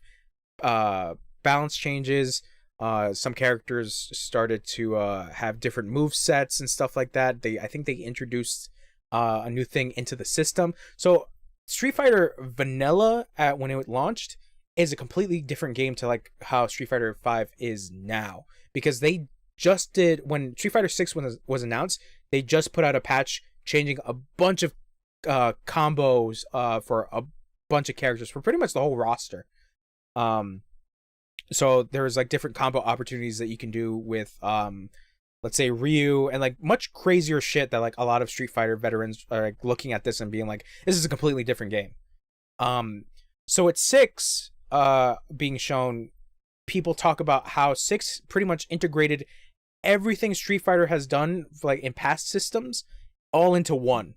balance changes. Some characters started to have different move sets and stuff like that. I think they introduced a new thing into the system. So Street Fighter Vanilla when it launched is a completely different game to like how Street Fighter 5 is now, because they just did, when Street Fighter 6 was announced, they just put out a patch changing a bunch of combos for a bunch of characters for pretty much the whole roster. So there's like different combo opportunities that you can do with let's say Ryu, and like much crazier shit that like a lot of Street Fighter veterans are like looking at this and being like, this is a completely different game. So at 6 being shown, people talk about how 6 pretty much integrated everything Street Fighter has done like in past systems all into one.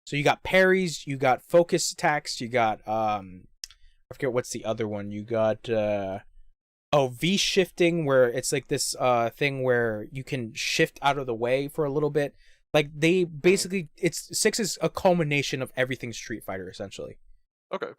So you got parries, you got focus attacks, you got I forget what's the other one. You got V shifting, where it's like this thing where you can shift out of the way for a little bit. Like they basically, 6 is a culmination of everything Street Fighter essentially. Okay.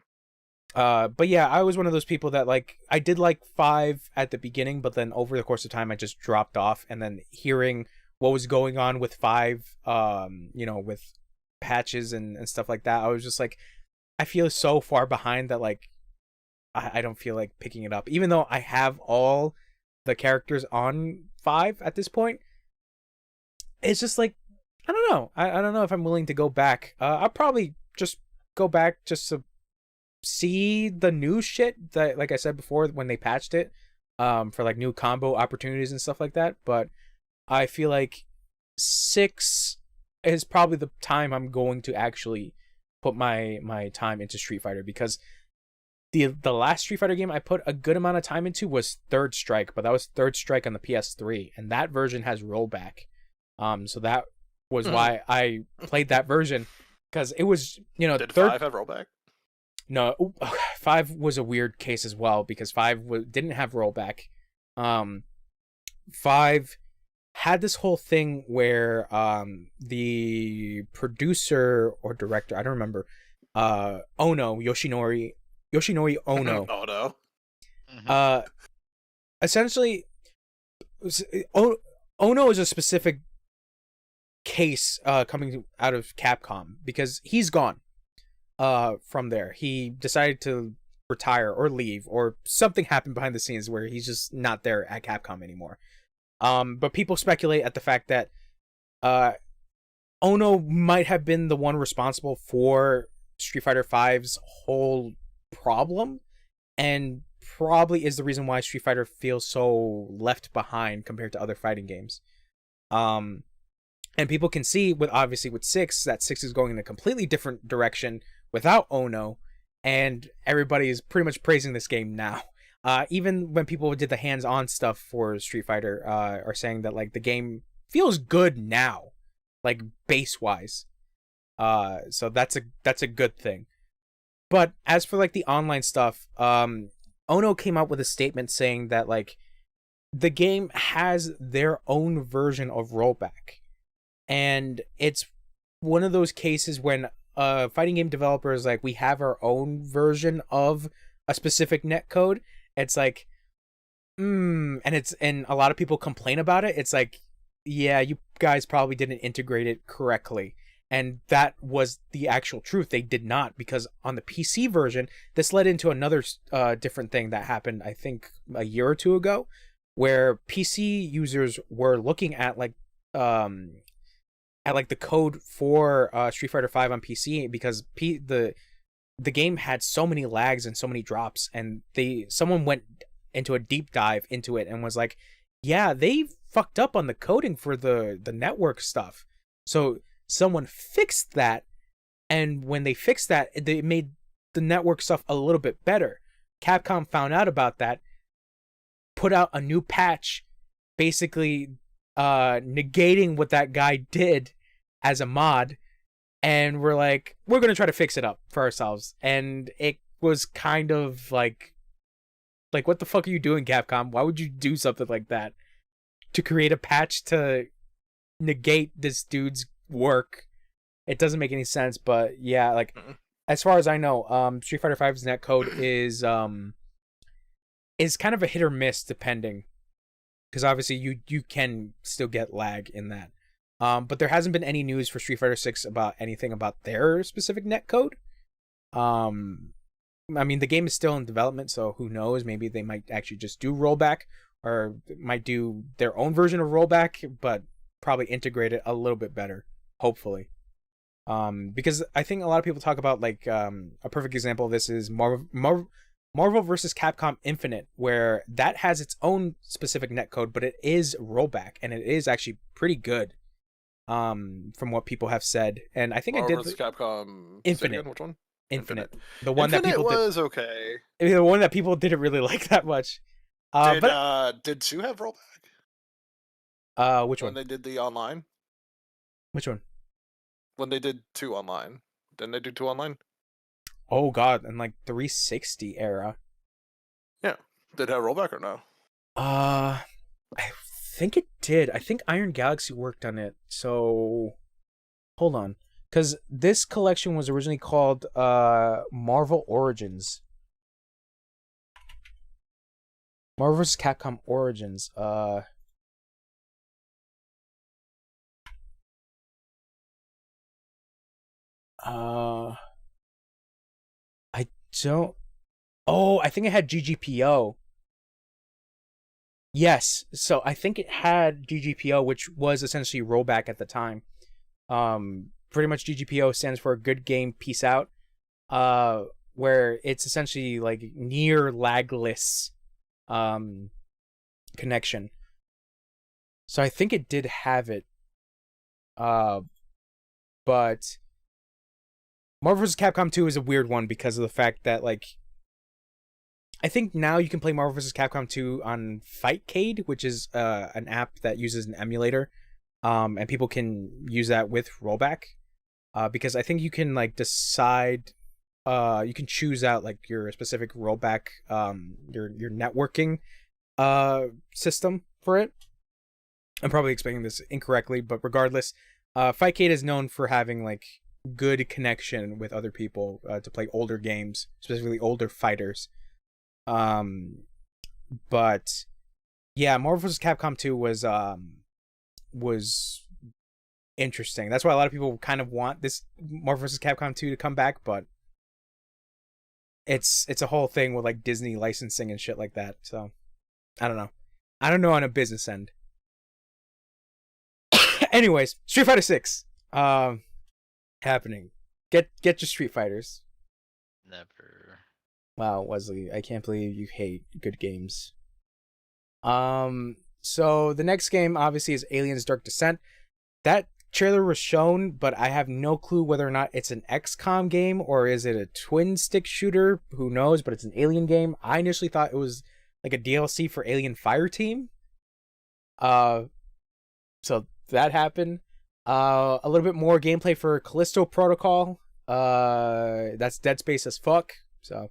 But yeah, I was one of those people that like, I did like 5 at the beginning, but then over the course of time I just dropped off, and then hearing what was going on with 5, with patches and stuff like that, I was just like, I feel so far behind that like I don't feel like picking it up, even though I have all the characters on 5 at this point. It's just like, I don't know. I don't know if I'm willing to go back. I'll probably just go back just to see the new shit that, like I said before, when they patched it, for like new combo opportunities and stuff like that. But I feel like 6 is probably the time I'm going to actually put my time into Street Fighter, because the last Street Fighter game I put a good amount of time into was Third Strike, but that was Third Strike on the PS3, and that version has rollback. So that was why I played that version, because it was, you know, Did 5 have rollback? No, 5 was a weird case as well, because 5 didn't have rollback. 5 had this whole thing where the producer or director, I don't remember, Yoshinori Ono. Oh no. Essentially, Ono is a specific case coming out of Capcom, because he's gone from there. He decided to retire or leave, or something happened behind the scenes where he's just not there at Capcom anymore. But people speculate at the fact that Ono might have been the one responsible for Street Fighter V's whole problem, and probably is the reason why Street Fighter feels so left behind compared to other fighting games. And people can see with 6 that 6 is going in a completely different direction without Ono, and everybody is pretty much praising this game now. Even when people did the hands-on stuff for Street Fighter, are saying that like the game feels good now, like base-wise. So that's a good thing. But as for like the online stuff, Ono came out with a statement saying that like the game has their own version of rollback, and it's one of those cases when fighting game developers like, we have our own version of a specific netcode. It's like, and a lot of people complain about it. It's like, yeah, you guys probably didn't integrate it correctly. And that was the actual truth. They did not, because on the PC version, this led into another different thing that happened, I think, a year or two ago, where PC users were looking at like the code for Street Fighter V on PC, because the game had so many lags and so many drops, and someone went into a deep dive into it and was like, yeah, they fucked up on the coding for the network stuff. So someone fixed that, and when they fixed that, they made the network stuff a little bit better. Capcom found out about that, put out a new patch, basically negating what that guy did as a mod, and we're like, we're gonna try to fix it up for ourselves. And it was kind of like what the fuck are you doing, Capcom? Why would you do something like that to create a patch to negate this dude's work? It doesn't make any sense. But yeah, like as far as I know, Street Fighter V's netcode is kind of a hit or miss depending, because obviously you can still get lag in that. But there hasn't been any news for Street Fighter 6 about anything about their specific netcode. I mean, the game is still in development, so who knows? Maybe they might actually just do rollback, or might do their own version of rollback, but probably integrate it a little bit better, hopefully. Because I think a lot of people talk about like a perfect example of this is Marvel vs. Capcom Infinite, where that has its own specific netcode, but it is rollback, and it is actually pretty good. From what people have said, and I think Marvel I did Capcom Infinite. Again, which one? Infinite, the one Infinite that people was okay. The one that people didn't really like that much. Did 2 have rollback? Which When one? they did the online? Which one? When they did 2 online. Didn't they do 2 online? Oh god, in like 360 era. Yeah. Did it have rollback or no? I think it did. I think Iron Galaxy worked on it. So hold on, because this collection was originally called Marvel Origins. Marvel vs. Capcom Origins. I don't. Oh, I think it had GGPO. Yes, so I think it had GGPO, which was essentially rollback at the time. Pretty much GGPO stands for Good Game Peace Out. Where it's essentially like near lagless connection. So I think it did have it. But Marvel vs. Capcom 2 is a weird one because of the fact that, like, I think now you can play Marvel vs. Capcom 2 on Fightcade, which is an app that uses an emulator, and people can use that with rollback, because I think you can like decide, you can choose out like your specific rollback, your networking system for it. I'm probably explaining this incorrectly, but regardless, Fightcade is known for having like good connection with other people to play older games, specifically older fighters. But yeah, Marvel vs. Capcom 2 was interesting. That's why a lot of people kind of want this Marvel vs. Capcom 2 to come back, but it's a whole thing with like Disney licensing and shit like that. So I don't know. I don't know on a business end. Anyways, Street Fighter 6 happening. Get your Street Fighters. Never. Wow, Wesley, I can't believe you hate good games. So the next game obviously is Aliens Dark Descent. That trailer was shown, but I have no clue whether or not it's an XCOM game or is it a twin stick shooter. Who knows, but it's an Alien game. I initially thought it was like a DLC for Alien Fireteam. So that happened. A little bit more gameplay for Callisto Protocol. That's Dead Space as fuck. So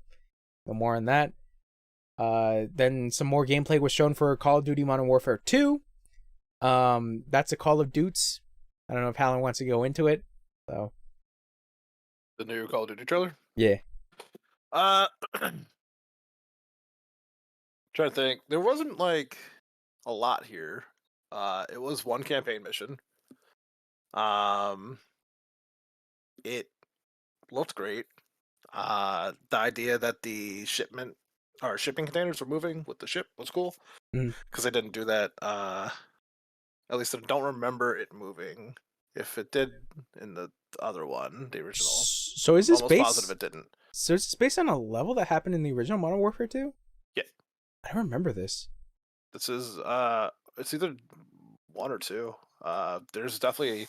no more on that. Then some more gameplay was shown for Call of Duty Modern Warfare 2. That's a Call of Duty. I don't know if Hallen wants to go into it. So The new Call of Duty trailer? yeah. Trying to think. There wasn't like a lot here. It was one campaign mission. It looked great. The idea that the shipping containers were moving with the ship was cool. Because they didn't do that. At least I don't remember it moving. If it did in the other one, the original. So is this almost based? Positive it didn't. So is this based on a level that happened in the original Modern Warfare 2? Yeah. I don't remember this. This is it's either one or two. There's definitely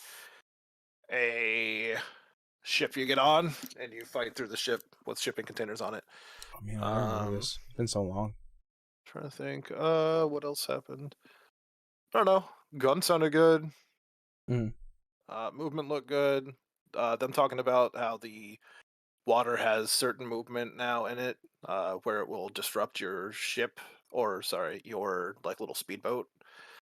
a ship you get on and you fight through the ship with shipping containers on it. Oh man, I don't remember this. It's been so long. Trying to think. What else happened? I don't know. Gun sounded good. Movement looked good. Them talking about how the water has certain movement now in it, where it will disrupt your ship, or sorry, your like little speedboat.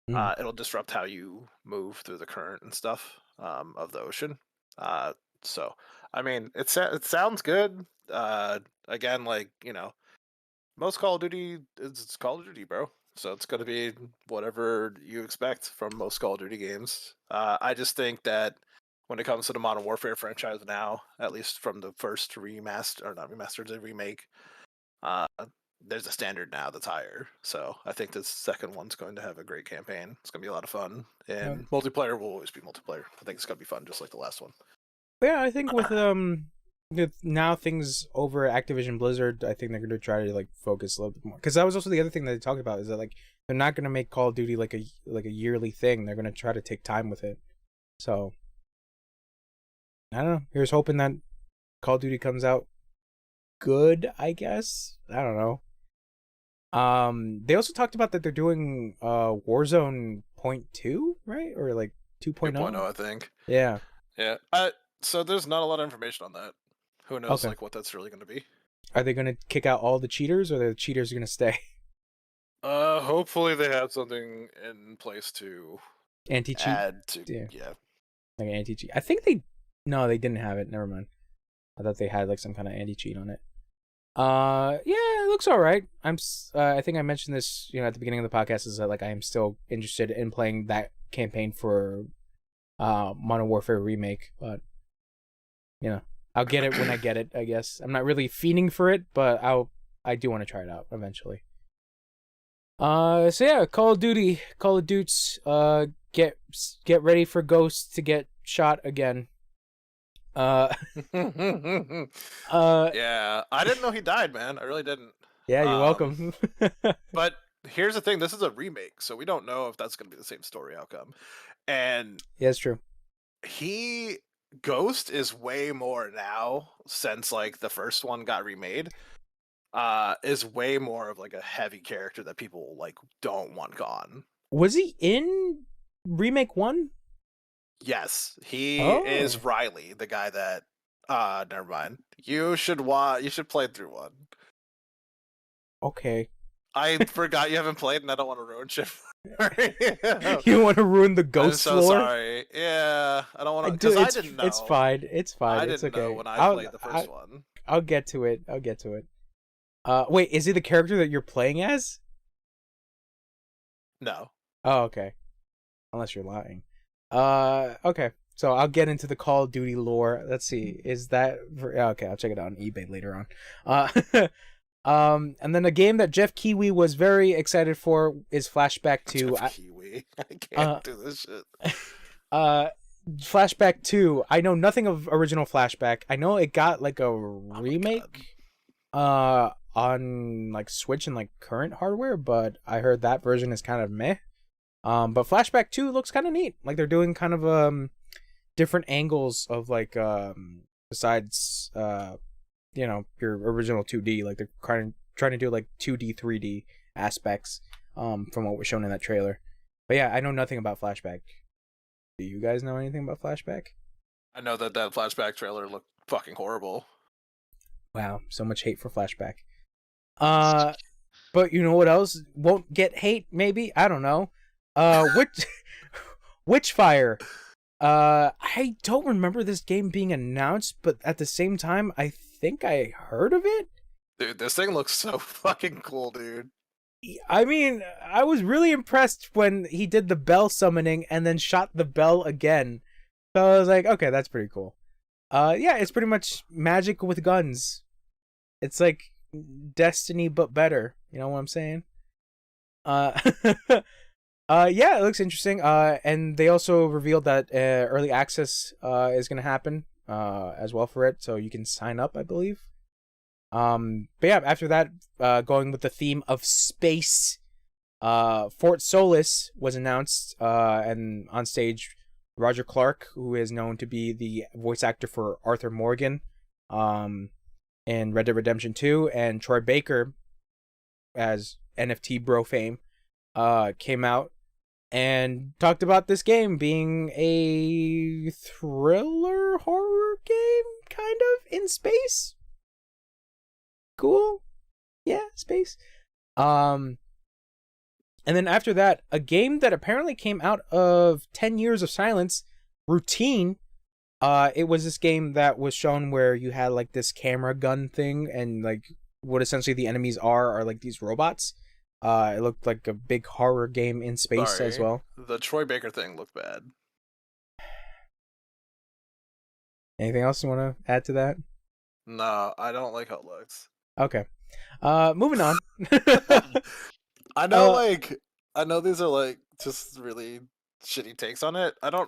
It'll disrupt how you move through the current and stuff of the ocean. So I mean, it sounds good. Again, like, you know, most Call of Duty it's Call of Duty, bro. So it's gonna be whatever you expect from most Call of Duty games. I just think that when it comes to the Modern Warfare franchise now, at least from the first remaster, or not remastered, the remake, there's a standard now that's higher. So I think this second one's going to have a great campaign. It's gonna be a lot of fun, and multiplayer will always be multiplayer. I think it's gonna be fun, just like the last one. Yeah, I think with now things over at Activision Blizzard, I think they're gonna try to like focus a little bit more. Because that was also the other thing that they talked about, is that like they're not gonna make Call of Duty like a yearly thing. They're gonna try to take time with it. So I don't know. Here's hoping that Call of Duty comes out good, I guess. I don't know. They also talked about that they're doing Warzone .2, right? Or like 2.0? 2.0, I think. Yeah. Yeah. So there's not a lot of information on that. Who knows like what that's really going to be? Are they going to kick out all the cheaters, or are the cheaters going to stay? Hopefully they have something in place to Anti-cheat? add to Yeah. Like an anti-cheat. I think they didn't have it. Never mind. I thought they had like some kind of anti-cheat on it. Yeah, it looks all right. I think I mentioned this, you know, at the beginning of the podcast, is that like I am still interested in playing that campaign for Modern Warfare Remake, but I'll get it when I get it, I guess. I'm not really fiending for it, but I do want to try it out eventually. So yeah, Call of Duty, get ready for Ghost to get shot again. Yeah, I didn't know he died, man. I really didn't. Yeah, you're welcome. But here's the thing: this is a remake, so we don't know if that's going to be the same story outcome. And yeah, it's true. Ghost is way more now since like the first one got remade. Is way more of like a heavy character that people like don't want gone. Was he in remake 1? Yes, he Oh. is Riley, the guy that. Never mind. You should play through 1. Okay. I forgot you haven't played, and I don't want to ruin shit. You want to ruin the Ghost I'm so lore? sorry. Yeah, I don't want to because I didn't know. It's fine. It's fine. I It's didn't okay. know when I played the first one. I'll get to it. Wait, is he the character that you're playing as? No. Oh, okay. Unless you're lying. Okay. So I'll get into the Call of Duty lore. Let's see. Is that okay? I'll check it out on eBay later on. And then a game that Jeff Kiwi was very excited for is Flashback 2. Jeff Kiwi. I can't do this shit. Flashback 2. I know nothing of original Flashback. I know it got like a remake on like Switch and like current hardware, but I heard that version is kind of meh. But Flashback 2 looks kind of neat. Like they're doing kind of different angles of like besides your original 2D. Like they're trying to do like 2D 3D aspects from what was shown in that trailer. But yeah, I know nothing about Flashback. Do you guys know anything about Flashback? I know that Flashback trailer looked fucking horrible. Wow, so much hate for Flashback. But you know what else won't get hate? Maybe, I don't know. Witchfire. I don't remember this game being announced, but at the same time, I think I heard of it. Dude, this thing looks so fucking cool, dude. I mean, I was really impressed when he did the bell summoning and then shot the bell again. So I was like, okay, that's pretty cool. Yeah, it's pretty much magic with guns. It's like Destiny, but better. You know what I'm saying? Yeah, it looks interesting. And they also revealed that early access is gonna happen as well for it, so you can sign up, I believe. But yeah, after that, going with the theme of space, Fort Solis was announced, and on stage, Roger Clark, who is known to be the voice actor for Arthur Morgan, in Red Dead Redemption 2, and Troy Baker, as NFT bro fame, came out and talked about this game being a thriller horror game, kind of, in space. Cool. Yeah, space. And then after that, a game that apparently came out of 10 Years of Silence, Routine. It was this game that was shown where you had like this camera gun thing, and like what essentially the enemies are like these robots. It looked like a big horror game in space as well. The Troy Baker thing looked bad. Anything else you want to add to that? No, I don't like how it looks. Okay. Moving on. I know, I know these are like just really shitty takes on it. I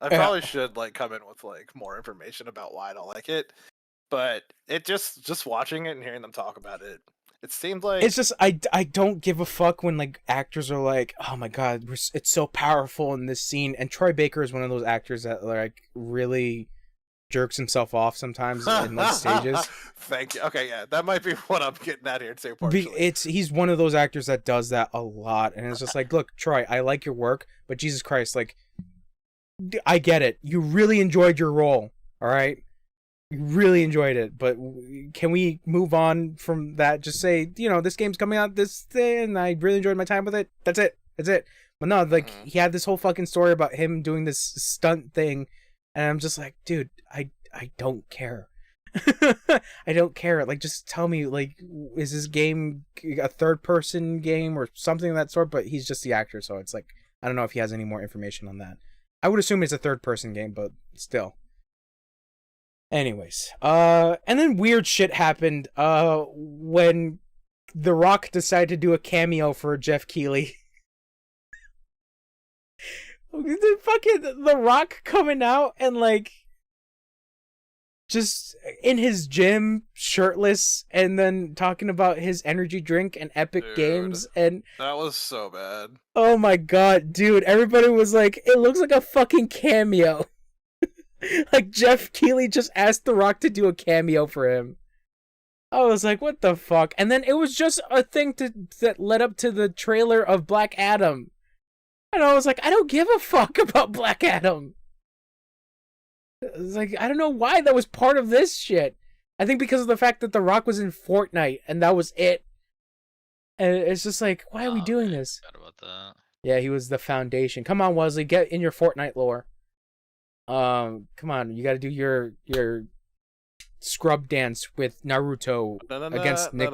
probably should like come in with like more information about why I don't like it. But it just watching it and hearing them talk about it, it seemed like it's just I don't give a fuck when like actors are like, oh my god, it's so powerful in this scene. And Troy Baker is one of those actors that like really jerks himself off sometimes in like stages. Thank you. Okay, yeah, that might be what I'm getting at here too. Partially. He's one of those actors that does that a lot, and it's just like, look, Troy, I like your work, but Jesus Christ, like, I get it. You really enjoyed your role, all right? You really enjoyed it, but can we move on from that? Just say, this game's coming out this day, and I really enjoyed my time with it. That's it. But no, like, he had this whole fucking story about him doing this stunt thing, and I'm just like, dude, I don't care. I don't care. Like, just tell me, like, is this game a third-person game or something of that sort? But he's just the actor, so it's like, I don't know if he has any more information on that. I would assume it's a third-person game, but still. Anyways, and then weird shit happened when The Rock decided to do a cameo for Jeff Keighley. The Rock coming out and like just in his gym shirtless and then talking about his energy drink and epic Dude, games, and that was so bad. oh my god, dude, everybody was like, it looks like a fucking cameo. Like Jeff Keighley just asked The Rock to do a cameo for him. I was like, what the fuck? And then it was just a thing that led up to the trailer of Black Adam. And I was like, I don't give a fuck about Black Adam. It's like, I don't know why that was part of this shit. I think because of the fact that The Rock was in Fortnite and that was it. And it's just like, why are we doing this? Forgot about that. Yeah, he was the Foundation. Come on, Wesley, get in your Fortnite lore. Come on, you got to do your scrub dance with Naruto against Nick.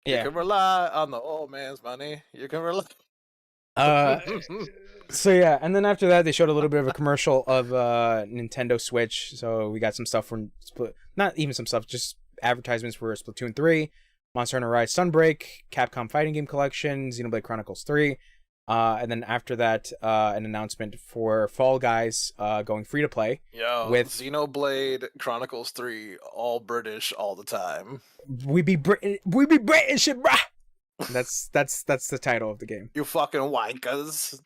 You can rely on the old man's money. You can rely. So yeah, and then after that, they showed a little bit of a commercial of Nintendo Switch. So we got some stuff from not even some stuff, just advertisements for Splatoon 3, Monster Hunter Rise Sunbreak, Capcom Fighting Game Collection, Xenoblade Chronicles 3, and then after that, an announcement for Fall Guys going free to play. Yo, with Xenoblade Chronicles 3, all British all the time. We be British, brah. That's the title of the game. You fucking wankers.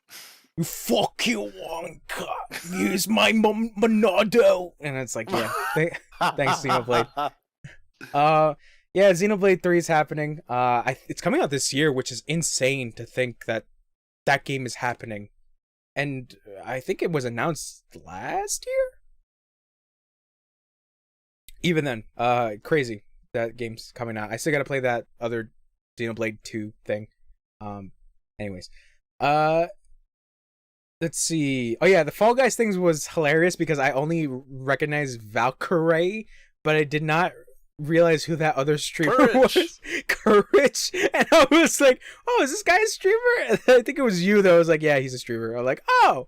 You fucking Wonka. Use my Monado. And it's like, yeah, thanks Xenoblade. Yeah, Xenoblade 3 is happening. It's coming out this year, which is insane to think that game is happening. And I think it was announced last year? Even then, crazy that game's coming out. I still gotta play that other Xenoblade 2 thing. Anyways. Let's see. Oh yeah, the Fall Guys things was hilarious because I only recognized Valkyrie, but I did not realize who that other streamer was. Courage. And I was like, oh, is this guy a streamer? And I think it was you that was like, yeah, he's a streamer. I'm like, oh,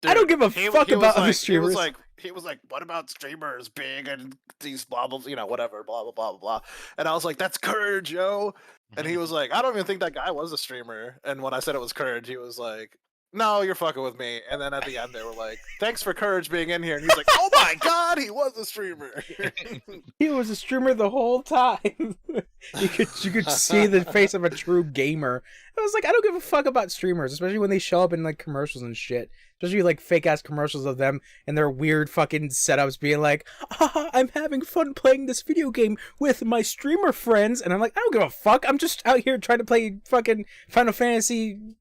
dude, I don't give a fuck about other streamers. He was like, what about streamers being in these blah, blah, whatever, blah, blah, blah, blah, blah. And I was like, that's Courage, yo. And he was like, I don't even think that guy was a streamer. And when I said it was Courage, he was like, no, you're fucking with me. And then at the end, they were like, thanks for Courage being in here. And he's like, oh my god, he was a streamer. He was a streamer the whole time. You could see the face of a true gamer. I was like, I don't give a fuck about streamers, especially when they show up in like commercials and shit. Especially like fake ass commercials of them and their weird fucking setups being like, I'm having fun playing this video game with my streamer friends. And I'm like, I don't give a fuck. I'm just out here trying to play fucking Final Fantasy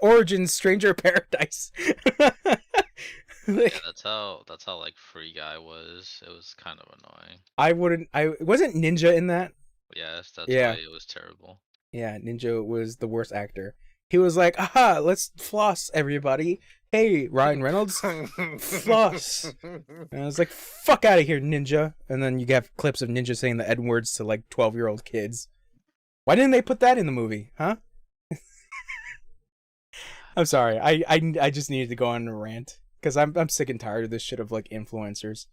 Origins Stranger Paradise. Yeah, that's how like Free Guy was. It was kind of annoying. Wasn't Ninja in that? Yes, that's why it was terrible. Yeah, Ninja was the worst actor. He was like, aha, let's floss, everybody. Hey, Ryan Reynolds, floss. And I was like, fuck out of here, Ninja. And then you have clips of Ninja saying the N-words to like 12-year-old kids. Why didn't they put that in the movie, huh? I'm sorry. I just needed to go on a rant because I'm sick and tired of this shit of like influencers.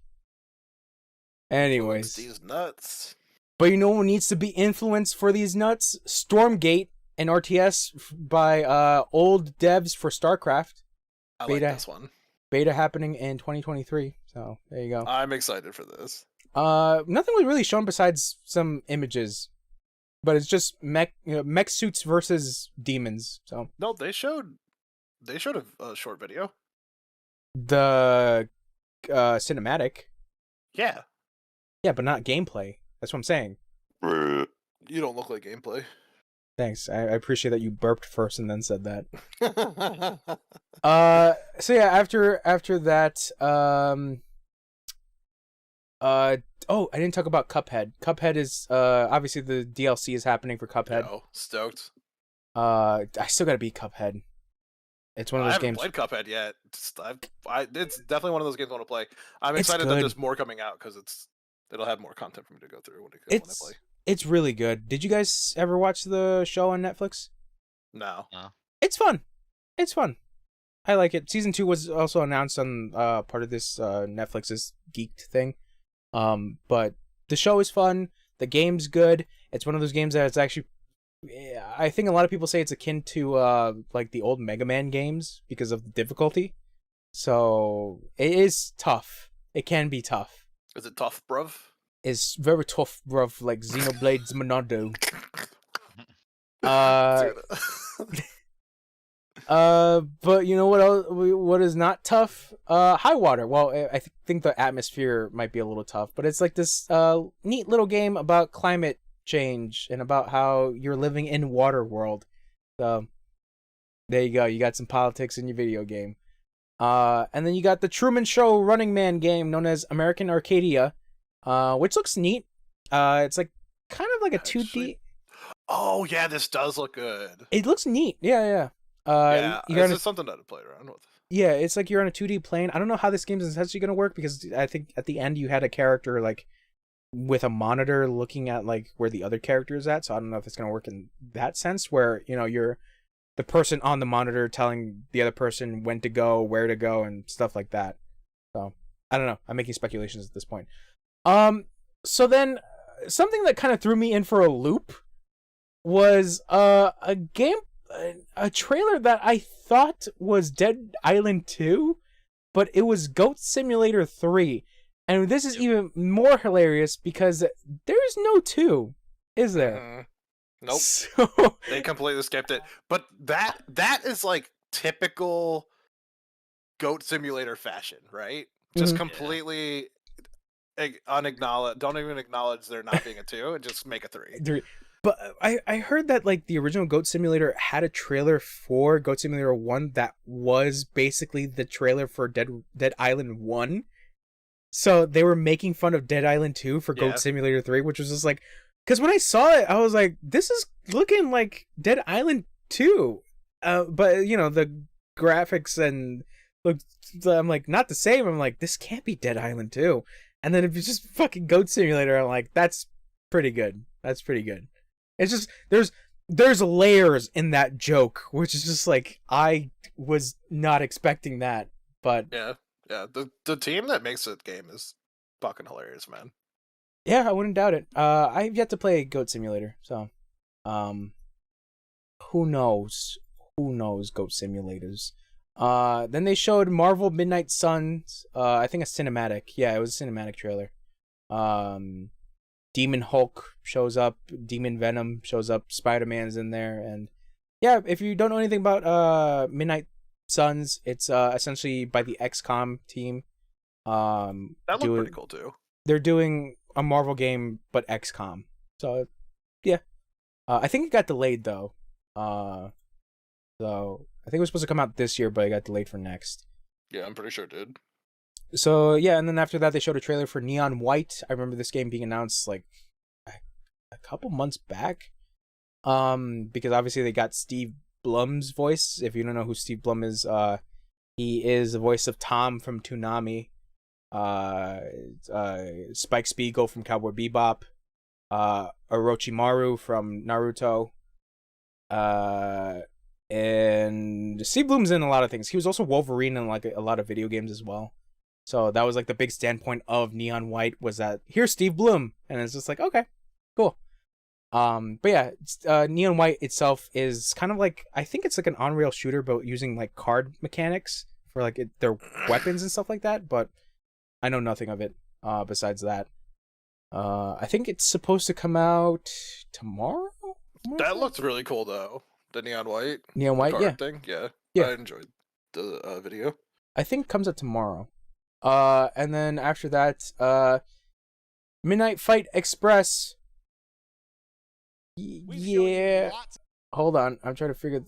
Anyways, these nuts. But you know what needs to be influenced for these nuts? Stormgate and RTS by old devs for StarCraft. I like this one. Beta happening in 2023. So there you go. I'm excited for this. Nothing was really shown besides some images. But it's just mech suits versus demons. So no, they showed a short video. The cinematic. Yeah. Yeah, but not gameplay. That's what I'm saying. You don't look like gameplay. Thanks. I appreciate that you burped first and then said that. So yeah, after that, oh, I didn't talk about Cuphead. Cuphead is obviously the DLC is happening for Cuphead. Oh, stoked. I still gotta beat Cuphead. It's one of those games. I haven't played Cuphead yet. It's definitely one of those games I want to play. I'm excited that there's more coming out because it'll have more content for me to go through when I play. It's really good. Did you guys ever watch the show on Netflix? No. It's fun. It's fun. I like it. Season 2 was also announced on part of this Netflix's Geeked thing. But the show is fun. The game's good. It's one of those games that it's actually. I think a lot of people say it's akin to like the old Mega Man games because of the difficulty. So it is tough. It can be tough. Is it tough, bruv? It's very tough, bruv, like Xenoblade's Monado. Uh, Dude. but you know what else, what is not tough? High Water. Well, I think the atmosphere might be a little tough, but it's like this neat little game about climate change and about how you're living in water world. So there you go. You got some politics in your video game. And then you got the Truman Show Running Man game known as American Arcadia, which looks neat. It's like kind of like a 2D. Actually, oh yeah, this does look good. It looks neat. Yeah. Yeah, You're this is something to play around with. Yeah, it's like you're on a 2D plane. I don't know how this game is essentially going to work because I think at the end you had a character like with a monitor looking at like where the other character is at. So I don't know if it's going to work in that sense where, you know, you're the person on the monitor telling the other person when to go, where to go, and stuff like that. So I don't know. I'm making speculations at this point. So then something that kind of threw me in for a loop was a trailer that I thought was Dead Island 2, but it was Goat Simulator 3. And this is even more hilarious because there's no 2, is there? Nope. So They completely skipped it. But that is like typical Goat Simulator fashion, right? Just completely unacknowledge. Don't even acknowledge there not being a 2 and just make a 3. But I heard that like the original Goat Simulator had a trailer for Goat Simulator 1 that was basically the trailer for Dead Island 1. So they were making fun of Dead Island 2 for Goat Simulator 3, which was just like, because when I saw it, I was like, this is looking like Dead Island 2. But you know, the graphics and look, I'm like, not the same. I'm like, this can't be Dead Island 2. And then if it's just fucking Goat Simulator, I'm like, that's pretty good. That's pretty good. It's just there's layers in that joke, which is just like I was not expecting that. But yeah. The team that makes the game is fucking hilarious, man. Yeah, I wouldn't doubt it. I've yet to play Goat Simulator, so who knows? Who knows Goat Simulators? Then they showed Marvel Midnight Suns. I think a cinematic. Yeah, it was a cinematic trailer. Demon Hulk shows up, Demon Venom shows up, Spider-Man's in there, and yeah, if you don't know anything about Midnight Suns, it's essentially by the XCOM team. That looked pretty cool too. They're doing a Marvel game, but XCOM. So yeah, I think it got delayed though. So I think it was supposed to come out this year, but it got delayed for next. Yeah, I'm pretty sure it did. So yeah, and then after that they showed a trailer for Neon White. I remember this game being announced like a couple months back. Because obviously they got Steve Blum's voice. If you don't know who Steve Blum is, he is the voice of Tom from Toonami, Spike Spiegel from Cowboy Bebop, Orochimaru from Naruto, and Steve Blum's in a lot of things. He was also Wolverine in like a lot of video games as well. So that was like the big standpoint of Neon White was that here's Steve Blum, and it's just like okay, cool. But yeah, Neon White itself is kind of like I think it's like an on-rail shooter, but using like card mechanics for like their weapons and stuff like that. But I know nothing of it besides that. I think it's supposed to come out tomorrow. That looks really cool though. The Neon White. Neon White, yeah. Thing, yeah. I enjoyed the video. I think it comes out tomorrow. And then after that, Midnight Fight Express. Yeah. Hold on, I'm trying to figure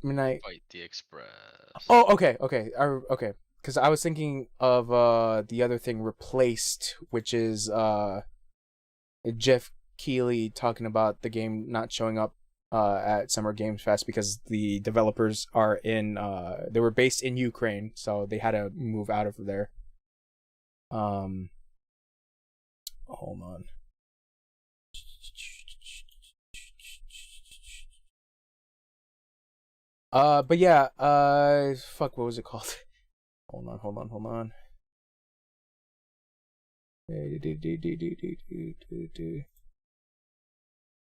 Midnight Fight the Express. Oh, okay. Okay. Because I was thinking of the other thing replaced, which is Jeff Keighley talking about the game not showing up at Summer Games Fest because the developers are in they were based in Ukraine, so they had to move out of there. Hold on. But yeah, fuck, what was it called? Hold on.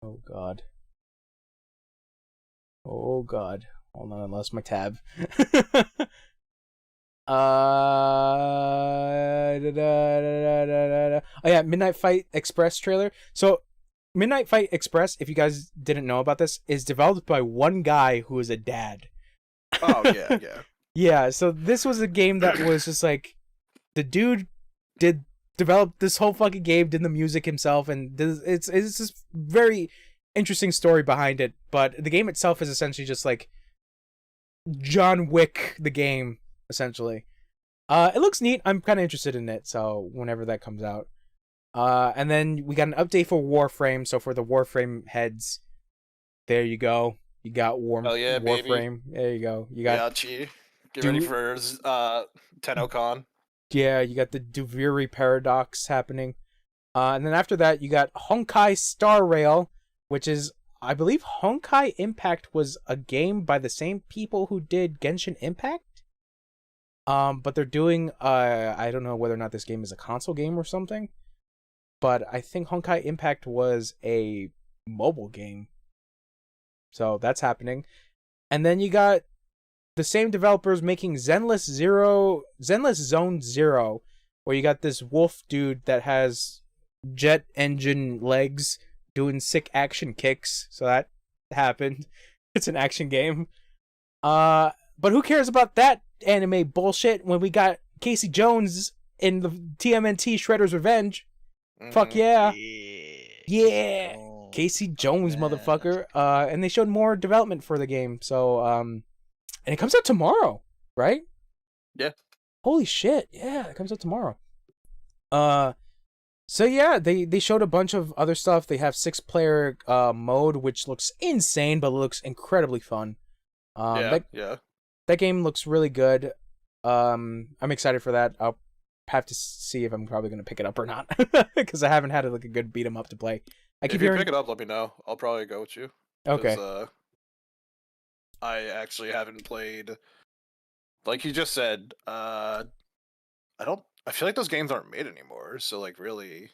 Oh god. Oh god. Hold on, I lost my tab. Oh yeah, Midnight Fight Express trailer. So Midnight Fight Express, if you guys didn't know about this, is developed by one guy who is a dad. Oh yeah, yeah. Yeah, so this was a game that was just like the dude did develop this whole fucking game, did the music himself, and it's this very interesting story behind it. But the game itself is essentially just like John Wick, the game, essentially. It looks neat. I'm kind of interested in it. So whenever that comes out, and then we got an update for Warframe. So for the Warframe heads, there you go. You got Hell yeah, baby. Warframe. There you go. You got Yachi. Get ready for TennoCon. Yeah, you got the Duviri paradox happening. And then after that, you got Honkai Star Rail, which is, I believe, Honkai Impact was a game by the same people who did Genshin Impact. But they're doing, I don't know whether or not this game is a console game or something, but I think Honkai Impact was a mobile game. So that's happening. And then you got the same developers making Zenless Zone Zero, where you got this wolf dude that has jet engine legs doing sick action kicks. So that happened. It's an action game. But who cares about that anime bullshit when we got Casey Jones in the TMNT Shredder's Revenge? Fuck yeah. Yeah. Casey Jones, motherfucker. And they showed more development for the game. So, and it comes out tomorrow, right? Yeah. Holy shit. Yeah, it comes out tomorrow. So yeah, they showed a bunch of other stuff. They have 6-player mode, which looks insane, but looks incredibly fun. That game looks really good. I'm excited for that. I'll have to see if I'm probably going to pick it up or not, because I haven't had a good beat 'em up to play. If you pick it up, let me know. I'll probably go with you. Okay. I actually haven't played, like you just said. I feel like those games aren't made anymore. So like really,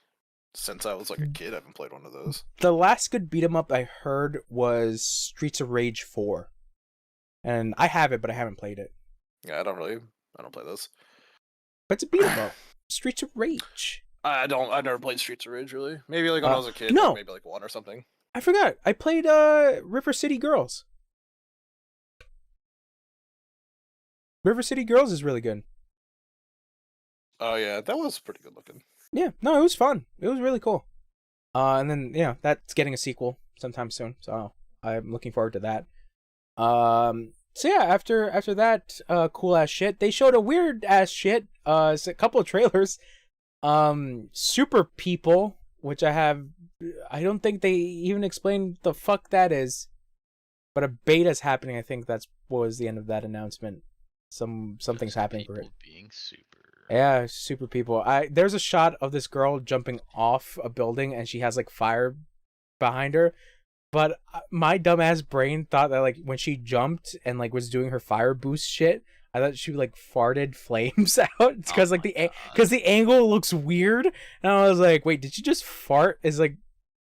since I was like a kid, I haven't played one of those. The last good beat 'em up I heard was Streets of Rage 4. And I have it, but I haven't played it. Yeah, I don't play those. But it's a beat 'em up. Streets of Rage. I've never played Streets of Rage really. Maybe like when I was a kid, no. Like maybe like 1 or something. I forgot. I played River City Girls. River City Girls is really good. Oh yeah, that was pretty good looking. Yeah, no, it was fun. It was really cool. And then yeah, that's getting a sequel sometime soon. So I'm looking forward to that. So yeah, after that cool ass shit, they showed a weird ass shit. It's a couple of trailers. Super People, which I don't think they even explained the fuck that is. But a beta's happening. I think that's what was the end of that announcement. Something's happening for it. Being super. Yeah, Super People. There's a shot of this girl jumping off a building and she has like fire behind her. But my dumbass brain thought that like when she jumped and like was doing her fire boost shit, I thought she like farted flames out because the angle looks weird. And I was like, wait, did she just fart as like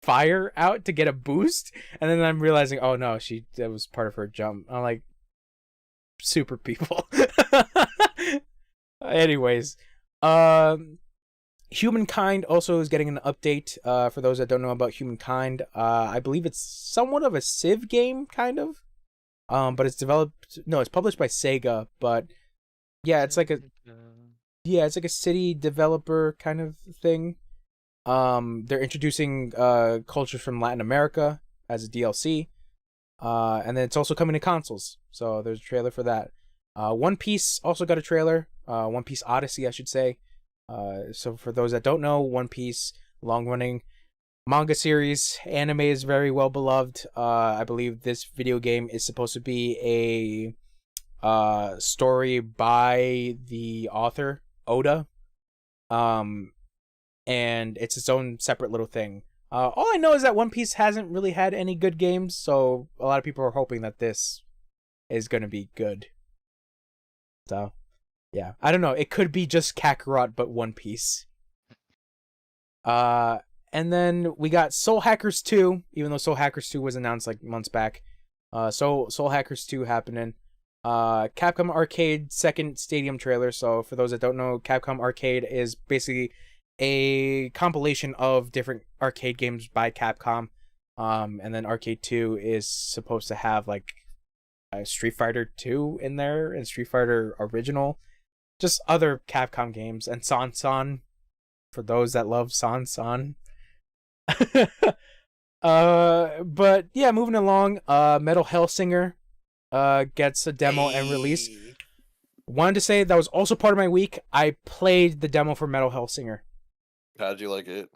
fire out to get a boost? And then I'm realizing, oh no, that was part of her jump. I'm like, Super People. Anyways, Humankind also is getting an update. For those that don't know about Humankind, I believe it's somewhat of a Civ game, kind of. But it's published by Sega. But yeah, it's like a city developer kind of thing. They're introducing cultures from Latin America as a DLC. And then it's also coming to consoles. So there's a trailer for that. One Piece also got a trailer. One Piece Odyssey, I should say. So for those that don't know, One Piece, long-running manga series, anime is very well beloved. I believe this video game is supposed to be a story by the author, Oda. And it's its own separate little thing. All I know is that One Piece hasn't really had any good games, so a lot of people are hoping that this is gonna be good. So, yeah, I don't know. It could be just Kakarot, but One Piece. And then we got Soul Hackers 2, even though Soul Hackers 2 was announced like months back. Soul Hackers 2 happening. Capcom Arcade second stadium trailer. So for those that don't know, Capcom Arcade is basically a compilation of different arcade games by Capcom. And then Arcade 2 is supposed to have like Street Fighter 2 in there and Street Fighter Original, just other Capcom games, and San for those that love San. But yeah, moving along, Metal Hellsinger gets a demo and release. Wanted to say that was also part of my week. I played the demo for Metal Hellsinger. How'd you like it?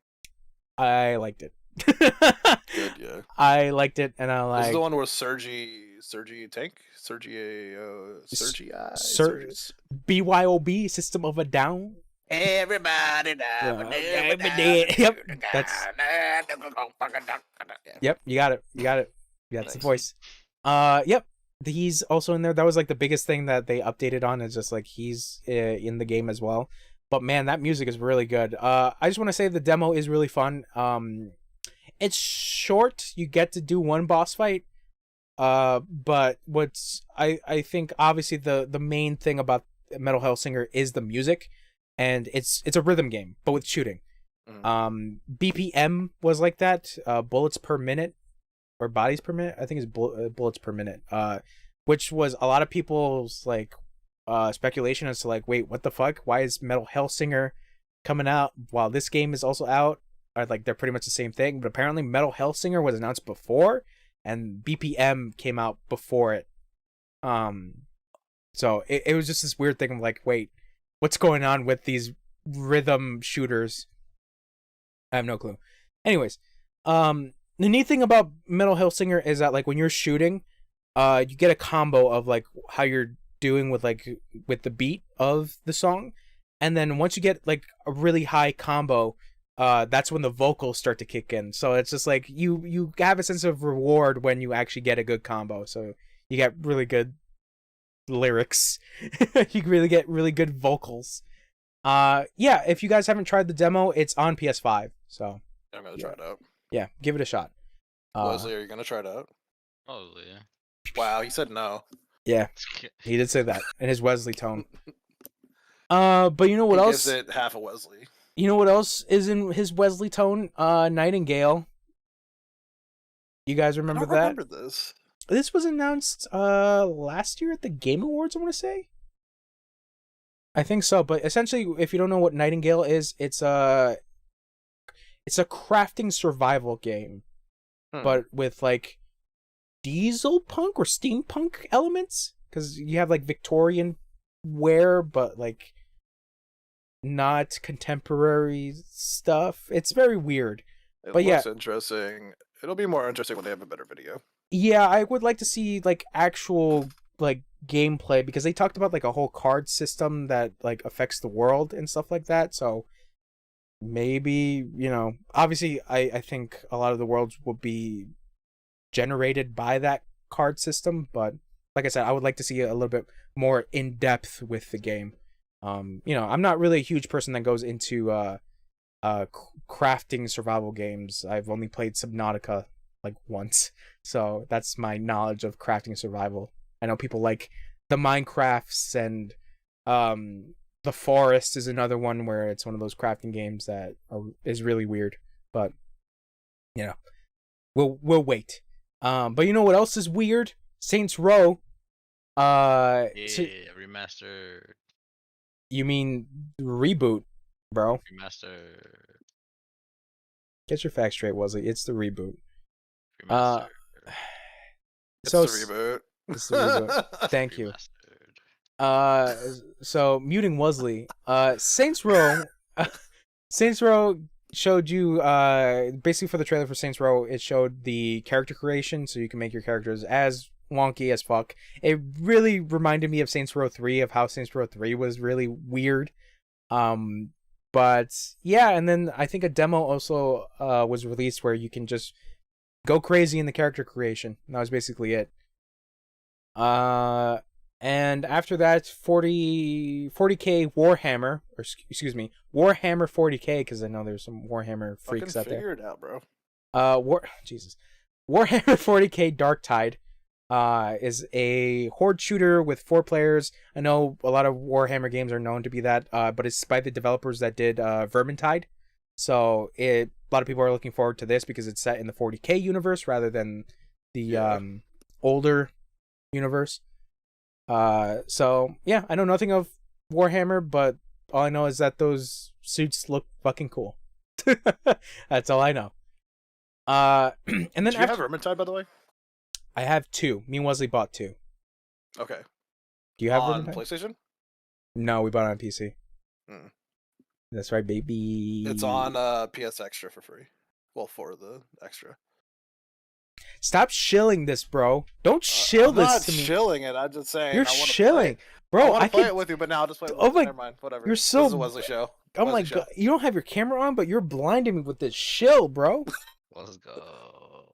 I liked it. Good, yeah. I liked it, and I like. This is the one with Sergi BYOB, System of a Down. Everybody Yep, that's. Yep, you got it. Yeah, that's the voice. Yep, he's also in there. That was like the biggest thing that they updated on. Is just like he's in the game as well. But man, that music is really good. I just want to say the demo is really fun. It's short. You get to do one boss fight. But what's I think obviously the main thing about Metal Hellsinger is the music, and it's a rhythm game, but with shooting. BPM was like that. Bullets per minute or bodies per minute. I think it's bullets per minute. Which was a lot of people's like speculation as to like, wait, what the fuck? Why is Metal Hellsinger coming out while this game is also out? Or like they're pretty much the same thing, but apparently Metal Hellsinger was announced before, and BPM came out before it. So it was just this weird thing of like, wait, what's going on with these rhythm shooters? I have no clue. Anyways, the neat thing about Metal Hellsinger is that like when you're shooting, you get a combo of like how you're doing with the beat of the song, and then once you get like a really high combo, that's when the vocals start to kick in. So it's just like you have a sense of reward when you actually get a good combo. So you get really good lyrics. You really get really good vocals. Yeah, if you guys haven't tried the demo, it's on PS5. So I'm gonna try it out. Yeah, give it a shot. Wesley, are you gonna try it out? Probably, yeah. Wow, he said no. Yeah, he did say that in his Wesley tone. But you know what else? Gives it half a Wesley. You know what else is in his Wesley tone? Nightingale. You guys remember that? I don't remember this. This was announced last year at the Game Awards, I want to say. I think so, but essentially, if you don't know what Nightingale is, it's a crafting survival game, but with like diesel punk or steampunk elements, because you have like Victorian wear, but like not contemporary stuff. It's very weird. It but looks interesting. It'll be more interesting when they have a better video. Yeah, I would like to see like actual like gameplay, because they talked about like a whole card system that like affects the world and stuff like that. So maybe, obviously I think a lot of the worlds will be generated by that card system, but like I said, I would like to see a little bit more in depth with the game. I'm not really a huge person that goes into crafting survival games. I've only played Subnautica like once, so that's my knowledge of crafting survival. I know people like the Minecrafts, and the Forest is another one where it's one of those crafting games that is really weird, but we'll wait. But you know what else is weird? Saints Row. Remastered. You mean reboot, bro? Remastered. Get your facts straight, Wesley. It's the reboot. Remastered. It's the reboot. It's the reboot. Thank you. So muting Wesley. Saints Row. Saints Row showed you basically for the trailer for Saints Row, it showed the character creation, so you can make your characters as wonky as fuck. It really reminded me of Saints Row 3, of how Saints Row 3 was really weird. But yeah, and then I think a demo also was released where you can just go crazy in the character creation. And that was basically it. And after that, 40K Warhammer, or excuse me, Warhammer 40K, because I know there's some Warhammer freaks Fucking out there. figure it out, bro. Warhammer 40K Dark Tide is a horde shooter with 4 players. I know a lot of Warhammer games are known to be that, but it's by the developers that did Vermintide. So a lot of people are looking forward to this because it's set in the 40K universe rather than the older universe. So yeah, I know nothing of Warhammer, but all I know is that those suits look fucking cool. That's all I know. And then Do you have Vermintide, by the way? I have 2. Me and Wesley bought 2. Okay. Do you have on Vermintide? PlayStation? No, we bought it on PC. Hmm. That's right, baby. It's on PS Extra for free. Well, for the extra. Stop shilling this, bro. Don't shill I'm this not to me. shilling it. I'm just saying. You're I wanna shilling, play it. I bro. want I to play could. it with you, but now I'll just play it with Oh you. my- Never mind. Whatever. you're This so- is a Wesley show. Oh my Wesley show. god, you don't have your camera on, but you're blinding me with this shill, bro. Let's go.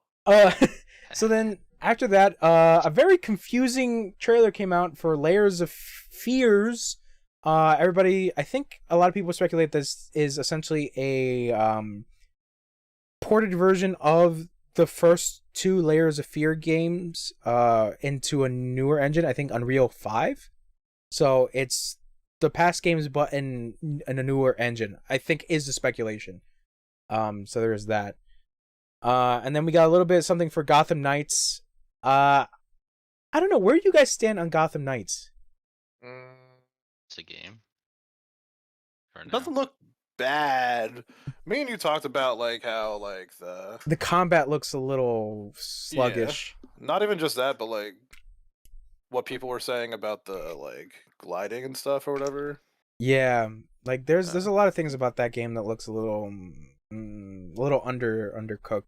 So then after that, a very confusing trailer came out for Layers of Fears. Everybody, I think a lot of people speculate this is essentially a ported version of the first 2 Layers of Fear games into a newer engine, I think Unreal 5. So it's the past games but in a newer engine, I think, is the speculation. So there's that. And then we got a little bit of something for Gotham Knights. I don't know, where do you guys stand on Gotham Knights? It's a game. For It now. doesn't look bad. Me and you talked about like how like The combat looks a little sluggish. not even just that, but like what people were saying about the like gliding and stuff or whatever. Yeah, like there's a lot of things about that game that looks a little undercooked.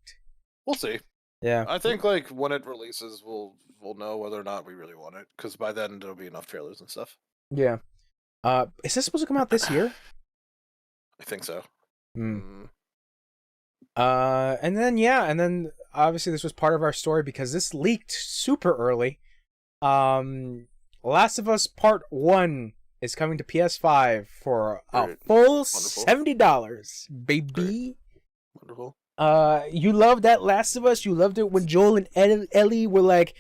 We'll see. Yeah. I think like when it releases, we'll know whether or not we really want it, because by then there'll be enough trailers and stuff. Yeah. Is this supposed to come out this year? I think so. And then obviously this was part of our story because this leaked super early. Last of Us Part 1 is coming to PS5 for a Great. full Wonderful. $70, baby. Wonderful. You loved that Last of Us. You loved it when Joel and Ellie were like,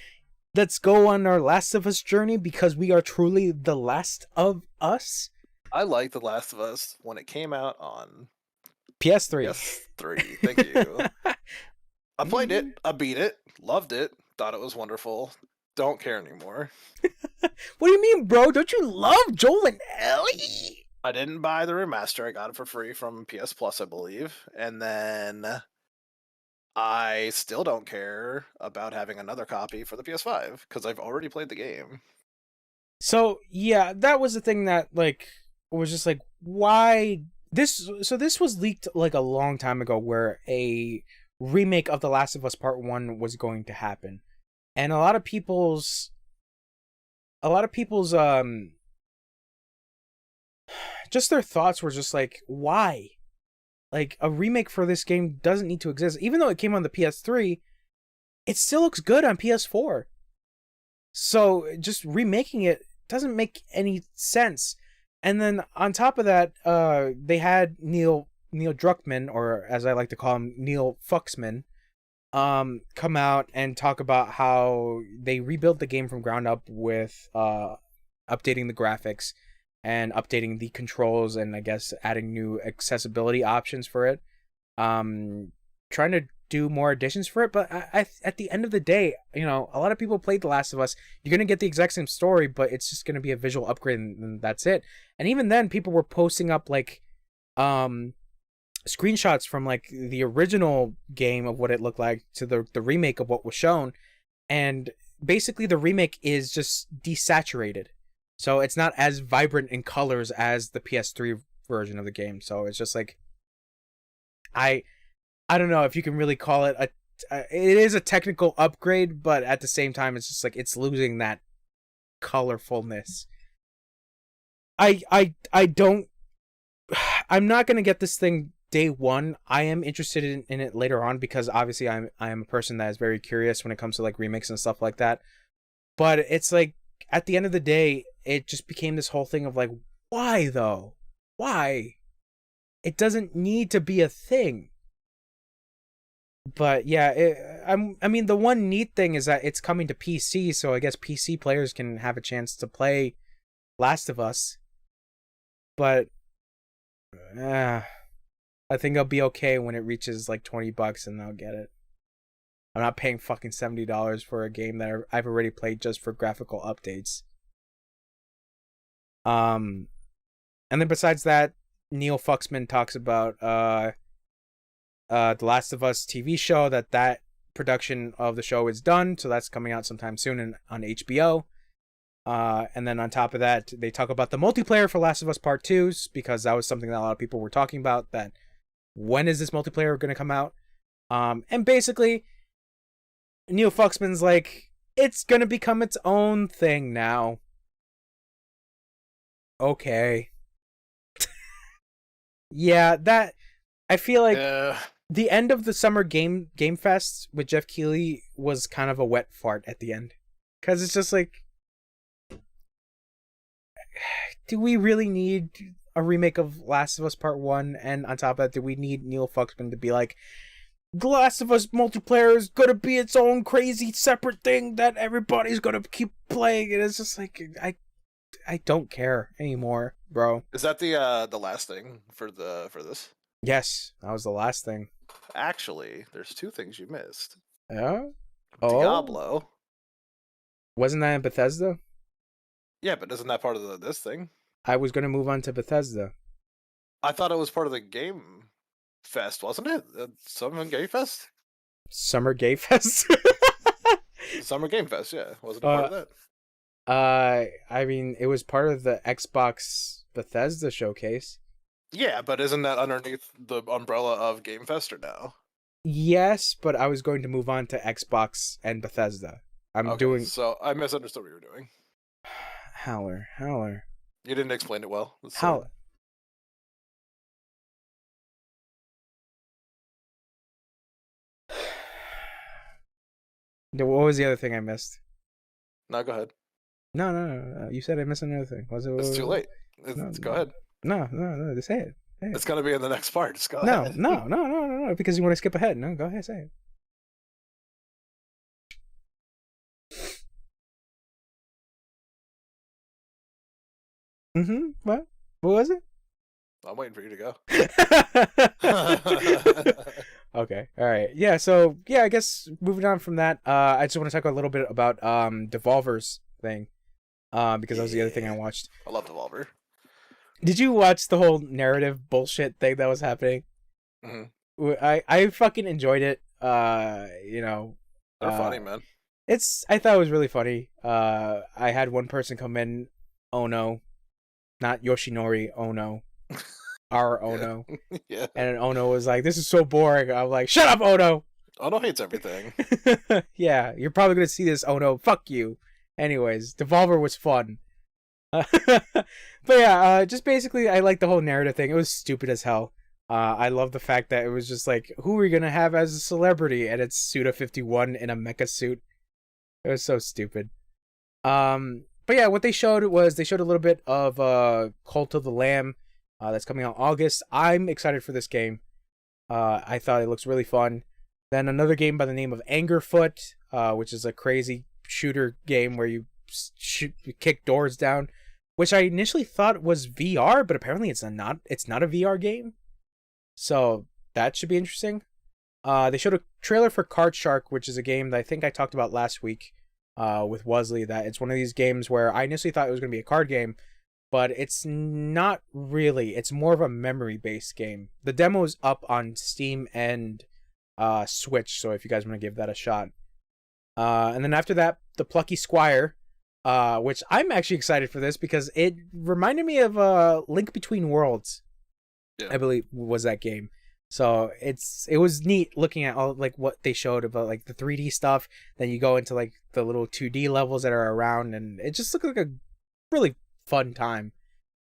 let's go on our Last of Us journey because we are truly the Last of Us. I liked The Last of Us when it came out on PS3. PS3. Thank you. I played it. I beat it. Loved it. Thought it was wonderful. Don't care anymore. What do you mean, bro? Don't you love Joel and Ellie? I didn't buy the remaster. I got it for free from PS Plus, I believe. And then I still don't care about having another copy for the PS5 because I've already played the game. So, yeah, that was the thing that, like, was just like, why this? So this was leaked like a long time ago where a remake of The Last of Us Part 1 was going to happen. And a lot of people's just their thoughts were just like, why? Like, a remake for this game doesn't need to exist. Even though it came on the PS3, it still looks good on PS4. So just remaking it doesn't make any sense. And then on top of that, they had Neil Druckmann, or as I like to call him, Neil Fucksman, come out and talk about how they rebuilt the game from ground up with updating the graphics and updating the controls and I guess adding new accessibility options for it. Trying to do more additions for it, but I at the end of the day, you know, a lot of people played The Last of Us. You're gonna get the exact same story, but it's just gonna be a visual upgrade and that's it. And even then, people were posting up like screenshots from like the original game of what it looked like to the remake of what was shown, and basically the remake is just desaturated, so it's not as vibrant in colors as the PS3 version of the game. So it's just like, I don't know if you can really call it it is a technical upgrade, but at the same time it's just like it's losing that colorfulness. I'm not gonna get this thing day one. I am interested in it later on because obviously I am a person that is very curious when it comes to like remakes and stuff like that. But it's like, at the end of the day, it just became this whole thing of like, why though? Why? It doesn't need to be a thing. But yeah, I mean, the one neat thing is that it's coming to PC, so I guess PC players can have a chance to play Last of Us. But I think I'll be okay when it reaches like $20 and I'll get it. I'm not paying fucking $70 for a game that I've already played just for graphical updates. And then besides that, Neil Fuxman talks about The Last of Us TV show, that production of the show is done, so that's coming out sometime soon on HBO. And then on top of that, they talk about the multiplayer for Last of Us Part 2s, because that was something that a lot of people were talking about, that when is this multiplayer going to come out? And basically, Neil Fuxman's like, it's going to become its own thing now. Okay. Yeah, that... I feel like the end of the summer game fest with Jeff Keighley was kind of a wet fart at the end. Because it's just like... Do we really need a remake of Last of Us Part 1? And on top of that, do we need Neil Fuxman to be like, The Last of Us multiplayer is gonna be its own crazy separate thing that everybody's gonna keep playing? And it's just like, I don't care anymore, bro. Is that the last thing for this? Yes, that was the last thing. Actually, there's two things you missed. Yeah? Oh? Diablo. Wasn't that in Bethesda? Yeah, but isn't that part of this thing? I was gonna move on to Bethesda. I thought it was part of the Game Fest, wasn't it? Summer Game Fest? Summer Gay Fest? Summer Game Fest, yeah. Wasn't it part of that? I mean, it was part of the Xbox Bethesda showcase. Yeah, but isn't that underneath the umbrella of Game Fest or no? Yes, but I was going to move on to Xbox and Bethesda. So I misunderstood what you were doing. Howler. You didn't explain it well. Howler. What was the other thing I missed? No, go ahead. No. You said I missed another thing. It's too late. Go ahead. No. Just say it. It's gonna be in the next part. Just go ahead. No. Because you want to skip ahead. No, go ahead, say it. What? What was it? I'm waiting for you to go. Okay. All right. Yeah. So yeah, I guess moving on from that, I just want to talk a little bit about Devolver's thing, because that was the other thing I watched. I love Devolver. Did you watch the whole narrative bullshit thing that was happening? Mm-hmm. I fucking enjoyed it. You know, they're funny, man. I thought it was really funny. I had one person come in, Ono, not Yoshinori Ono, our Ono. Yeah. And Ono was like, "This is so boring." I'm like, "Shut up, Ono." Ono hates everything. Yeah, you're probably gonna see this, Ono. Fuck you. Anyways, Devolver was fun. But yeah, just basically, I like the whole narrative thing. It was stupid as hell. I love the fact that it was just like, who are we gonna have as a celebrity? And it's Suda51 in a mecha suit. It was so stupid. But yeah, what they showed was a little bit of Cult of the Lamb. That's coming out August. I'm excited for this game. I thought it looks really fun. Then another game by the name of Angerfoot, which is a crazy shooter game where you kick doors down, which I initially thought was VR, but apparently it's not. It's not a VR game. So that should be interesting. They showed a trailer for Card Shark, which is a game that I think I talked about last week with Wesley, that it's one of these games where I initially thought it was going to be a card game, but it's not really. It's more of a memory-based game. The demo is up on Steam and Switch, so if you guys want to give that a shot. And then after that, The Plucky Squire, which I'm actually excited for this because it reminded me of Link Between Worlds. Yeah. I believe was that game. So it was neat looking at all like what they showed about like the 3D stuff. Then you go into like the little 2D levels that are around, and it just looked like a really fun time.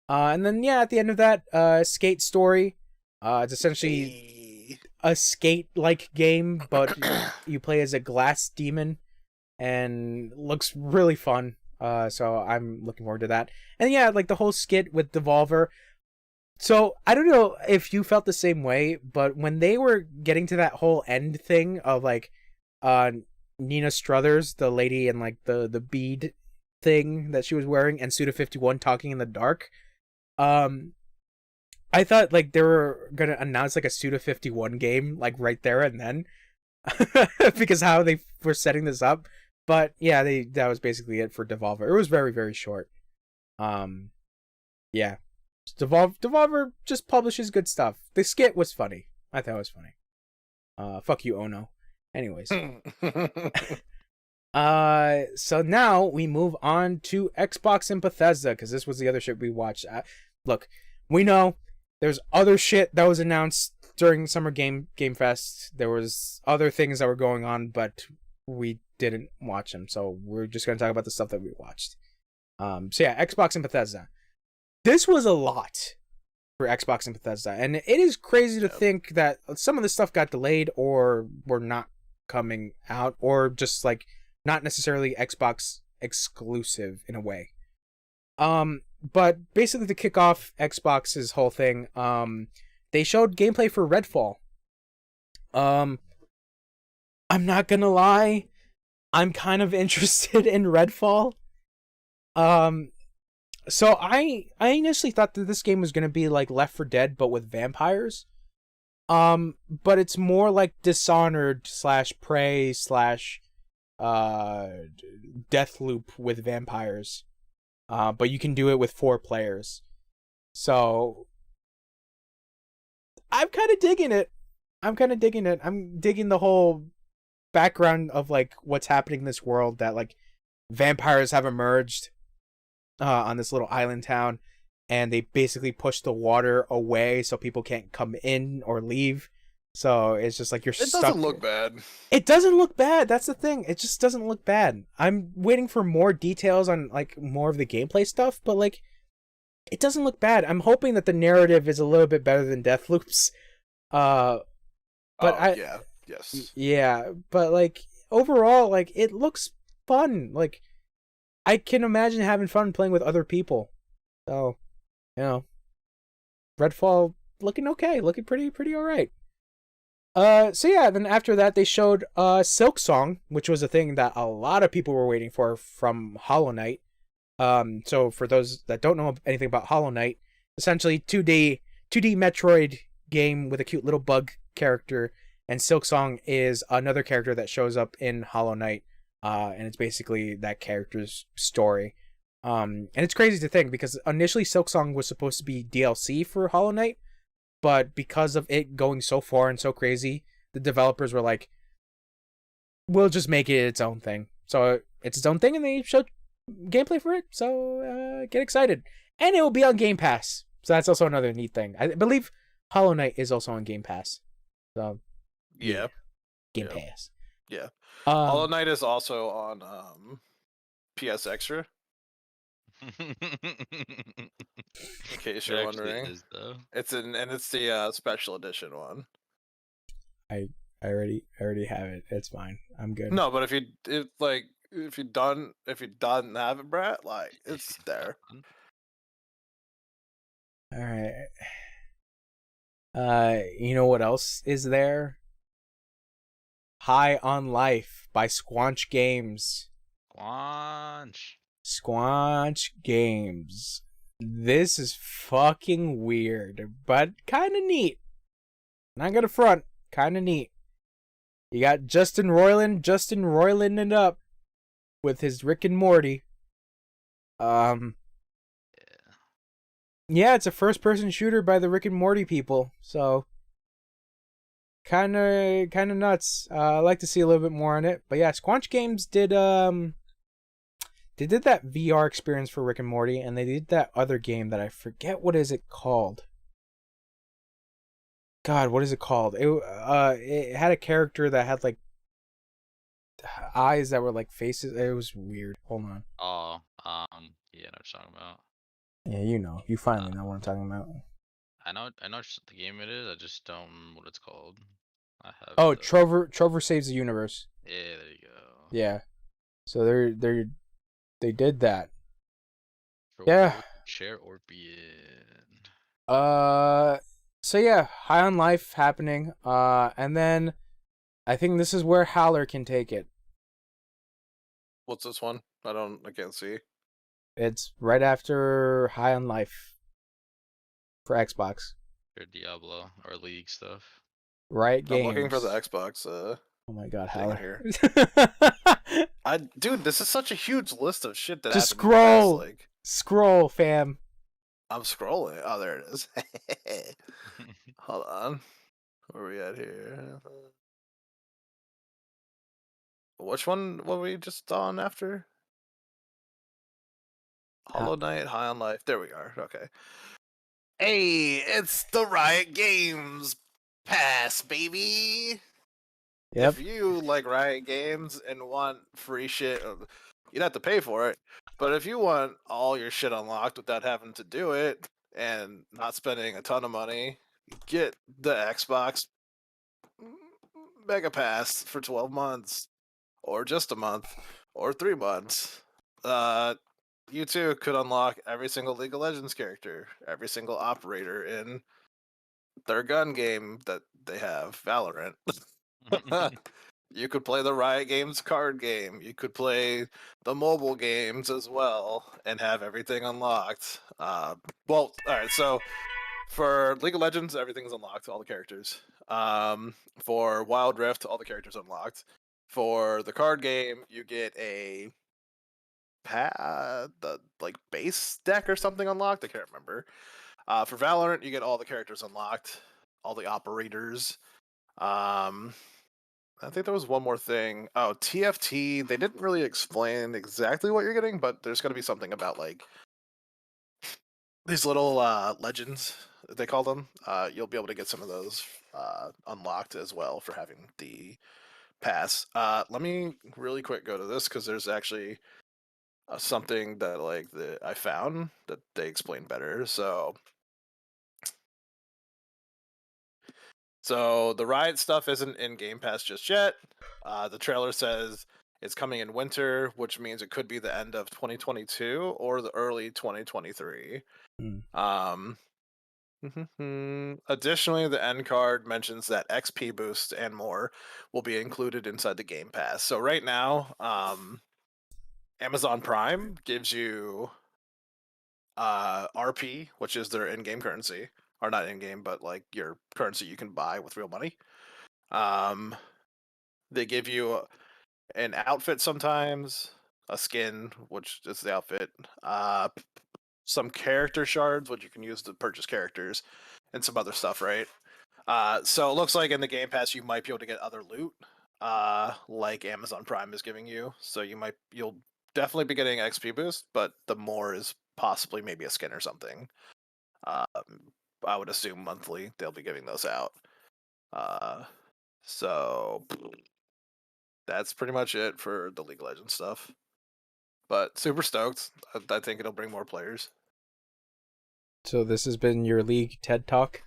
And then yeah, at the end of that, Skate Story. It's essentially a skate like game, but you play as a glass demon, and looks really fun. So I'm looking forward to that. And yeah, like the whole skit with Devolver. So I don't know if you felt the same way, but when they were getting to that whole end thing of like, Nina Struthers, the lady in like the bead thing that she was wearing, and Suda51 talking in the dark, I thought like they were gonna announce like a Suda51 game like right there and then, because how they were setting this up. But yeah, that was basically it for Devolver. It was very, very short. Yeah. Devolver just publishes good stuff. The skit was funny. I thought it was funny. Fuck you, Ono. Anyways. So now we move on to Xbox and Bethesda, because this was the other shit we watched. Look, we know there's other shit that was announced during Summer Game Fest. There was other things that were going on, but we didn't watch them, so we're just gonna talk about the stuff that we watched. So yeah, Xbox and Bethesda. This was a lot for Xbox and Bethesda, and it is crazy to think that some of the stuff got delayed or were not coming out, or just like not necessarily Xbox exclusive in a way. But basically to kick off Xbox's whole thing, they showed gameplay for Redfall. I'm not gonna lie, I'm kind of interested in Redfall. So I initially thought that this game was gonna be like Left 4 Dead but with vampires. But it's more like Dishonored / Prey / Deathloop with vampires. But you can do it with 4 players. So I'm kind of digging it. I'm digging the whole background of like what's happening in this world, that like vampires have emerged on this little island town, and they basically push the water away so people can't come in or leave. So it's just like you're stuck. It doesn't look bad. It doesn't look bad. That's the thing. It just doesn't look bad. I'm waiting for more details on like more of the gameplay stuff, but like it doesn't look bad. I'm hoping that the narrative is a little bit better than Deathloop's. Yeah, but like overall, like it looks fun. Like I can imagine having fun playing with other people. So, Redfall looking okay, looking pretty all right. So yeah, then after that they showed Silk Song, which was a thing that a lot of people were waiting for from Hollow Knight. So for those that don't know anything about Hollow Knight, essentially 2D Metroid game with a cute little bug character, and Silk Song is another character that shows up in Hollow Knight, and it's basically that character's story. And it's crazy to think, because initially Silk Song was supposed to be DLC for Hollow Knight, but because of it going so far and so crazy, the developers were like, we'll just make it its own thing. So it's its own thing, and they showed gameplay for it, so get excited. And it will be on Game Pass, so that's also another neat thing. I believe Hollow Knight is also on Game Pass. So yeah. Game Pass. Yeah. Hollow Knight is also on PS Extra. In case you're wondering, it's the special edition one. I already have it. It's fine. I'm good. No, but if you don't have it, Brett, like it's there. All right. You know what else is there? High on Life by Squanch Games. Squanch Games. This is fucking weird, but kind of neat. Not gonna front. Kind of neat. You got Justin Roiland it up with his Rick and Morty. Yeah, it's a first-person shooter by the Rick and Morty people, so kind of nuts. I like to see a little bit more on it, but yeah, Squanch Games did they did that VR experience for Rick and Morty, and they did that other game that I forget what is it called. God, what is it called? It had a character that had like eyes that were like faces. It was weird. Hold on. Oh, yeah, I know what you're talking about. Yeah, you finally know what I'm talking about. I know the game it is. I just don't remember what it's called. Trover Saves the Universe. Yeah, there you go. Yeah. So they did that. For Yeah. what would you share or be in? So yeah, High on Life happening. And then I think this is where Howler can take it. What's this one? I can't see. It's right after High on Life for Xbox. Or Diablo or League stuff. Riot I'm Games. looking for the Xbox. Oh my god, thing Howler. here. Dude, this is such a huge list of shit that Just happened in the past, scroll. like, Scroll, fam. I'm scrolling. Oh, there it is. Hold on. Where are we at here? Which one were we just on after? Hollow Knight, High on Life. There we are. Okay. Hey, it's the Riot Games Pass, baby. Yep. If you like Riot Games and want free shit, you'd have to pay for it. But if you want all your shit unlocked without having to do it and not spending a ton of money, get the Xbox Mega Pass for 12 months, or just a month, or 3 months. You too could unlock every single League of Legends character, every single operator in their gun game that they have, Valorant. You could play the Riot Games card game. You could play the mobile games as well and have everything unlocked. All right, so for League of Legends, everything's unlocked, all the characters. For Wild Rift, all the characters unlocked. For the card game, you get a the like base deck or something unlocked. I can't remember. For Valorant, you get all the characters unlocked, all the operators. I think there was one more thing. Oh, TFT. They didn't really explain exactly what you're getting, but there's going to be something about like these little legends, they call them. You'll be able to get some of those unlocked as well for having the pass. Let me really quick go to this because there's actually something that I found that they explain better. So the Riot stuff isn't in Game Pass just yet. The trailer says it's coming in winter, which means it could be the end of 2022 or the early 2023. Mm. Additionally, the end card mentions that XP boost and more will be included inside the Game Pass. So right now, Amazon Prime gives you RP, which is their in-game currency, or not in-game, but like your currency you can buy with real money. They give you an outfit sometimes, a skin, which is the outfit, some character shards, which you can use to purchase characters, and some other stuff, right? So it looks like in the Game Pass you might be able to get other loot, like Amazon Prime is giving you. So you'll definitely be getting XP boost, but the more is possibly maybe a skin or something. I would assume monthly they'll be giving those out. So that's pretty much it for the League of Legends stuff. But super stoked. I think it'll bring more players. So this has been your League TED Talk.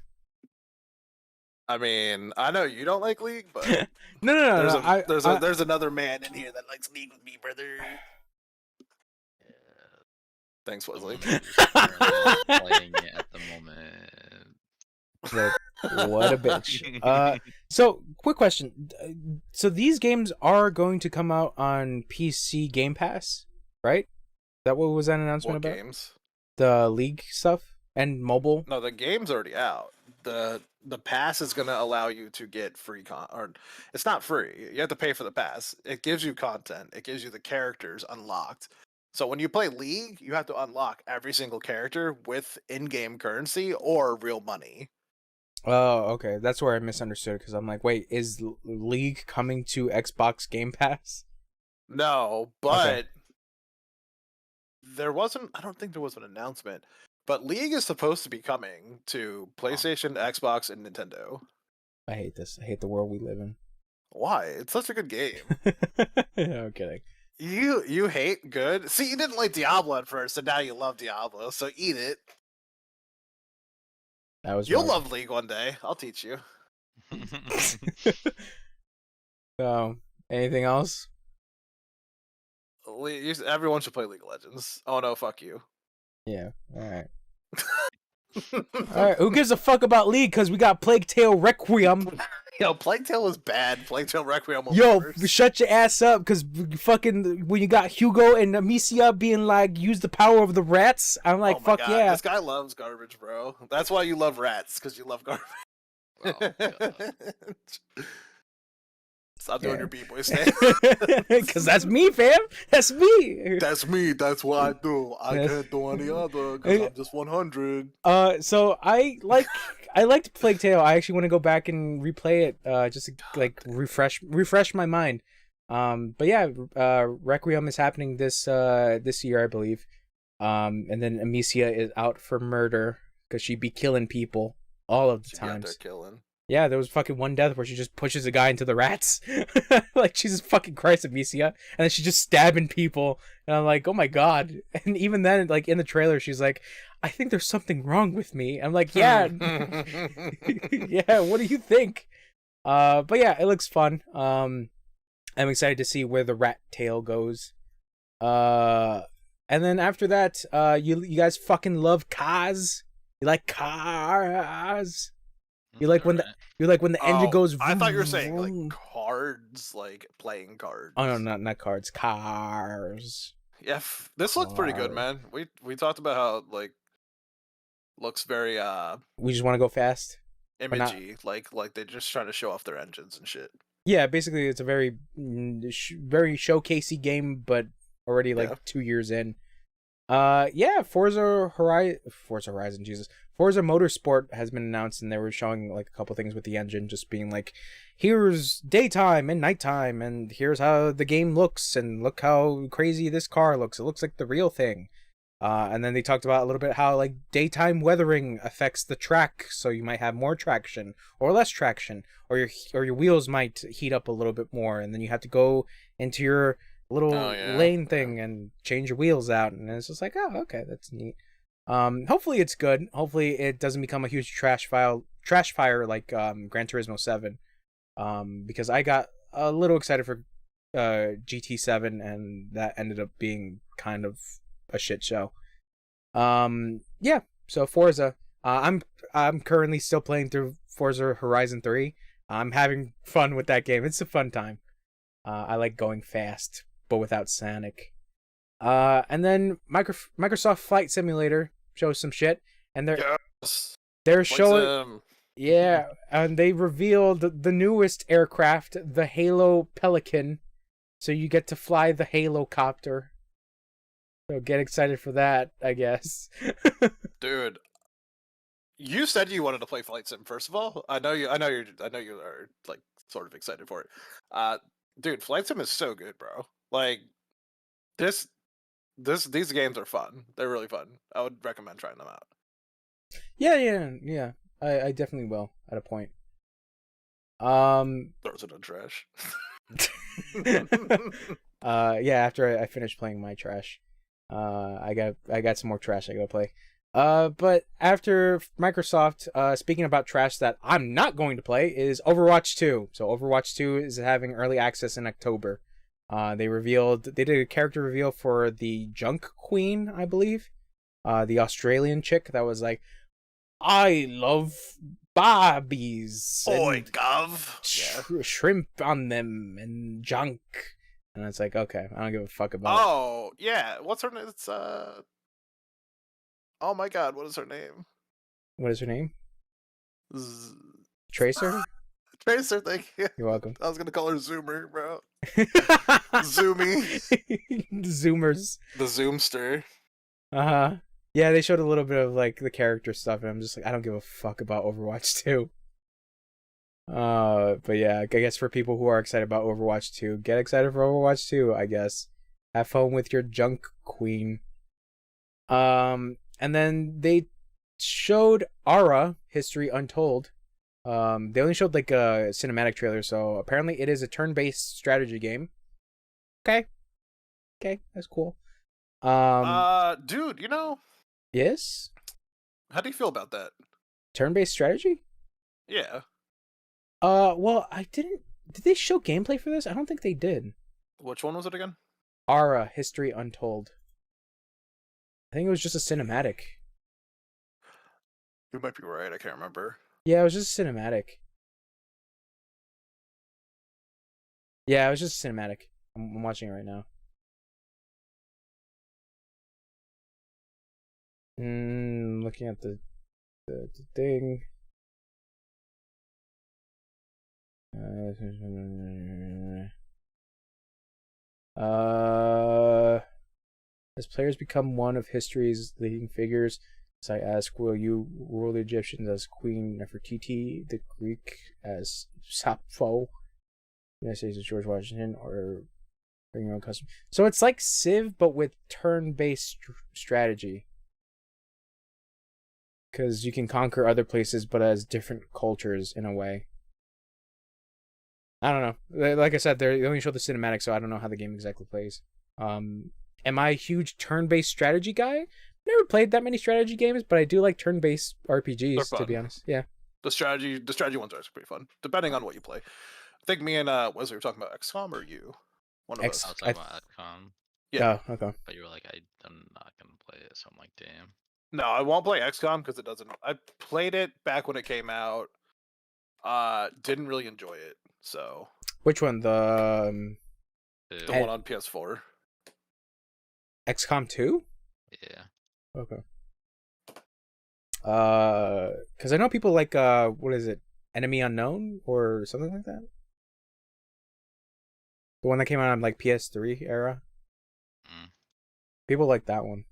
I mean, I know you don't like League, but no. There's another man in here that likes League with me, brother. Thanks, Wesley. Playing it at the moment. What a bitch. So quick question. So these games are going to come out on PC Game Pass, right? Is that what was that announcement What about? games? The League stuff and mobile? No, the game's already out. The pass is going to allow you to get free or it's not free. You have to pay for the pass. It gives you content. It gives you the characters unlocked. So when you play League, you have to unlock every single character with in-game currency or real money. Oh, okay. That's where I misunderstood because I'm like, wait, is League coming to Xbox Game Pass? No, but Okay. I don't think there was an announcement, but League is supposed to be coming to PlayStation, Xbox, and Nintendo. I hate this. I hate the world we live in. Why? It's such a good game. I'm kidding. You hate good? See, you didn't like Diablo at first, and now you love Diablo, so eat it. You'll love League one day. I'll teach you. So, anything else? Everyone should play League of Legends. Oh no, fuck you. Yeah. All right. All right. Who gives a fuck about League? Because we got Plague Tale Requiem. Yo, Plague Tale was bad. Plague Tale Requiem was Yo, worse. shut your ass up. Because fucking when you got Hugo and Amicia being like, use the power of the rats. I'm like, Oh my fuck God, yeah. This guy loves garbage, bro. That's why you love rats, because you love garbage. Oh, God. Stop doing your B-boy Yeah. stand. Because that's me, fam. That's me. That's me. That's what I do. I can't do any other because I'm just 100. So I liked Plague Tale. I actually want to go back and replay it, just to, like, refresh my mind. But yeah, Requiem is happening this year, I believe. And then Amicia is out for murder because she be killing people all of the She got there times. killing. Yeah, there was fucking one death where she just pushes a guy into the rats. Like, Jesus fucking Christ, Amicia. And then she's just stabbing people. And I'm like, oh my God. And even then, like, in the trailer, she's like, I think there's something wrong with me. I'm like, yeah. Yeah, what do you think? But yeah, it looks fun. I'm excited to see where the rat tail goes. And then after that, you guys fucking love cars? You like cars? You like when the engine goes. I thought you were saying vroom. like cards, like playing cards. Oh no, not cards, cars. Yeah, this looks pretty good, man. We talked about how like looks very We just want to go fast. imagey, like they're just trying to show off their engines and shit. Yeah, basically it's a very very showcasey game, but already like 2 years in. Yeah, Forza Horizon, Jesus. Forza Motorsport has been announced, and they were showing like a couple things with the engine, just being like, here's daytime and nighttime, and here's how the game looks, and look how crazy this car looks. It looks like the real thing. And then they talked about a little bit how like daytime weathering affects the track, so you might have more traction or less traction, or your wheels might heat up a little bit more, and then you have to go into your little lane thing and change your wheels out, and it's just like, oh, okay, that's neat. Hopefully it's good. Hopefully it doesn't become a huge trash fire like Gran Turismo 7. Because I got a little excited for GT7, and that ended up being kind of a shit show. Yeah, so Forza. I'm currently still playing through Forza Horizon 3. I'm having fun with that game. It's a fun time. I like going fast, but without Sonic. And then Microsoft Flight Simulator shows some shit, and they're showing, yeah, and they revealed the newest aircraft, the Halo Pelican, so you get to fly the Halo copter. So get excited for that, I guess. Dude, you said you wanted to play Flight Sim. First of all, I know you are like sort of excited for it. Dude, Flight Sim is so good, bro. Like these games are fun. They're really fun. I would recommend trying them out. Yeah. I definitely will at a point. Throws it in trash. Yeah, after I finish playing my trash. I got some more trash I gotta play. But after Microsoft, speaking about trash that I'm not going to play, is Overwatch 2. So Overwatch 2 is having early access in October. They did a character reveal for the Junk Queen, I believe. The Australian chick that was like, I love Barbies. Oi, gov. Shrimp on them and junk. And it's like, okay, I don't give a fuck about it. Oh, yeah. What's her name? It's oh my God, what is her name? What is her name? Tracer? Tracer, thank you. You're welcome. I was gonna call her Zoomer, bro. Zoomy. Zoomers. The Zoomster. Uh-huh. Yeah, they showed a little bit of like the character stuff, and I'm just like, I don't give a fuck about Overwatch 2. But yeah, I guess for people who are excited about Overwatch 2, get excited for Overwatch 2, I guess. Have fun with your Junk Queen. And then they showed Ara History Untold. They only showed like a cinematic trailer, so apparently it is a turn-based strategy game. Okay, that's cool. Dude, you know. Yes. How do you feel about that? Turn-based strategy? Yeah. Well, I didn't. Did they show gameplay for this? I don't think they did. Which one was it again? Ara, History Untold. I think it was just a cinematic. You might be right. I can't remember. Yeah, it was just a cinematic. Yeah, it was just a cinematic. I'm watching it right now. Looking at the thing. As players become one of history's leading figures, as I ask, will you rule the Egyptians as Queen Nefertiti, the Greek as Sappho, the United States as George Washington, or bring your own custom? So it's like Civ, but with turn-based strategy. Because you can conquer other places, but as different cultures in a way. I don't know. Like I said, they only show the cinematic, so I don't know how the game exactly plays. Am I a huge turn-based strategy guy? Never played that many strategy games, but I do like turn-based RPGs, to be honest. Yeah. The strategy ones are pretty fun, depending on what you play. I think me and Wesley were talking about XCOM, or you? One of I us. was talking about XCOM, Yeah. Oh, okay. but you were like, I'm not gonna play it, so I'm like, damn. No, I won't play XCOM because it doesn't. I played it back when it came out. Didn't really enjoy it. So Which one? The Dude, the one on PS4. XCOM 2? yeah. Okay. Because I know people like what is it? Enemy Unknown or something like that. The one that came out on like PS3 era. Mm. People like that one.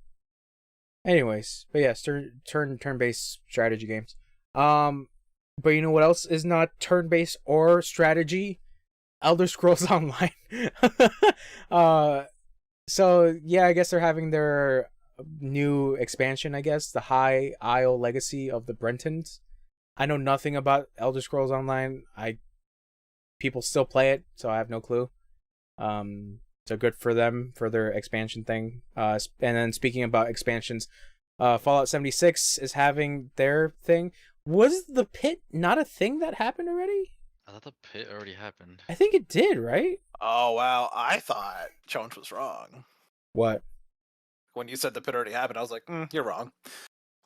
Anyways, but yes, turn-based strategy games. But you know what else is not turn-based or strategy? Elder Scrolls Online. So yeah, I guess they're having their new expansion, I guess, the High Isle Legacy of the Brentons. I know nothing about Elder Scrolls Online. People still play it, so I have no clue. So good for them for their expansion thing. And then speaking about expansions, Fallout 76 is having their thing. Was the pit not a thing that happened already? I thought the pit already happened. I think it did, right? Oh wow, I thought Jones was wrong What? when you said the pit already happened. I was like, you're wrong.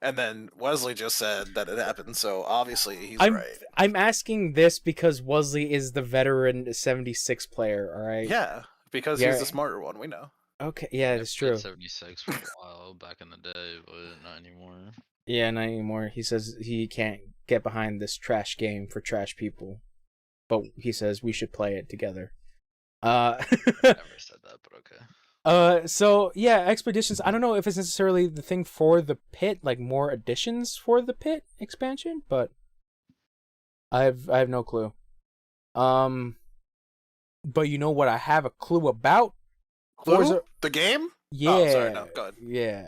And then Wesley just said that it happened, so obviously he's right. I'm asking this because Wesley is the veteran 76 player, all right? Yeah, because he's the smarter one. We know. Okay, yeah, that's true. 76 for a while back in the day, but not anymore. Yeah, not anymore. He says he can't get behind this trash game for trash people, but he says we should play it together. Never said that, but okay. So yeah, expeditions. I don't know if it's necessarily the thing for the pit, like more additions for the pit expansion, but I have no clue. But you know what? I have a clue about. Forza, the game? Yeah. Oh, sorry, no, go ahead. Yeah.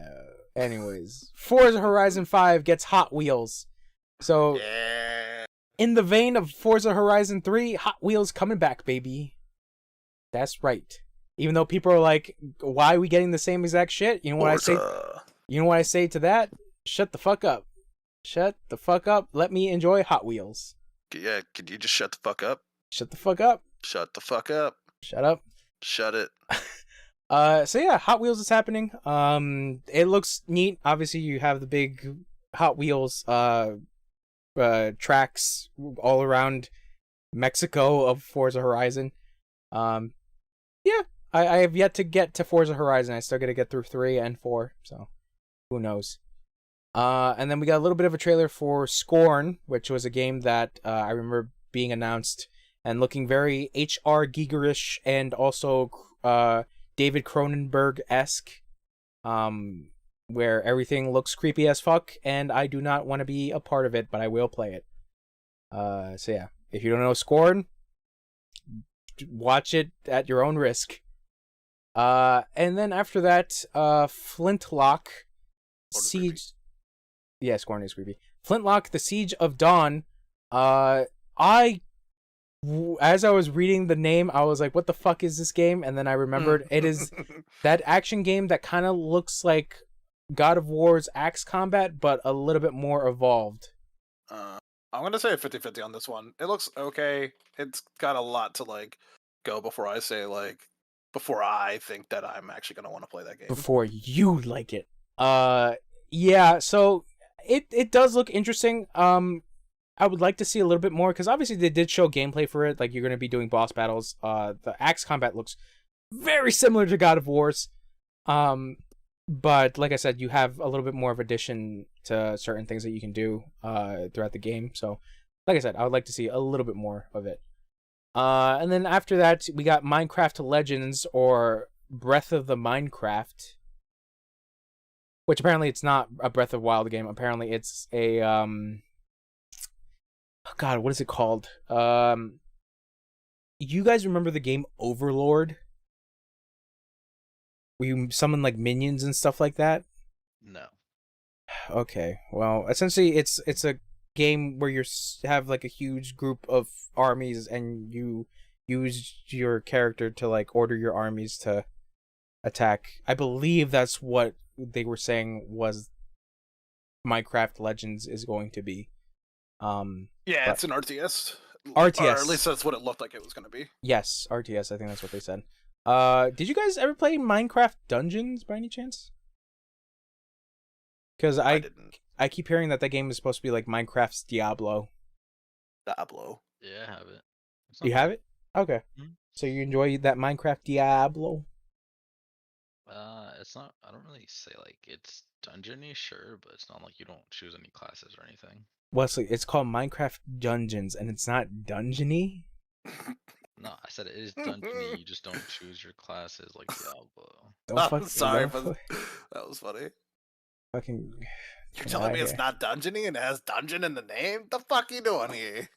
Anyways, Forza Horizon 5 gets Hot Wheels. So yeah. In the vein of Forza Horizon 3, Hot Wheels coming back, baby. That's right. Even though people are like, why are we getting the same exact shit? You know what Forza. I say? You know what I say to that? Shut the fuck up. Shut the fuck up. Let me enjoy Hot Wheels. Yeah, could you just shut the fuck up? Shut the fuck up. Shut the fuck up. Shut up. Shut it. So yeah, Hot Wheels is happening. It looks neat. Obviously, you have the big Hot Wheels tracks all around Mexico of Forza Horizon. Yeah, I have yet to get to Forza Horizon. I still got to get through 3 and 4, so who knows. And then we got a little bit of a trailer for Scorn, which was a game that I remember being announced and looking very H.R. Giegerish and also David Cronenberg-esque, where everything looks creepy as fuck, and I do not want to be a part of it, but I will play it. So yeah, if you don't know Scorn, watch it at your own risk. And then after that, Flintlock Siege. Creepy. Yeah, Scorn is creepy. Flintlock: The Siege of Dawn. As I was reading the name, I was like, "What the fuck is this game?" And then I remembered it is that action game that kind of looks like God of War's Axe Combat, but a little bit more evolved. I'm gonna say a 50-50 on this one. It looks okay. It's got a lot to like go before I say like before I think that I'm actually gonna want to play that game. Before you like it. Yeah, so it does look interesting. I would like to see a little bit more, because obviously they did show gameplay for it. Like, you're going to be doing boss battles. The axe combat looks very similar to God of War's. But like I said, you have a little bit more of addition to certain things that you can do throughout the game. So, like I said, I would like to see a little bit more of it. And then after that, we got Minecraft Legends, or Breath of the Minecraft, which apparently it's not a Breath of Wild game. Apparently it's a God, what is it called? You guys remember the game Overlord? Where you summon like minions and stuff like that? No. Okay, well, essentially it's a game where you have like a huge group of armies, and you use your character to like order your armies to attack. I believe that's what they were saying was Minecraft Legends is going to be. Yeah, but it's an RTS. RTS. Or at least that's what it looked like it was going to be. Yes, RTS. I think that's what they said. Did you guys ever play Minecraft Dungeons by any chance? Because I didn't. I keep hearing that game is supposed to be like Minecraft's Diablo. Diablo. Yeah, I have it. You have it? Okay. Mhm. So you enjoy that Minecraft Diablo? It's not. I don't really say like it's dungeony, sure, but it's not like you don't choose any classes or anything. Wesley, it's called Minecraft Dungeons, and it's not dungeony? No, I said it is dungeony. You just don't choose your classes like Diablo. I'm sorry, don't but that was funny. fucking. You're telling me it's not dungeony and it has dungeon in the name? The fuck you doing here?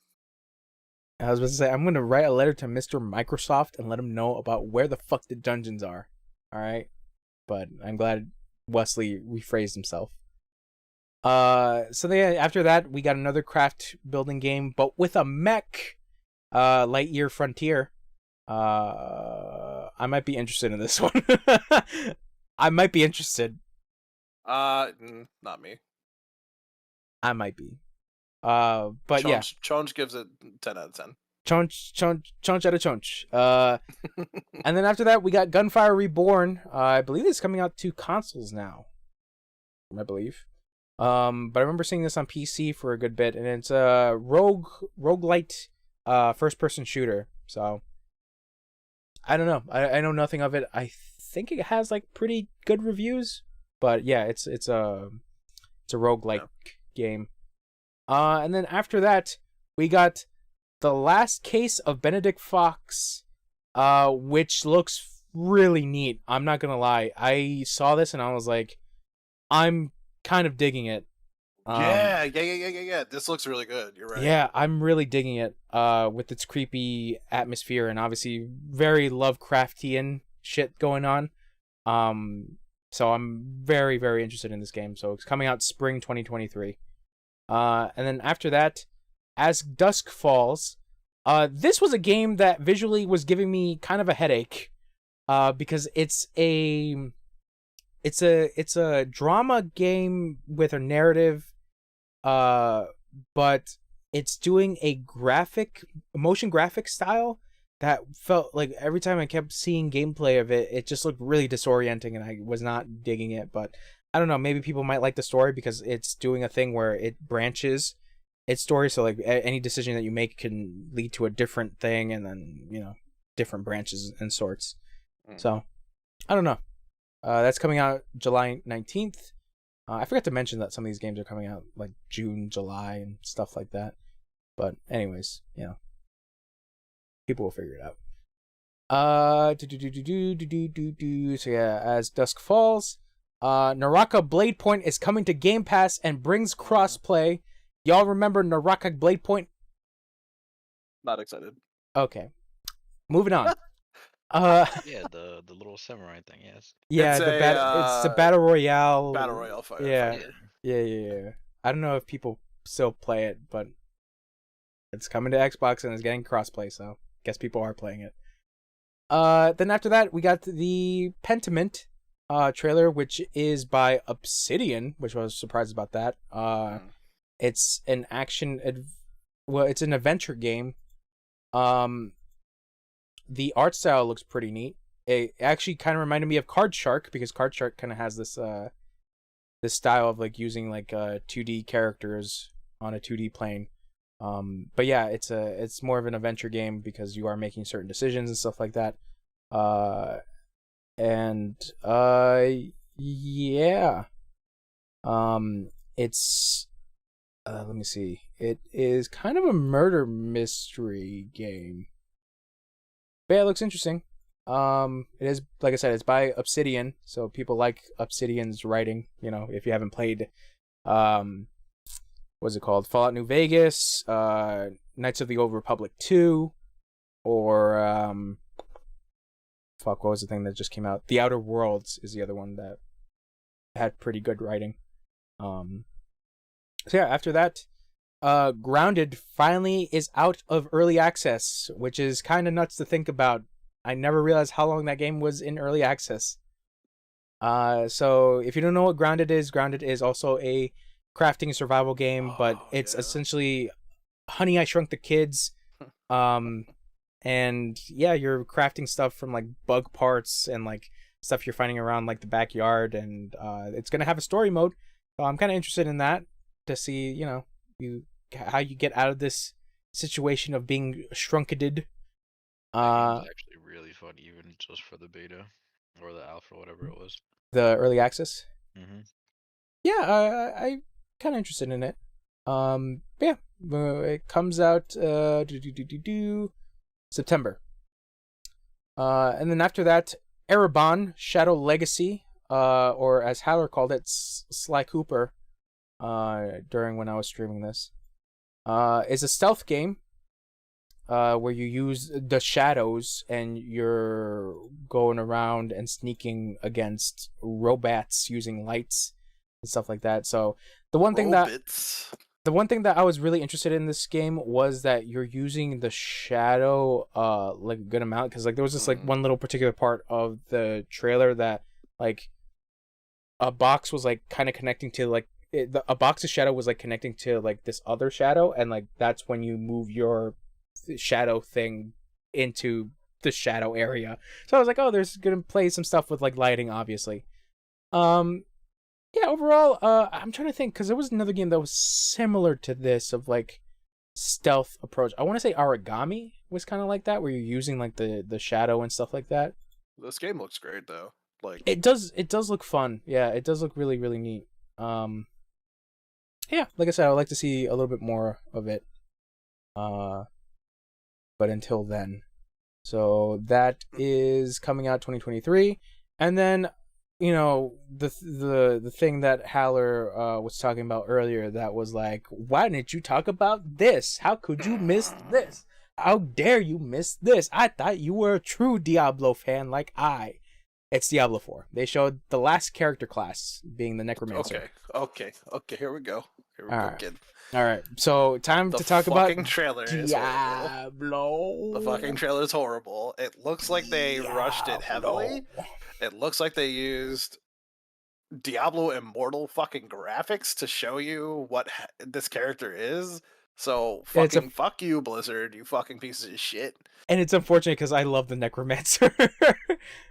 I was about to say, I'm going to write a letter to Mr. Microsoft and let him know about where the fuck the dungeons are. Alright? But I'm glad Wesley rephrased himself. So then after that, we got another craft building game, but with a mech. Lightyear Frontier. I might be interested in this one. I might be interested. Not me. I might be. But yeah. Chonch gives it 10 out of 10. Chonch out of chonch. And then after that, we got Gunfire Reborn. I believe it's coming out to consoles now. I believe. But I remember seeing this on PC for a good bit, and it's a roguelite first-person shooter. So I don't know. I know nothing of it. I think it has like pretty good reviews, but yeah, it's a roguelike game. And then after that, we got The Last Case of Benedict Fox, which looks really neat. I'm not gonna lie. I saw this and I was like, I'm kind of digging it. Yeah. This looks really good. You're right. Yeah, I'm really digging it. With its creepy atmosphere and obviously very Lovecraftian shit going on. So I'm very, very interested in this game. So it's coming out spring 2023. And then after that, As Dusk Falls. This was a game that visually was giving me kind of a headache. Because it's a drama game with a narrative. But it's doing a motion graphic style that felt like every time I kept seeing gameplay of it, it just looked really disorienting and I was not digging it. But I don't know, maybe people might like the story because it's doing a thing where it branches its story. So like any decision that you make can lead to a different thing and then, different branches and sorts. So I don't know. That's coming out July 19th. I forgot to mention that some of these games are coming out like June, July, and stuff like that. But anyways, people will figure it out. So yeah, As Dusk Falls. Naraka Blade Point is coming to Game Pass and brings crossplay. Y'all remember Naraka Blade Point? Not excited. Okay. Moving on. Yeah, the little samurai thing, yes. Yeah, it's a battle royale. Battle royale fighter. Yeah. I don't know if people still play it, but it's coming to Xbox and it's getting crossplay, so guess people are playing it. Then after that, we got the Pentiment trailer, which is by Obsidian, which I was surprised about that. It's an it's an adventure game. The art style looks pretty neat. it actually kind of reminded me of Card Shark, because Card Shark kind of has this style of like using like 2D characters on a 2D plane. But yeah, it's more of an adventure game because you are making certain decisions and stuff like that. And yeah. It's let me see. It is kind of a murder mystery game. But yeah, it looks interesting. It is, like I said, it's by Obsidian, so people like Obsidian's writing. You know, if you haven't played, what's it called? Fallout New Vegas, Knights of the Old Republic 2, or fuck, what was the thing that just came out? The Outer Worlds is the other one that had pretty good writing. So yeah, after that, Grounded finally is out of early access, which is kind of nuts to think about. I never realized how long that game was in early access. So if you don't know what Grounded is also a crafting survival game, but it's essentially Honey, I Shrunk the Kids. And yeah, you're crafting stuff from like bug parts and like stuff you're finding around like the backyard, and it's gonna have a story mode. So I'm kind of interested in that to see, you know, how you get out of this situation of being shrunketed. That game's actually really fun, even just for the beta or the alpha, whatever it was. The early access. Mm-hmm. Yeah, I kind of interested in it. Yeah, it comes out September. And then after that, Erebon Shadow Legacy, or as Haller called it, Sly Cooper, during when I was streaming this, is a stealth game, where you use the shadows and you're going around and sneaking against robots using lights and stuff like that. So the one thing that I was really interested in this game was that you're using the shadow like a good amount, because like there was this like one little particular part of the trailer that like a box was like kind of connecting to like a box of shadow was like connecting to like this other shadow, and like that's when you move your shadow thing into the shadow area. So I was like, oh, there's gonna play some stuff with like lighting, obviously. Yeah, overall, I'm trying to think, because there was another game that was similar to this of like stealth approach. I want to say Origami was kind of like that, where you're using like the shadow and stuff like that. This game looks great though. Like it does look fun. Yeah, it does look really, really neat. Yeah, like I said, I'd like to see a little bit more of it. But until then, so that is coming out 2023, and then, you know, the thing that Haller was talking about earlier, that was like, why didn't you talk about this? How could you miss this? How dare you miss this? I thought you were a true Diablo fan like I. It's Diablo 4. They showed the last character class being the Necromancer. Okay. Here we go. Here we go, kid. All right, so time to talk about the trailer. Diablo. The fucking trailer is horrible. It looks like they rushed it heavily. It looks like they used Diablo Immortal fucking graphics to show you what this character is. So fuck you, Blizzard, you fucking pieces of shit. And it's unfortunate because I love the Necromancer.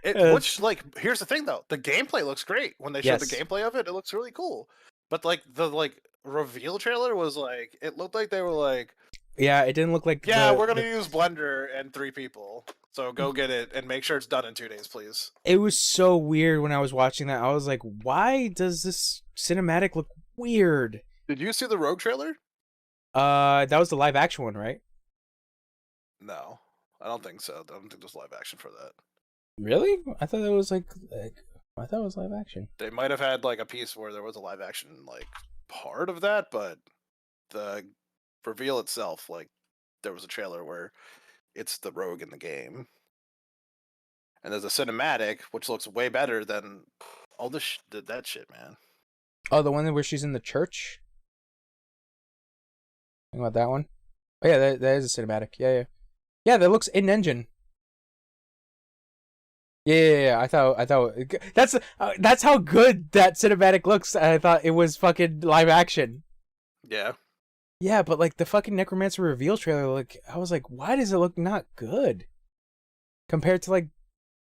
Which, like, here's the thing though, the gameplay looks great. When they showed the gameplay of it, it looks really cool. But like the reveal trailer was like, it looked like they were like, yeah, it didn't look like we're gonna use Blender and 3 people. So go get it and make sure it's done in 2 days, please. It was so weird when I was watching that. I was like, why does this cinematic look weird? Did you see the Rogue trailer? That was the live action one, right? No, I don't think so. I don't think there's live action for that. Really? I thought it was like I thought it was live action. They might have had like a piece where there was a live action like part of that, but the reveal itself, like there was a trailer where it's the Rogue in the game, and there's a cinematic which looks way better than all this that shit, man. Oh, the one where she's in the church. Think about that one. Oh yeah, that is a cinematic. Yeah. That looks in engine. Yeah. I thought that's how good that cinematic looks. I thought it was fucking live action. Yeah. Yeah, but like the fucking Necromancer reveal trailer, like I was like, why does it look not good compared to like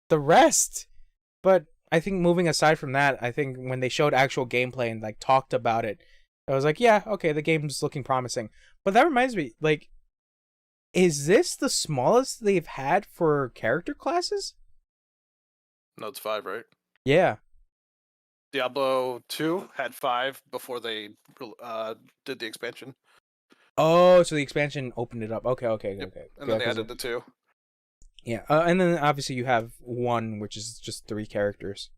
the rest. But I think moving aside from that, I think when they showed actual gameplay and like talked about it, I was like, yeah, okay, the game's looking promising. But that reminds me, like, is this the smallest they've had for character classes? No, it's 5, right? Yeah. Diablo 2 had 5 before they did the expansion. Oh, so the expansion opened it up. Okay. Yep. Okay. And Yeah, then they added the 2. yeah. And then obviously you have 1, which is just 3 characters.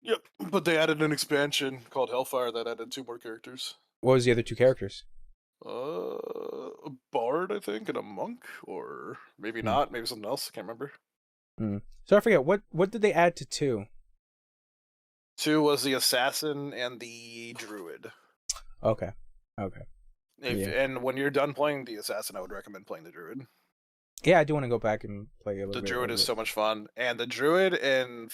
Yep. But they added an expansion called Hellfire that added 2 more characters. What was the other 2 characters? A bard, I think, and a monk, or maybe Hmm. not, maybe something else. I can't remember. So I forget what did they add to 2? 2 was the assassin and the druid. Okay. Yeah. And when you're done playing the assassin, I would recommend playing the druid. Yeah, I do want to go back and play a little The bit. druid is so much fun, and the druid in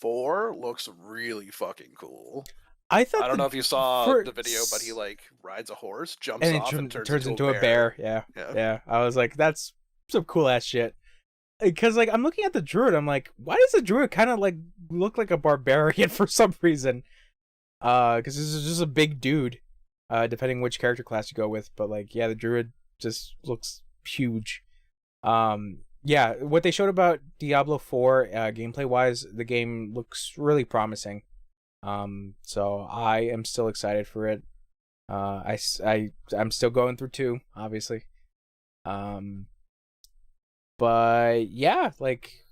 4 looks really fucking cool. I thought I don't know if you saw the video, but he like rides a horse, jumps and off, it and turns into a bear. Yeah. I was like, that's some cool ass shit. Because like I'm looking at the druid, I'm like, why does the druid kind of like look like a barbarian for some reason? Because this is just a big dude. Depending which character class you go with, but like, yeah, the druid just looks huge. Yeah, what they showed about Diablo 4, gameplay wise, the game looks really promising. So I am still excited for it. I'm still going through 2, obviously. But yeah, like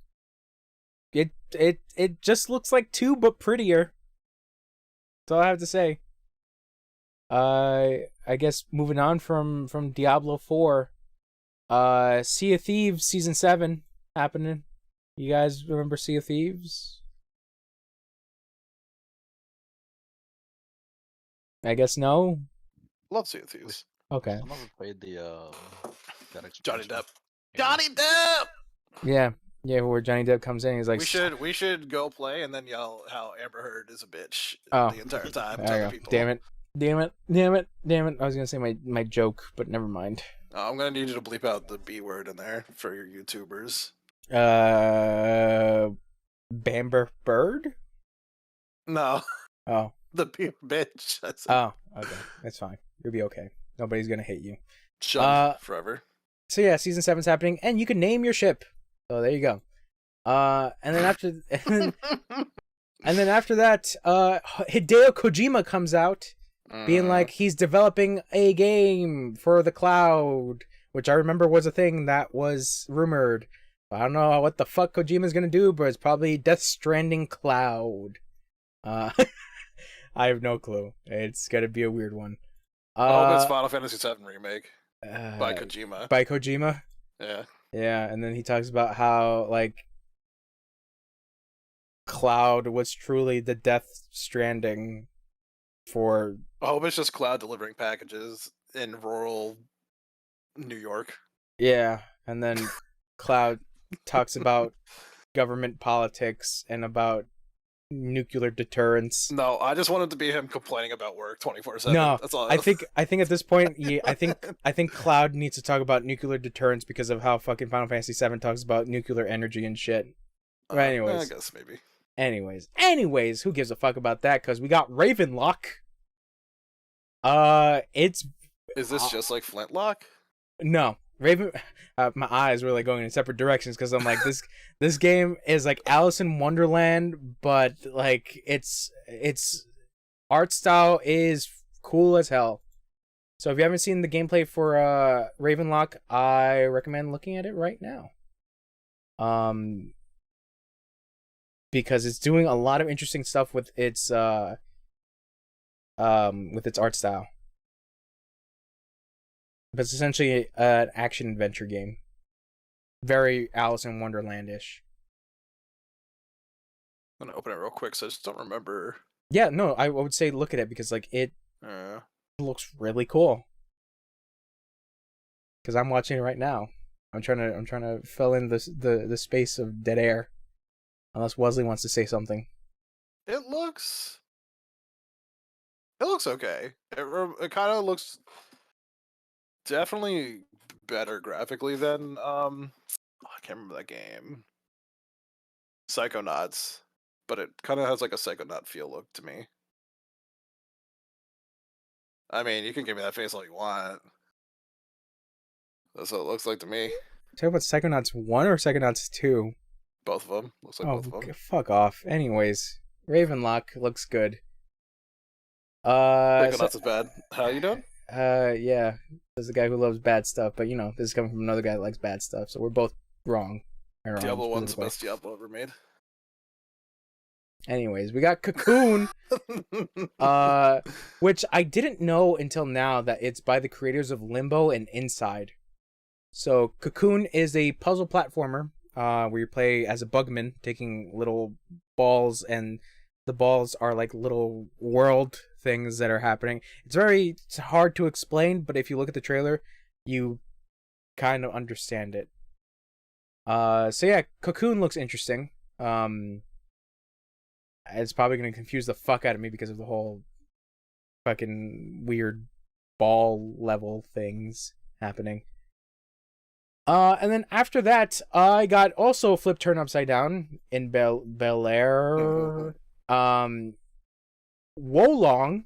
it just looks like 2 but prettier. That's all I have to say. I guess moving on from Diablo 4, Sea of Thieves Season 7 happening. You guys remember Sea of Thieves? I guess no. Love Sea of Thieves. Okay. I never played that Johnny expansion. Depp. Yeah. Johnny Depp. Yeah, where Johnny Depp comes in, he's like, We should go play and then yell how Amber Heard is a bitch Oh. the entire time to there you other go. people. Damn it. I was gonna say my joke, but never mind. I'm gonna need you to bleep out the B word in there for your YouTubers. Bamber Bird? No, Oh. the B bitch. That's Oh, okay. That's fine. You'll be okay. Nobody's gonna hate you. Shut forever. So yeah, season 7's happening, and you can name your ship. So there you go. And then after that, Hideo Kojima comes out, being like he's developing a game for the cloud, which I remember was a thing that was rumored. I don't know what the fuck Kojima's gonna do, but it's probably Death Stranding Cloud. I have no clue. It's gonna be a weird one. I hope it's Final Fantasy VII Remake by Kojima. By Kojima? Yeah. Yeah, and then he talks about how, like, Cloud was truly the Death Stranding for... I hope it's just Cloud delivering packages in rural New York. Yeah, and then Cloud talks about government politics and about nuclear deterrence. No, I just wanted to be him complaining about work 24/7. No, That's all. I think at this point, I think Cloud needs to talk about nuclear deterrence because of how fucking Final Fantasy VII talks about nuclear energy and shit. But anyways, I guess maybe. Anyways, who gives a fuck about that? Because we got Ravenlock. Is this just like Flintlock? No, Raven. My eyes were like going in separate directions because I'm like this game is like Alice in Wonderland, but like its art style is cool as hell. So if you haven't seen the gameplay for Ravenlock, I recommend looking at it right now. Because it's doing a lot of interesting stuff with its art style. But it's essentially an action adventure game. Very Alice in Wonderland-ish. I'm gonna open it real quick, so I just don't remember. Yeah, no, I would say look at it because like it looks really cool. Because I'm watching it right now. I'm trying to fill in the space of dead air. Unless Wesley wants to say something. It looks okay. It kind of looks definitely better graphically than I can't remember that game. Psychonauts, but it kind of has like a Psychonaut feel look to me. I mean, you can give me that face all you want. That's what it looks like to me. Talk about Psychonauts 1 or Psychonauts 2? Both of them. Looks like both of them. Fuck off. Anyways, Ravenlock looks good. Psychonauts is bad. How you doing? Yeah. There's a guy who loves bad stuff, but this is coming from another guy that likes bad stuff, so we're both wrong. Diablo 1's the best Diablo ever made. Anyways, we got Cocoon, which I didn't know until now that it's by the creators of Limbo and Inside. So Cocoon is a puzzle platformer where you play as a bugman, taking little balls, and the balls are like little world things that are happening. It's hard to explain, but if you look at the trailer, you kind of understand it. So yeah, Cocoon looks interesting. It's probably going to confuse the fuck out of me because of the whole fucking weird ball level things happening. And then after that, I got also Flip Turn Upside Down in Bel Air. Wolong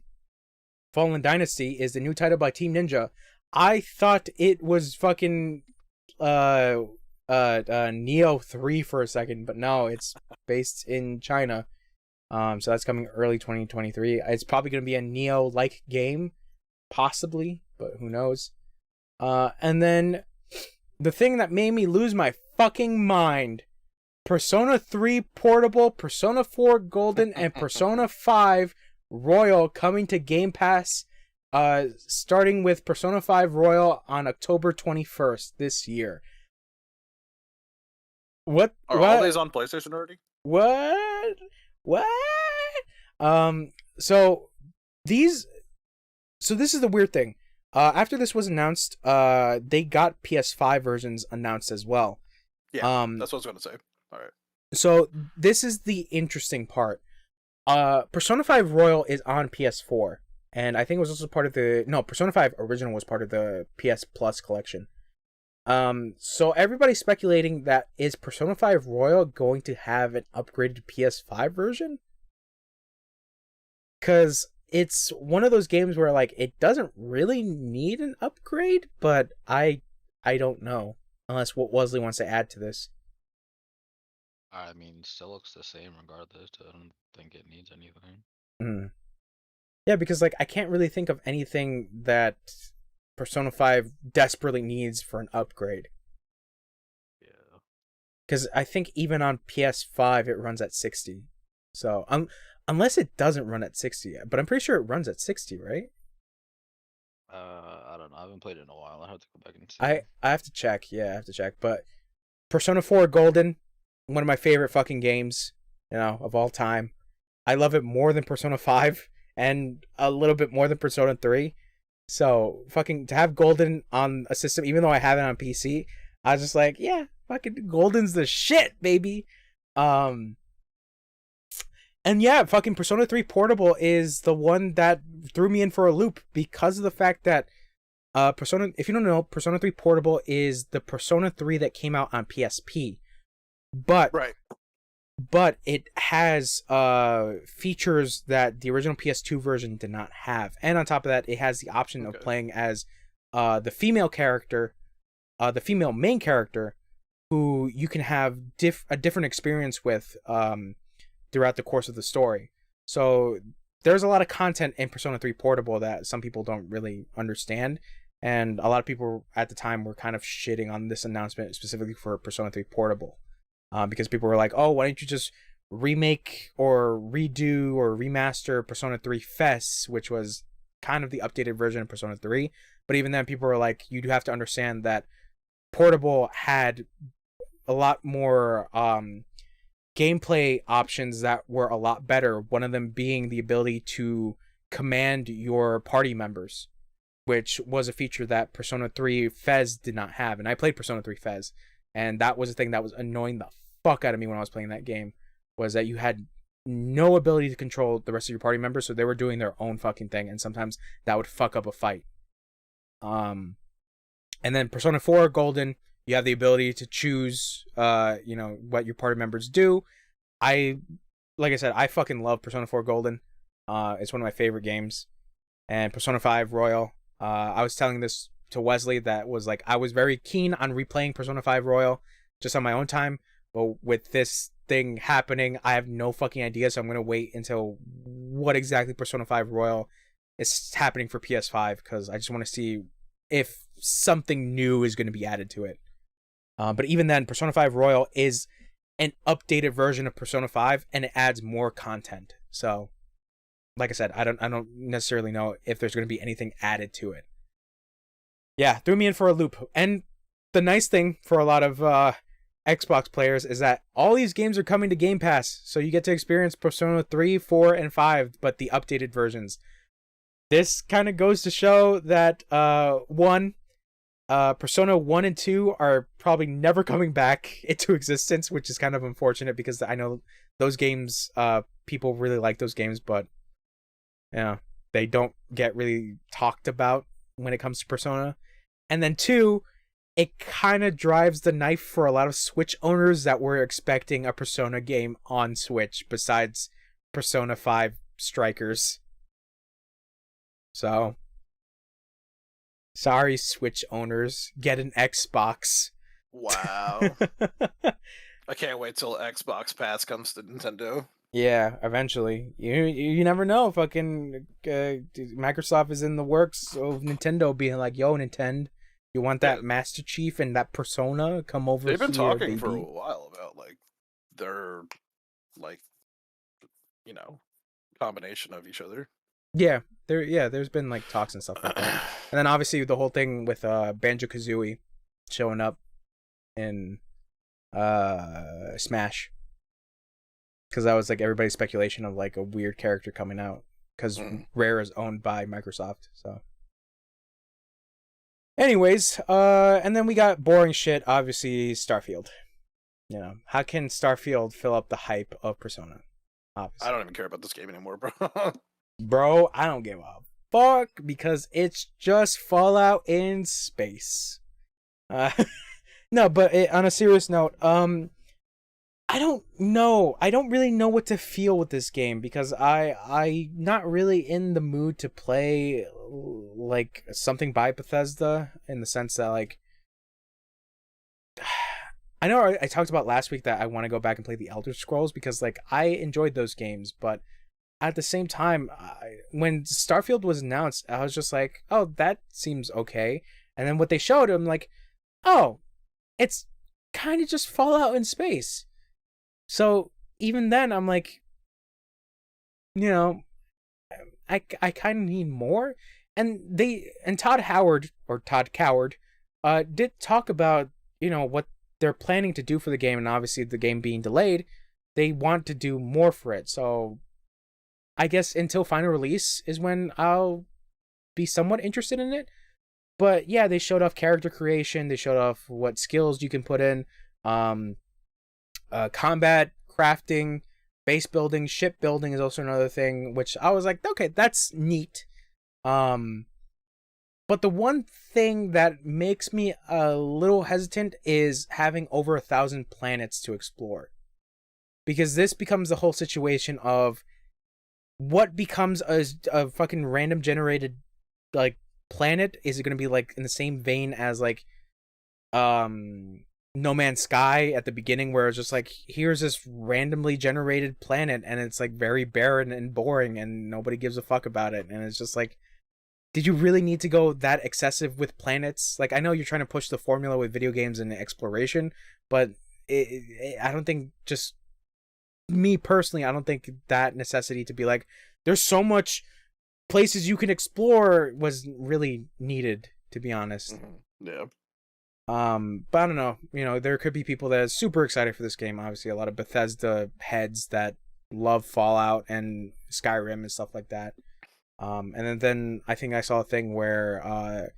Fallen Dynasty is the new title by Team Ninja. I thought it was fucking Neo 3 for a second, but no, it's based in China. So that's coming early 2023. It's probably going to be a Neo-like game, possibly, but who knows. And then the thing that made me lose my fucking mind, Persona 3 Portable, Persona 4 Golden, and Persona 5 Royal coming to Game Pass, starting with Persona 5 Royal on October 21st this year. What? Are all these on PlayStation already? What? So this is the weird thing. After this was announced, they got PS5 versions announced as well. Yeah, that's what I was gonna say. All right. So this is the interesting part. Persona 5 Royal is on PS4, and I think it was also part of Persona 5 Original was part of the PS Plus collection. So everybody's speculating that is Persona 5 Royal going to have an upgraded PS5 version? Because it's one of those games where like it doesn't really need an upgrade, but I don't know unless what Wesley wants to add to this. I mean, still looks the same regardless. I don't think it needs anything. Yeah, because like I can't really think of anything that Persona 5 desperately needs for an upgrade. Yeah. Because I think even on PS5 it runs at 60. So unless it doesn't run at 60, but I'm pretty sure it runs at 60, right? I don't know. I haven't played it in a while. I have to go back and see. I have to check. Yeah, I have to check. But Persona 4 Golden, one of my favorite fucking games, of all time. I love it more than Persona 5 and a little bit more than Persona 3. So fucking to have Golden on a system, even though I have it on PC, I was just like, yeah, fucking Golden's the shit, baby. And yeah, fucking Persona 3 Portable is the one that threw me in for a loop because of the fact that if you don't know, Persona 3 Portable is the Persona 3 that came out on PSP. But it has features that the original PS2 version did not have. And on top of that, it has the option of playing as the female character, the female main character, who you can have a different experience with throughout the course of the story. So there's a lot of content in Persona 3 Portable that some people don't really understand. And a lot of people at the time were kind of shitting on this announcement specifically for Persona 3 Portable. Because people were like, oh, why don't you just remake or redo or remaster Persona 3 FES, which was kind of the updated version of Persona 3. But even then, people were like, you do have to understand that Portable had a lot more gameplay options that were a lot better. One of them being the ability to command your party members, which was a feature that Persona 3 FES did not have. And I played Persona 3 FES, and that was the thing that was annoying the fuck out of me when I was playing that game, was that you had no ability to control the rest of your party members, so they were doing their own fucking thing, and sometimes that would fuck up a fight. And then Persona 4 Golden, you have the ability to choose what your party members do. like I said, I fucking love Persona 4 Golden. It's one of my favorite games. And Persona 5 Royal. I was telling this to Wesley that was like, I was very keen on replaying Persona 5 Royal just on my own time. But with this thing happening, I have no fucking idea. So I'm going to wait until what exactly Persona 5 Royal is happening for PS5. Because I just want to see if something new is going to be added to it. But even then, Persona 5 Royal is an updated version of Persona 5, and it adds more content. So, like I said, I don't necessarily know if there's going to be anything added to it. Yeah, threw me in for a loop. And the nice thing for a lot of Xbox players is that all these games are coming to Game Pass, so you get to experience Persona 3, 4, and 5, but the updated versions. This kind of goes to show that, Persona 1 and 2 are probably never coming back into existence, which is kind of unfortunate because I know those games, people really like those games, but they don't get really talked about when it comes to Persona. And then 2, it kind of drives the knife for a lot of Switch owners that were expecting a Persona game on Switch besides Persona 5 Strikers. So, sorry, Switch owners. Get an Xbox. Wow. I can't wait till Xbox Pass comes to Nintendo. Yeah, eventually. You never know. Fucking Microsoft is in the works of Nintendo being like, yo, Nintendo, you want that Master Chief and that Persona? Come over here, They've been talking baby. for a while about, like, their, like, combination of each other. Yeah, there's been like talks and stuff like that. And then obviously the whole thing with Banjo-Kazooie showing up in Smash. Because that was like everybody's speculation of like a weird character coming out. Because Rare is owned by Microsoft, so. Anyways, and then we got boring shit, obviously Starfield. How can Starfield fill up the hype of Persona? Obviously. I don't even care about this game anymore, bro. Bro, I don't give a fuck because it's just Fallout in space. No, but on a serious note, I don't know. I don't really know what to feel with this game because I'm not really in the mood to play like something by Bethesda in the sense that like I know I talked about last week that I want to go back and play the Elder Scrolls because like I enjoyed those games, but at the same time, when Starfield was announced, I was just like, oh, that seems okay. And then what they showed, I'm like, oh, it's kind of just Fallout in space. So even then, I'm like, I kind of need more. And Todd Coward, did talk about, what they're planning to do for the game. And obviously the game being delayed, they want to do more for it. So I guess until final release is when I'll be somewhat interested in it. But yeah, they showed off character creation. They showed off what skills you can put in. Combat, crafting, base building, ship building is also another thing, which I was like, okay, that's neat. But the one thing that makes me a little hesitant is having over 1,000 planets to explore. Because this becomes the whole situation of what becomes a fucking random generated like planet. Is it going to be like in the same vein as like No Man's Sky at the beginning, where it's just like, here's this randomly generated planet and it's like very barren and boring and nobody gives a fuck about it, and it's just like, did you really need to go that excessive with planets? Like, I know you're trying to push the formula with video games and exploration, but I don't think, just me personally, I don't think that necessity to be like, there's so much places you can explore was really needed, to be honest. Yeah. But I don't know, there could be people that are super excited for this game. Obviously a lot of Bethesda heads that love Fallout and Skyrim and stuff like that. And then I think I saw a thing where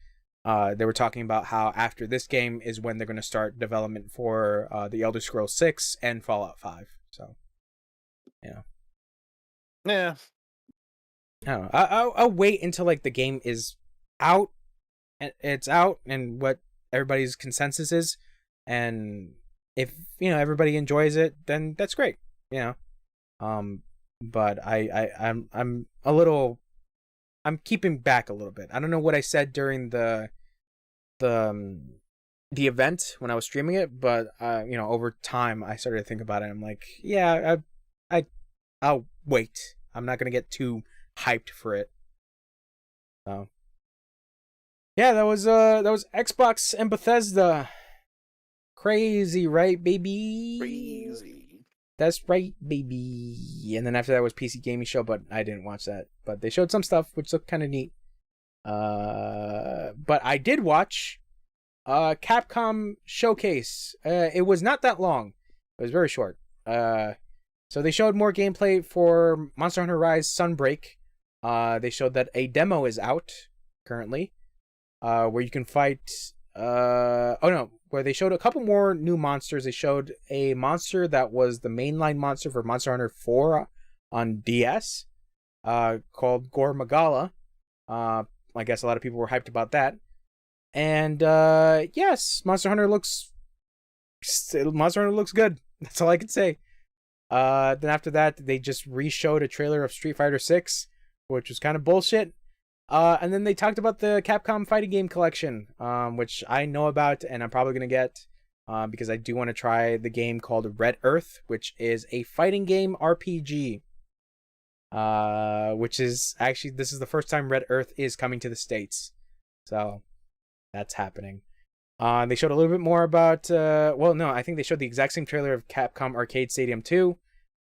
they were talking about how after this game is when they're going to start development for the Elder Scrolls 6 and Fallout 5. So, Yeah. I don't know. I'll wait until like the game is out, and it's out, and what everybody's consensus is, and if everybody enjoys it, then that's great. But I'm keeping back a little bit. I don't know what I said during the event when I was streaming it, but over time I started to think about it. I'm like, yeah, I'll wait. I'm not gonna get too hyped for it. So yeah, that was Xbox and Bethesda. Crazy, right, baby? Crazy. That's right, baby. And then after that was PC Gaming Show, but I didn't watch that. But they showed some stuff which looked kind of neat. But I did watch Capcom Showcase. It was not that long. It was very short. So they showed more gameplay for Monster Hunter Rise Sunbreak. They showed that a demo is out currently, where you can fight. Where they showed a couple more new monsters. They showed a monster that was the mainline monster for Monster Hunter 4 on DS, called Gore Magala. I guess a lot of people were hyped about that. And yes, Monster Hunter looks good. That's all I can say. Then after that, they just re-showed a trailer of Street Fighter 6, which was kind of bullshit. And then they talked about the Capcom Fighting Game Collection, which I know about and I'm probably going to get, because I do want to try the game called Red Earth, which is a fighting game RPG. Which is actually, this is the first time Red Earth is coming to the States. So that's happening. They showed a little bit more about, I think they showed the exact same trailer of Capcom Arcade Stadium 2.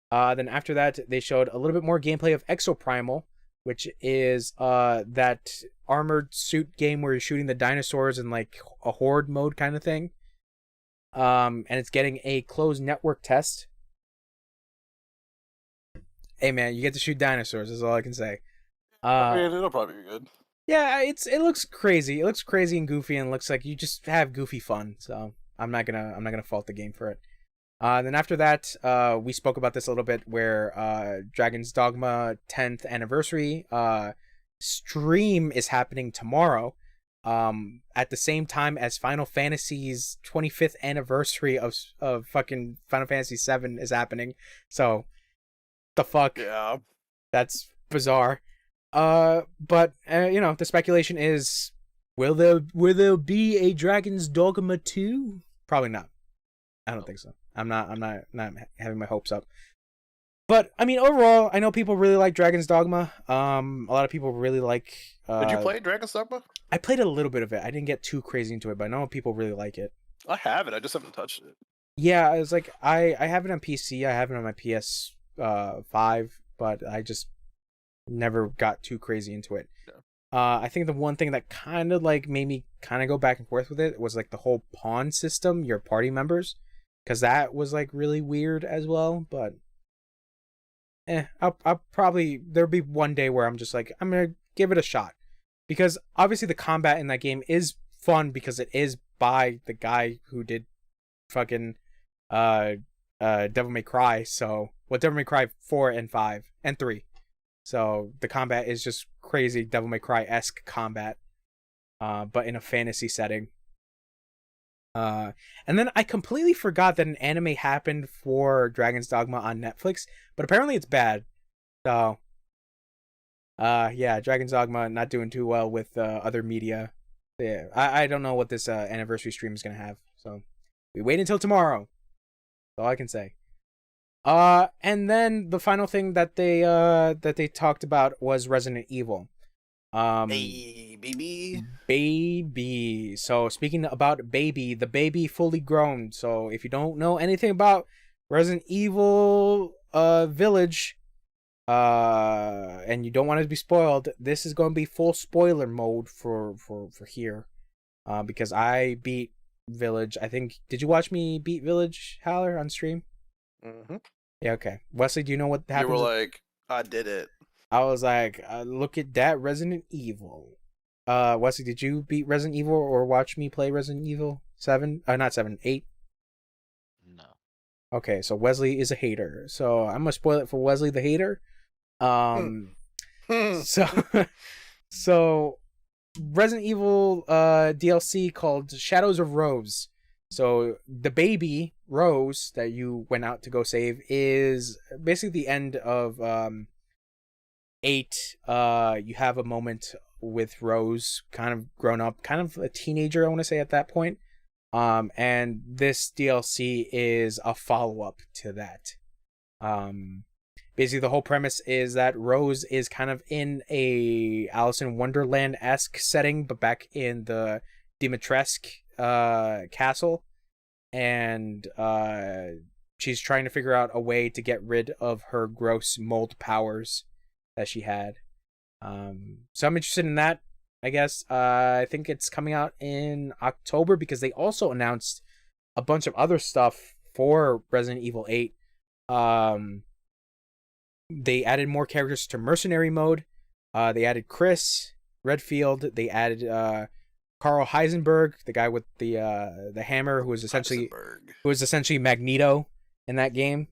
Then after that, they showed a little bit more gameplay of Exoprimal, which is that armored suit game where you're shooting the dinosaurs in like a horde mode kind of thing. And it's getting a closed network test. Hey man, you get to shoot dinosaurs, is all I can say. It'll probably be good. Yeah, it looks crazy. It looks crazy and goofy, and looks like you just have goofy fun. So I'm not gonna fault the game for it. Then after that, we spoke about this a little bit, where Dragon's Dogma 10th anniversary stream is happening tomorrow, at the same time as Final Fantasy's 25th anniversary of fucking Final Fantasy 7 is happening. So the fuck, Yeah, that's bizarre. But the speculation is, will there be a Dragon's Dogma 2? Probably not. I don't think so. I'm not having my hopes up. But I mean, overall, I know people really like Dragon's Dogma. A lot of people really like. Did you play Dragon's Dogma? I played a little bit of it. I didn't get too crazy into it, but I know people really like it. I have it. I just haven't touched it. Yeah, I was like, I have it on PC. I have it on my PS 5, but I just never got too crazy into it. Yeah. I think the one thing that kind of like made me kind of go back and forth with it was like the whole pawn system, your party members, because that was like really weird as well. But I'll probably, there'll be one day where I'm just like, I'm gonna give it a shot, because obviously the combat in that game is fun because it is by the guy who did fucking Devil May Cry. So Devil May Cry 4 and 5 and 3. So the combat is just crazy Devil May Cry-esque combat, but in a fantasy setting. And then I completely forgot that an anime happened for Dragon's Dogma on Netflix, but apparently it's bad. So, yeah, Dragon's Dogma not doing too well with other media. Yeah, I don't know what this anniversary stream is gonna have. So we wait until tomorrow. That's all I can say. And then the final thing that they talked about was Resident Evil. Hey, Baby. So speaking about baby, the baby fully grown. So if you don't know anything about Resident Evil Village, and you don't want it to be spoiled, this is going to be full spoiler mode for here, because I beat Village. I think, did you watch me beat Village, Haller, on stream? Mm-hmm. Yeah, okay. Wesley, do you know what happened? You were like, I did it. I was like, look at that, Resident Evil. Wesley, did you beat Resident Evil or watch me play Resident Evil 7? Not 7, 8? No. Okay, so Wesley is a hater. So I'm gonna spoil it for Wesley the hater. So Resident Evil DLC called Shadows of Rose So the baby Rose that you went out to go save is basically the end of 8. You have a moment with Rose, kind of grown up, kind of a teenager, I want to say at that point. And this DLC is a follow up to that. Basically the whole premise is that Rose is kind of in a Alice in Wonderland-esque setting, but back in the Dimitrescu castle, and she's trying to figure out a way to get rid of her gross mold powers that she had. So I'm interested in that, I guess. I think it's coming out in October because they also announced a bunch of other stuff for Resident Evil 8. They added more characters to Mercenary mode. They added Chris Redfield. They added Carl Heisenberg, the guy with the hammer, who was essentially Magneto in that game.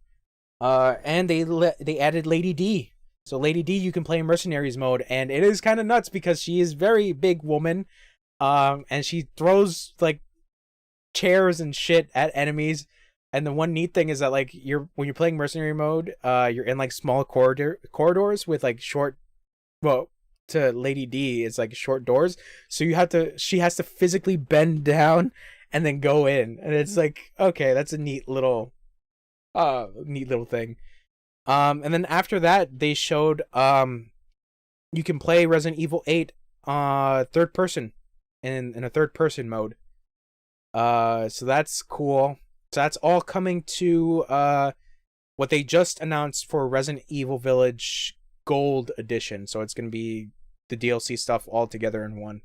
And they added Lady D. So Lady D you can play in Mercenaries mode, and it is kind of nuts because she is very big woman, and she throws like chairs and shit at enemies. And the one neat thing is that like when you're playing Mercenary mode, you're in like small corridors with like short, well, to Lady D it's like short doors, so she has to physically bend down and then go in, and it's like, okay, that's a neat little thing. And then after that they showed you can play Resident Evil 8 third person in a third person mode. So that's cool. So that's all coming to what they just announced for Resident Evil Village Gold Edition. So it's going to be the DLC stuff all together in one,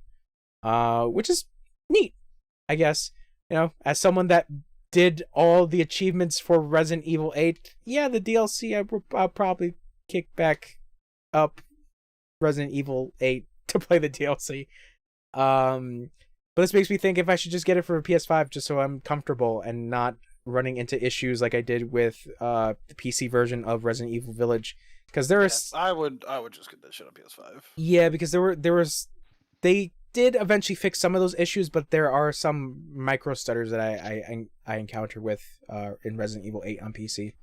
which is neat, I guess. You know, as someone that did all the achievements for Resident Evil 8, yeah, the DLC, I'll probably kick back up Resident Evil 8 to play the DLC. But this makes me think if I should just get it for PS5 just so I'm comfortable and not running into issues like I did with the PC version of Resident Evil Village. Because I would just get this shit on PS5. Yeah, because they did eventually fix some of those issues, but there are some micro stutters that I encountered with in Resident Evil 8 on PC.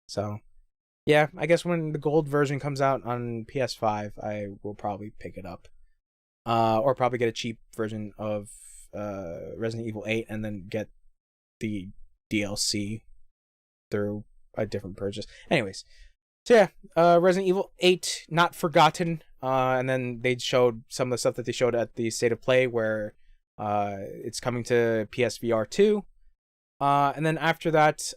So yeah, I guess when the gold version comes out on PS5, I will probably pick it up. Or probably get a cheap version of Resident Evil 8 and then get the DLC through a different purchase. Anyways, so yeah, Resident Evil 8, Not Forgotten. And then they showed some of the stuff that they showed at the State of Play, where it's coming to PSVR 2. And then after that,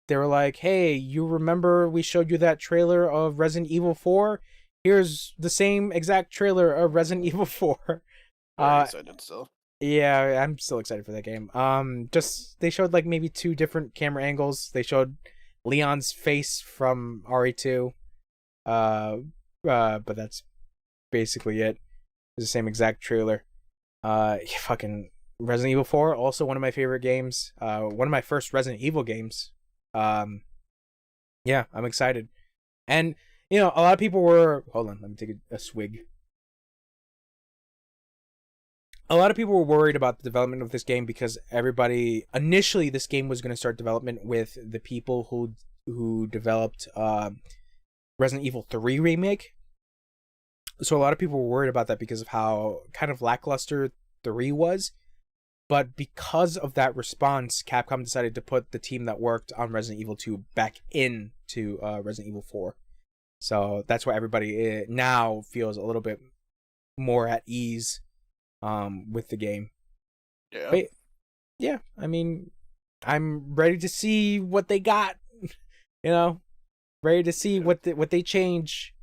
they were like, hey, you remember we showed you that trailer of Resident Evil 4? Here's the same exact trailer of Resident Evil 4. Excited still. Yeah, I'm still excited for that game. Just they showed like maybe 2 different camera angles. They showed Leon's face from RE2. But that's basically it. It's the same exact trailer. Fucking Resident Evil 4, also one of my favorite games. One of my first Resident Evil games. Yeah, I'm excited. And you know, a lot of people were... Hold on, let me take a swig. A lot of people were worried about the development of this game because everybody... Initially, this game was going to start development with the people who developed Resident Evil 3 Remake. So a lot of people were worried about that because of how kind of lackluster 3 was. But because of that response, Capcom decided to put the team that worked on Resident Evil 2 back into Resident Evil 4. So that's why everybody now feels a little bit more at ease with the game. Yeah. But, yeah, I mean, I'm ready to see what they got. You know, ready to see what they change.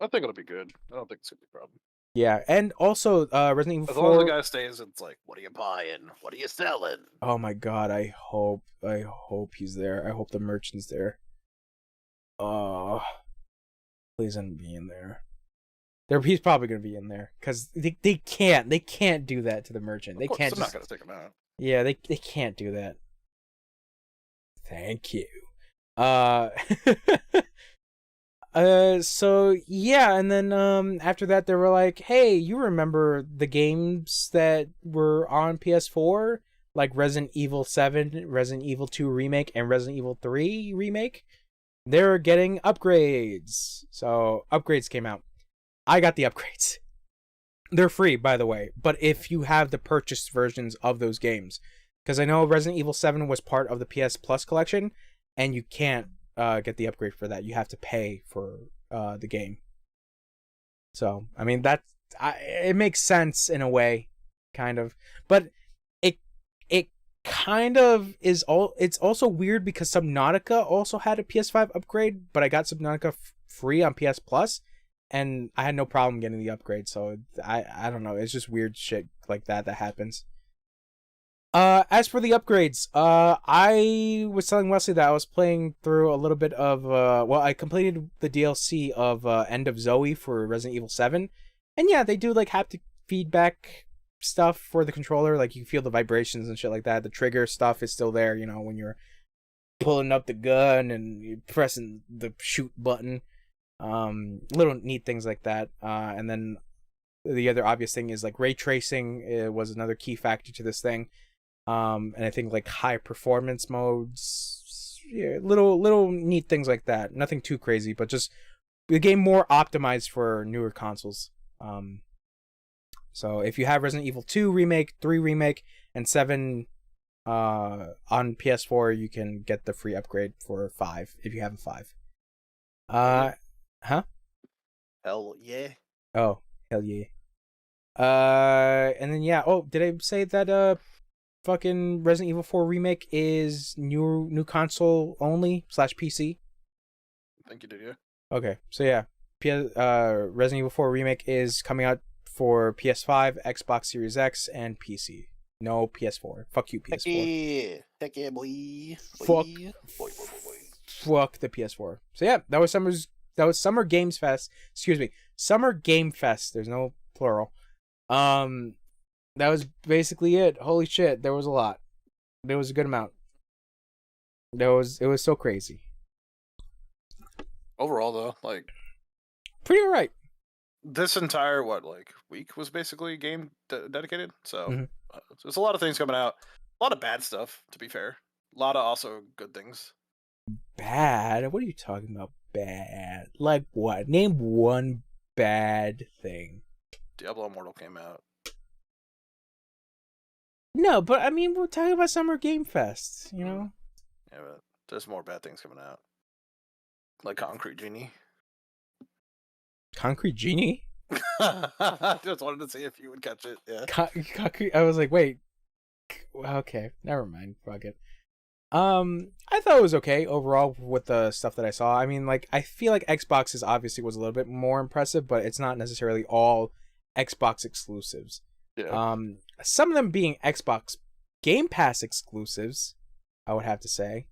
I think it'll be good. I don't think it's gonna be a problem. Yeah, and also Resident Evil 4. As long as the guy stays, it's like, what are you buying? What are you selling? Oh my god, I hope he's there. I hope the merchant's there. Please don't be in there. He's probably gonna be in there because they can't do that to the merchant. They can't. I'm not gonna take him out. Yeah, they can't do that. Thank you. So yeah, and then after that they were like, hey, you remember the games that were on PS4 like Resident Evil 7, Resident Evil 2 Remake, and Resident Evil 3 Remake, they're getting upgrades. So upgrades came out. I got the upgrades. They're free, by the way, but if you have the purchased versions of those games. Because I know Resident Evil 7 was part of the PS Plus collection, and you can't get the upgrade for that. You have to pay for the game. So, I mean, it makes sense in a way, kind of. But it kind of is it's also weird because Subnautica also had a PS5 upgrade, but I got Subnautica free on PS Plus, and I had no problem getting the upgrade. So I don't know, it's just weird shit like that happens. As for the upgrades, I was telling Wesley that I was playing through a little bit of I completed the DLC of End of Zoe for Resident Evil 7. And yeah, they do like haptic feedback stuff for the controller, like you feel the vibrations and shit like that. The trigger stuff is still there, when you're pulling up the gun and you're pressing the shoot button. Little neat things like that. And then the other obvious thing is like ray tracing was another key factor to this thing. And I think like high performance modes, yeah, little neat things like that. Nothing too crazy, but just the game more optimized for newer consoles. So if you have Resident Evil 2 Remake, 3 Remake, and 7 on PS4, you can get the free upgrade for 5 if you have a 5. Huh? Hell yeah. Oh, hell yeah. And then yeah, did I say that fucking Resident Evil 4 Remake is new console only / PC? I think you did, yeah. Okay, so yeah, Resident Evil 4 Remake is coming out for PS5, Xbox Series X, and PC. No PS4. Fuck you, PS4. Heck yeah, boy. Fuck. Fuck the PS4. So yeah, that was Summer Games Fest. Excuse me, Summer Game Fest. There's no plural. That was basically it. Holy shit, there was a lot. There was a good amount. It was so crazy. Overall, though, like pretty alright. This entire week was basically game dedicated. So there's a lot of things coming out. A lot of bad stuff, to be fair. A lot of also good things. Bad? What are you talking about? Bad? Like what? Name one bad thing. Diablo Immortal came out. No, but I mean, we're talking about Summer Game Fest, Yeah, but there's more bad things coming out. Like Concrete Genie. Concrete Genie? Just wanted to see if you would catch it. Yeah. Concrete. I was like, wait. Okay, never mind. Fuck it. I thought it was okay overall with the stuff that I saw. I mean, like, I feel like Xbox's obviously was a little bit more impressive, but it's not necessarily all Xbox exclusives. Yeah. Some of them being Xbox Game Pass exclusives, I would have to say,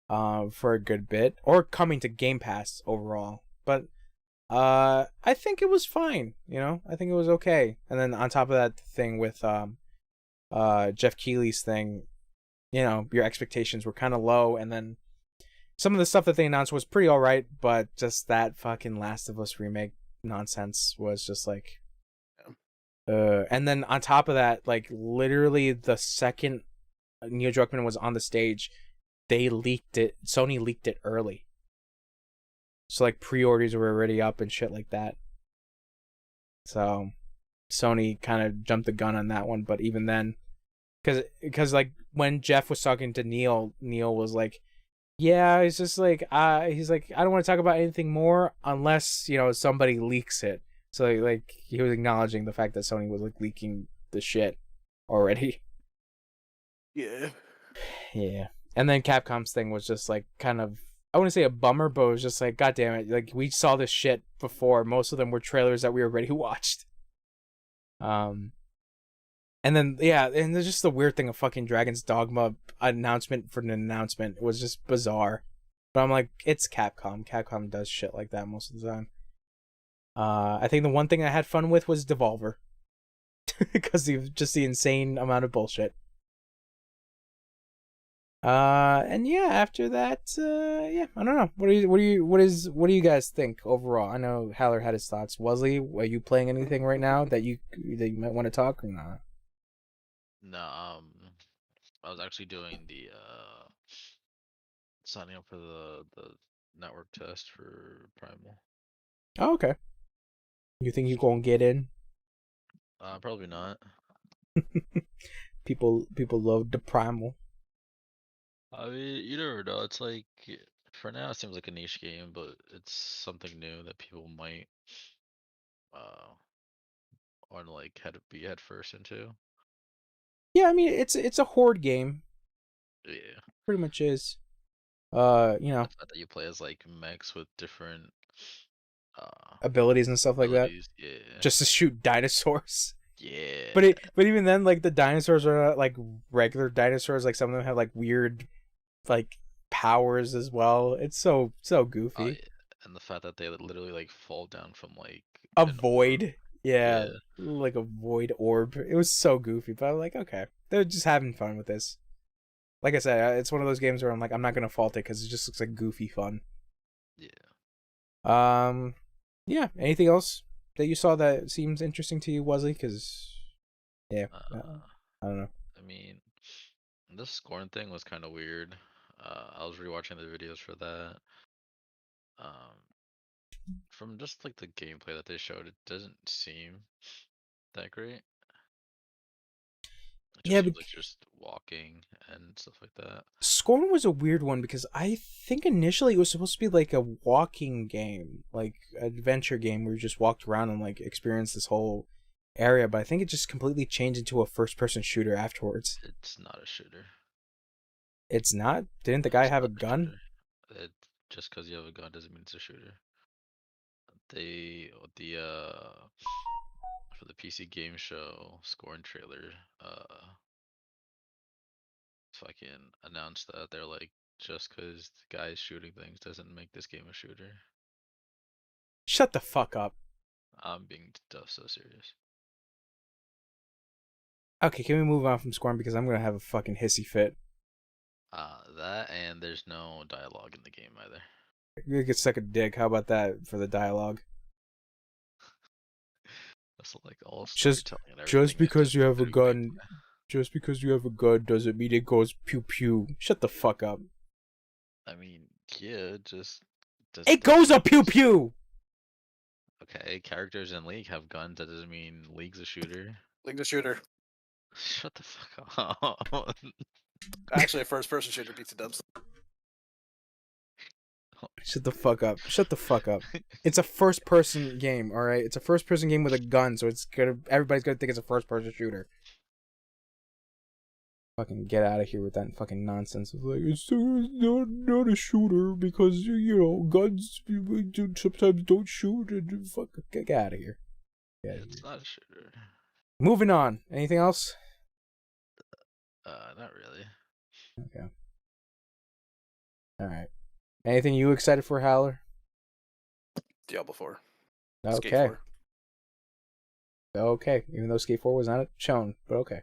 for a good bit, or coming to Game Pass overall. But I think it was fine. I think it was okay. And then on top of that thing with Jeff Keighley's thing, your expectations were kind of low, and then some of the stuff that they announced was pretty alright, but just that fucking Last of Us remake nonsense was just like. And then on top of that, like literally the second Neil Druckmann was on the stage, they leaked it. Sony leaked it early. So like pre-orders were already up and shit like that. So Sony kind of jumped the gun on that one, but even then, because like when Jeff was talking to Neil was like, yeah, it's just like he's like, I don't want to talk about anything more unless somebody leaks it. So like he was acknowledging the fact that Sony was like leaking the shit already. Yeah. Yeah. And then Capcom's thing was just like kind of, I wouldn't say a bummer, but it was just like, God damn it, like we saw this shit before. Most of them were trailers that we already watched. And then and there's just the weird thing of fucking Dragon's Dogma announcement for an announcement. It was just bizarre. But I'm like, it's Capcom. Capcom does shit like that most of the time. I think the one thing I had fun with was Devolver. Because of just the insane amount of bullshit. And yeah, after that, I don't know. What do you guys think overall? I know Haller had his thoughts. Wesley, are you playing anything right now that you might want to talk or not? No, I was actually doing the signing up for the network test for Primal. Oh, okay. You think you gonna get in? Probably not. People love the primal. I mean, you never know. It's like for now it seems like a niche game, but it's something new that people might uh want to like be head first into. Yeah, I mean it's a horde game. Yeah. Pretty much is. You know, The fact that you play as like mechs with different uh abilities and stuff like that. abilities, yeah. Just to shoot dinosaurs. Yeah. But even then, like the dinosaurs are not like regular dinosaurs. Like some of them have like weird, like powers as well. It's so Oh goofy. yeah. And the fact that they literally like fall down from like A an orb. void, yeah, Yeah. like a void orb. It was so goofy, but I'm like, okay, they're just having fun with this. Like I said, it's one of those games where I'm like, I'm not gonna fault it because it just looks like goofy fun. Yeah. Yeah. Anything else that you saw that seems interesting to you, Wesley? Because yeah, Uh, I don't know. I mean, this scoring thing was kind of weird. I was rewatching the videos for that. Um, from just like the gameplay that they showed, it doesn't seem that great. It just Yeah, seems but like just walking and stuff like that. Scorn was a weird one because I think initially it was supposed to be like a walking game, like adventure game where you just walked around and like experienced this whole area, but I think it just completely changed into a first-person shooter afterwards. It's not a shooter. It's not? Didn't the No, guy it's have a not a gun? shooter. It, just because you have a gun doesn't mean it's a shooter. They for the PC game show Scorn trailer, fucking announced that they're like, just because the guy's shooting things doesn't make this game a shooter. Shut the fuck up. I'm being so serious. Okay, can we move on from Scorn because I'm gonna have a fucking hissy fit. That and there's no dialogue in the game either. You could suck a dick. How about that for the dialogue? That's like all Just storytelling and just everything is because just you have a video gameplay. gun, just because you have a gun doesn't mean it goes pew pew. Shut the fuck up. I mean, yeah, just It doesn't goes mean a pew it's- pew. Okay, characters in League have guns. That doesn't mean League's a shooter. Like the shooter. Shut the fuck up. Actually, a first-person shooter beats the dubs. Shut the fuck up. Shut the fuck up. It's a first person game, all right? It's a first person game with a gun, so everybody's gonna think it's a first person shooter. Fucking get out of here with that fucking nonsense. It's like it's not a shooter because you know guns sometimes don't shoot and fuck get out of here. Get out of It's here. not a shooter. Moving on. Anything else? Not really. Okay. All right. Anything you excited for, Howler? Diablo 4. Okay. Skate 4. Okay. Even though Skate 4 was not shown, but okay.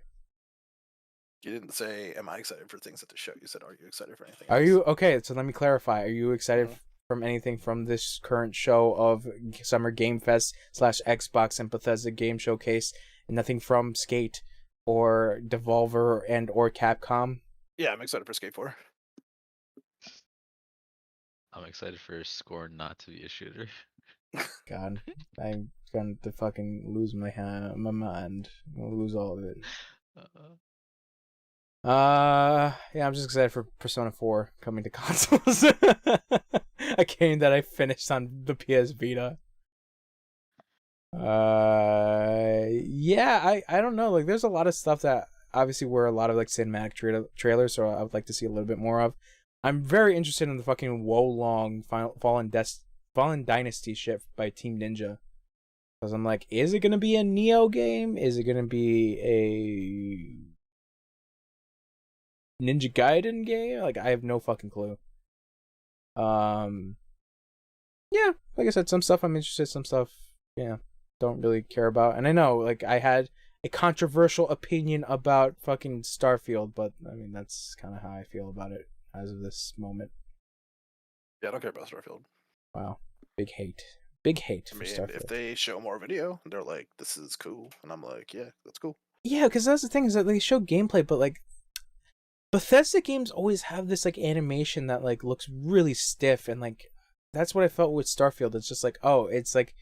You didn't say, am I excited for things at the show? You said, are you excited for anything Are else? you okay? So let me clarify. Are you excited Mhm. from anything from this current show of Summer Game Fest / Xbox and Bethesda Game Showcase, and nothing from Skate or Devolver and or Capcom? Yeah, I'm excited for Skate 4. I'm excited for Scorn not to be a shooter. God, I'm going to fucking lose my mind. I'm gonna lose all of it. Yeah, I'm just excited for Persona 4 coming to consoles. A game that I finished on the PS Vita. Yeah, I don't know. Like, there's a lot of stuff that obviously were a lot of like cinematic trailers, so I would like to see a little bit more of. I'm very interested in the fucking Wolong Fallen Dynasty shit by Team Ninja. Because I'm like, is it gonna be a Neo game? Is it gonna be a Ninja Gaiden game? Like, I have no fucking clue. Yeah, like I said, some stuff I'm interested, some stuff, yeah, don't really care about. And I know, like, I had a controversial opinion about fucking Starfield, but I mean, that's kind of how I feel about it as of this moment. Yeah, I don't care about Starfield. Wow, big hate for I mean, Starfield. if they show more video, they're like, this is cool. And I'm like, yeah, that's cool. Yeah, because that's the thing is that they show gameplay, but like, Bethesda games always have this like animation that like looks really stiff, and like that's what I felt with Starfield. It's just like, oh, it's like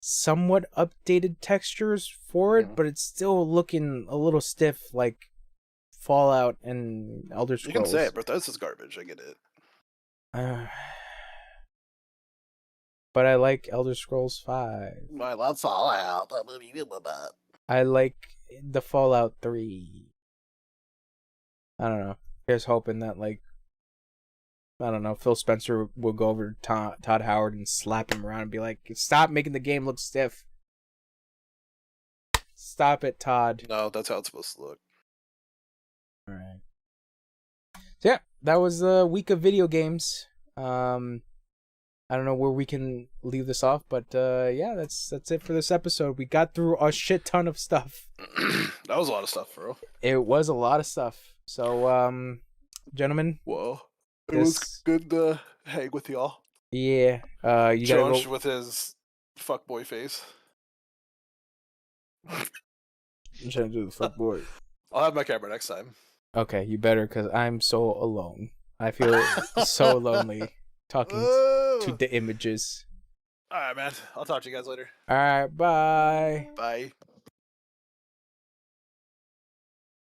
somewhat updated textures for it, but it's still looking a little stiff like Fallout and Elder You can Scrolls. say it, but that's just garbage. I get it. But I like Elder Scrolls 5. I love Fallout. I like the Fallout 3. I don't know. Here's hoping that, like, I don't know, Phil Spencer will go over to Todd Howard and slap him around and be like, stop making the game look stiff. Stop it, Todd. No, that's how it's supposed to look. Alright. So yeah, that was the week of video games. I don't know where we can leave this off, but yeah, that's it for this episode. We got through a shit ton of stuff. That was a lot of stuff, bro. It was a lot of stuff. So, gentlemen. Whoa. It was good to hang with y'all. Yeah. You Jones gotta go... with his fuckboy face. I'm trying to do the fuckboy. I'll have my camera next time. Okay, you better, because I'm so alone. I feel so lonely talking to the images. Alright, man. I'll talk to you guys later. Alright, bye. Bye.